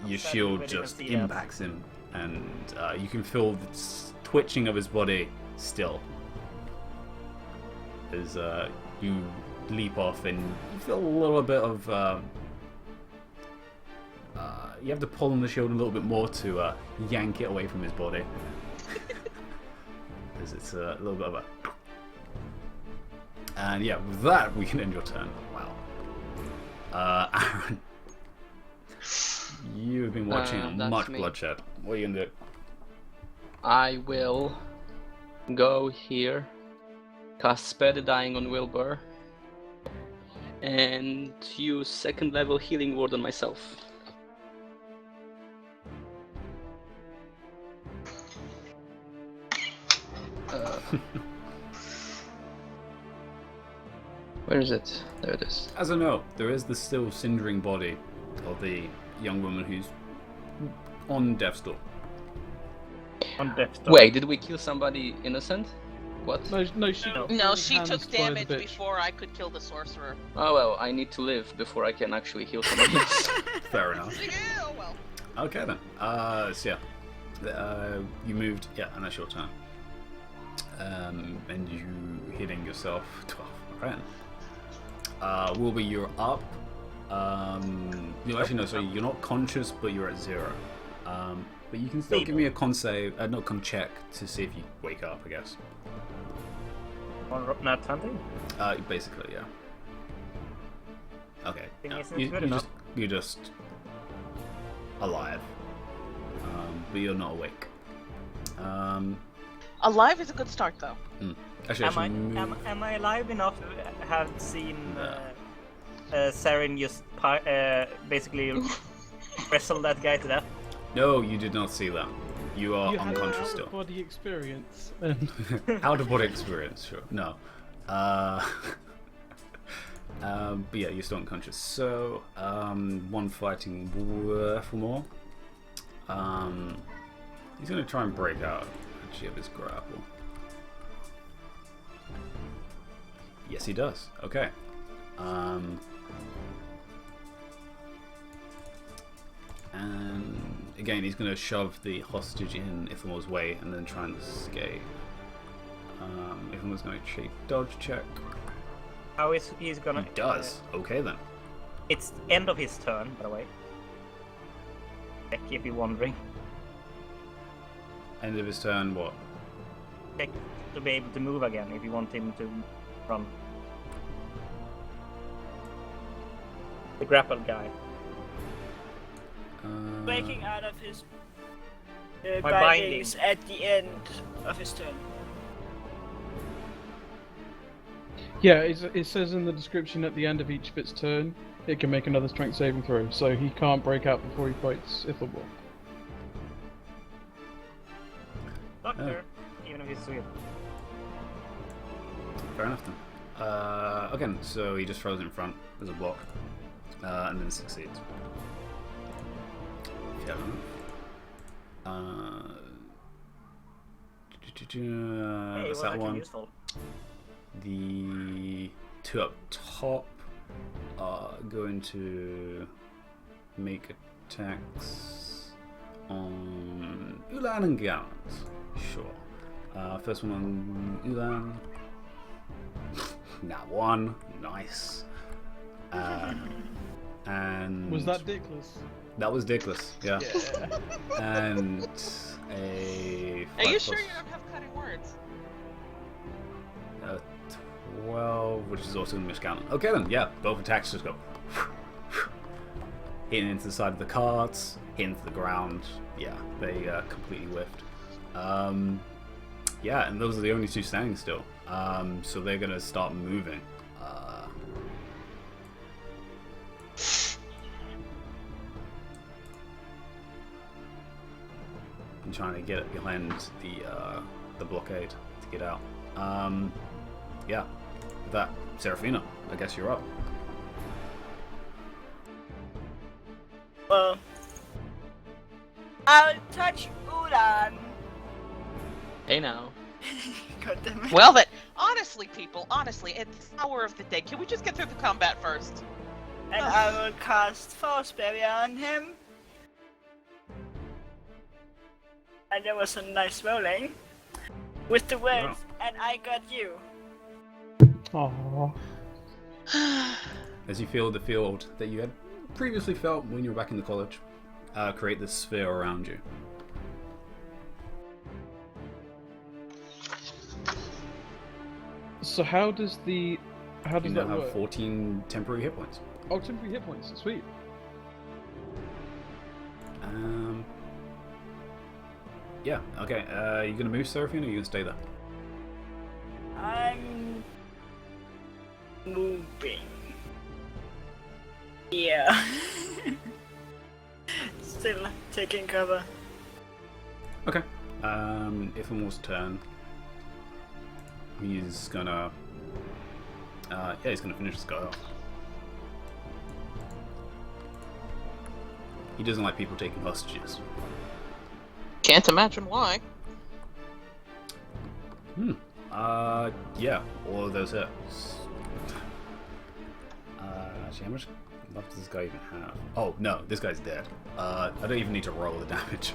your shield just impacts him, and you can feel the twitching of his body still. As you leap off, and you feel a little bit of. You have to pull on the shield a little bit more to yank it away from his body. As it's a little bit of a. And yeah, with that, we can end your turn. Wow. Aaron. You've been watching much bloodshed. What are you gonna do? I will go here, cast Spare the Dying on Wilbur, and use 2nd level healing word on myself. Where is it? There it is. As a note, there is the still cindering body of the young woman who's on death's door. On death's door. Wait, did we kill somebody innocent? What? No, she. No, she hands took by the damage bitch. before I could kill the sorcerer. Oh well, I need to live before I can actually heal somebody else. Fair enough. Yeah, oh well. Okay then. So yeah, you moved. Yeah, and that's your turn. And you hitting yourself 12. Right. Wilbur, you're up. No, actually no. Sorry, you're not conscious, but you're at 0. But you can still give me a con save, no, con check to see if you wake up. I guess. On not hunting? Basically, yeah. Okay. Thing Yeah. isn't good enough. You're just alive, but you're not awake. Alive is a good start, though. Actually, Am I alive enough to have seen Saren just basically wrestle that guy to death? No, you did not see that. You are You had an unconscious still. out-of-body experience. Out of body experience, sure. No. But yeah, you're still unconscious. So, one fighting worth or more. He's going to try and break out actually of his grapple. Yes, he does. Okay. And again, he's going to shove the hostage in Ithamor's way and then try and escape. Ithamor's going to cheat dodge check. How is he's gonna? He does. Okay then. It's the end of his turn, by the way. Check if you're wondering. End of his turn. What? Check to be able to move again if you want him to run. The grapple guy. breaking out of his By bindings at the end of his turn. Yeah, it says in the description at the end of each of its turn, it can make another strength saving throw, so he can't break out before he fights Ithamor. Doctor, even if he's sweet. Fair enough then. Again, so he just throws it in front as a block, and then succeeds. Fair enough. Hey, That's it was that actually one. useful. The two up top are going to make attacks on Ulan and Gallant. Sure. First one on Ulan. That one. Nice. And Was that Dickless? that was Dickless, yeah. Yeah. And a Are you 5 sure plus, you don't have cutting words? 12, which is also going to miss Gallon. Okay then, yeah, both attacks just go hitting into the side of the carts, hitting into the ground. Yeah, they completely whiffed. Yeah, and those are the only two standing still. So they're going to start moving. And trying to get behind the blockade to get out. Yeah, with that, Seraphina, I guess you're up. Well, I'll touch Ulan. Hey now. God damn it. Well, that honestly, people, honestly, it's the hour of the day. Can we just get through the combat first? And I will cast False Barrier on him. And there was some nice rolling. With the words, and I got you. Aww. As you feel the field that you had previously felt when you were back in the college create this sphere around you. So how does You that now have work? 14 temporary hit points. Oh, temporary hit points. Sweet. Yeah, okay. You gonna move, Seraphine, or you gonna stay there? I'm moving. Yeah. Still taking cover. Okay. Ithamor's turn. He's gonna... yeah, he's gonna finish this guy off. He doesn't like people taking hostages. Can't imagine why. Yeah, all of those hits. Actually, how much life does this guy even have? Oh, no, this guy's dead. I don't even need to roll the damage.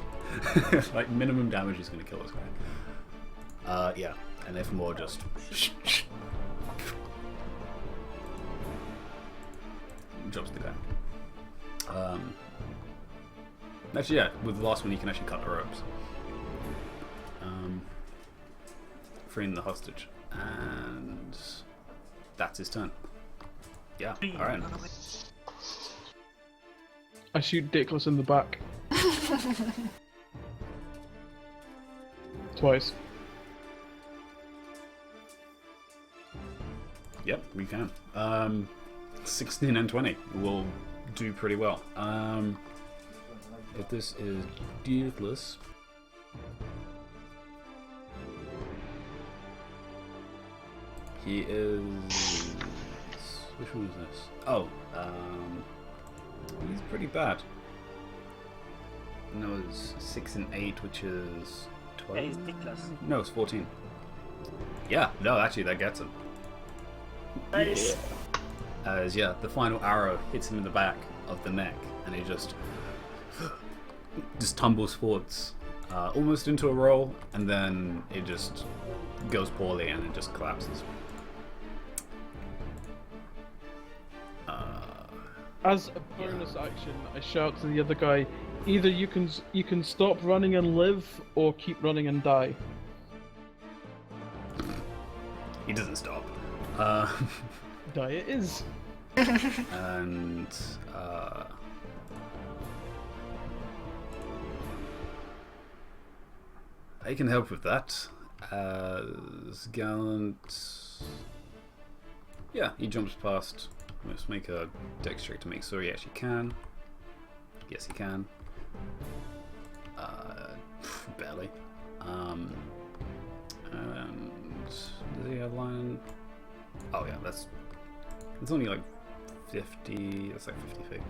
Like, minimum damage is gonna kill this guy. Yeah, and if more just... jumps the guy. Actually, yeah, with the last one, you can actually cut the ropes. Freeing the hostage. And that's his turn. Yeah, alright. I shoot Dickless in the back. Twice. Yep, we can. 16 and 20 will do pretty well. If this is Deathless. He is... Which one is this? Oh, he's pretty bad. No, it's 6 and 8, which is 12. Yeah, he's Dickless. No, it's 14. Yeah, no, actually, that gets him. Nice. As yeah, the final arrow hits him in the back of the neck, and he just tumbles forwards, almost into a roll, and then it just goes poorly and it just collapses. As a bonus action, I shout to the other guy, either you can stop running and live, or keep running and die. He doesn't stop. Die it is. And I can help with that. As Gallant, yeah, he jumps past. Let's make a dex check to make sure he actually can. Yes, he can. Barely. And does he have line? Oh yeah, that's only like 50. That's like 50 feet.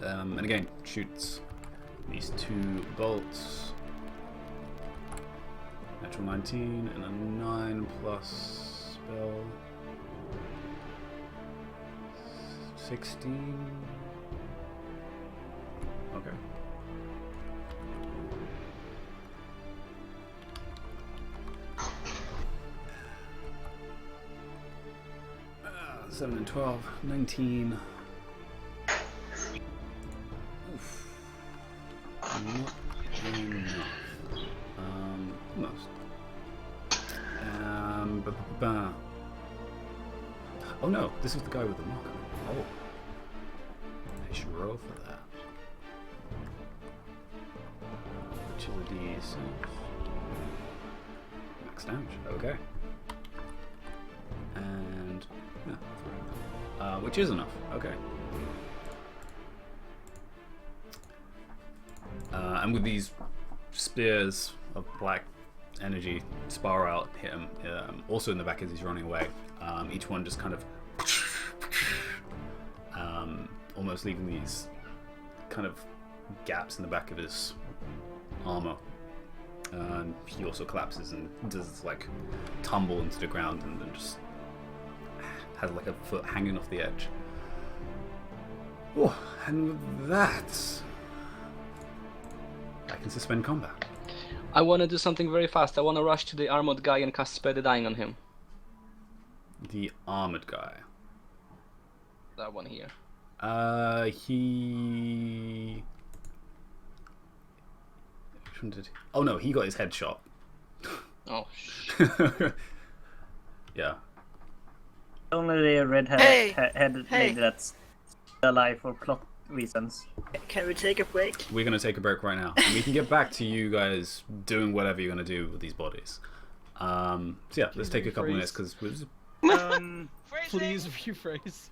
And again, shoots these 2 bolts. Natural 19 and a 9 plus spell. 16. Okay. 7 and 12. 19. Oof. Not enough. Almost. Oh no, this is the guy with the marker. Oh. I should roll for that. Which is a D6. Max damage, okay. And yeah, which is enough, okay. And with these spears of black energy spiral out, hit him, also in the back as he's running away. Each one just kind of almost leaving these kind of gaps in the back of his armor. And he also collapses and does like tumble into the ground and then just has like a foot hanging off the edge. Oh, and with that, I can suspend combat. I want to do something very fast. I want to rush to the armored guy and cast Spare the Dying on him. The armored guy. That one here. He. Which one did he? Oh no, he got his head shot. Oh. Yeah. Only the red-headed lady that's alive for plot reasons. Can we take a break? We're gonna take a break right now, and we can get back to you guys doing whatever you're gonna do with these bodies. So yeah, let's take a couple minutes because Please rephrase.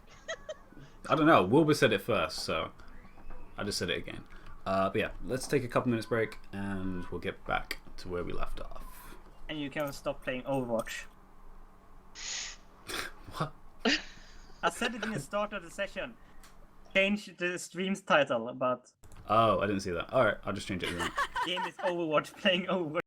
I don't know. Wilbur said it first, so I just said it again. But yeah, let's take a couple minutes break, and we'll get back to where we left off. And you can stop playing Overwatch. What? I said it in the start of the session. Change the stream's title, but Oh, I didn't see that. All right, I'll just change it. game is Overwatch, playing Overwatch.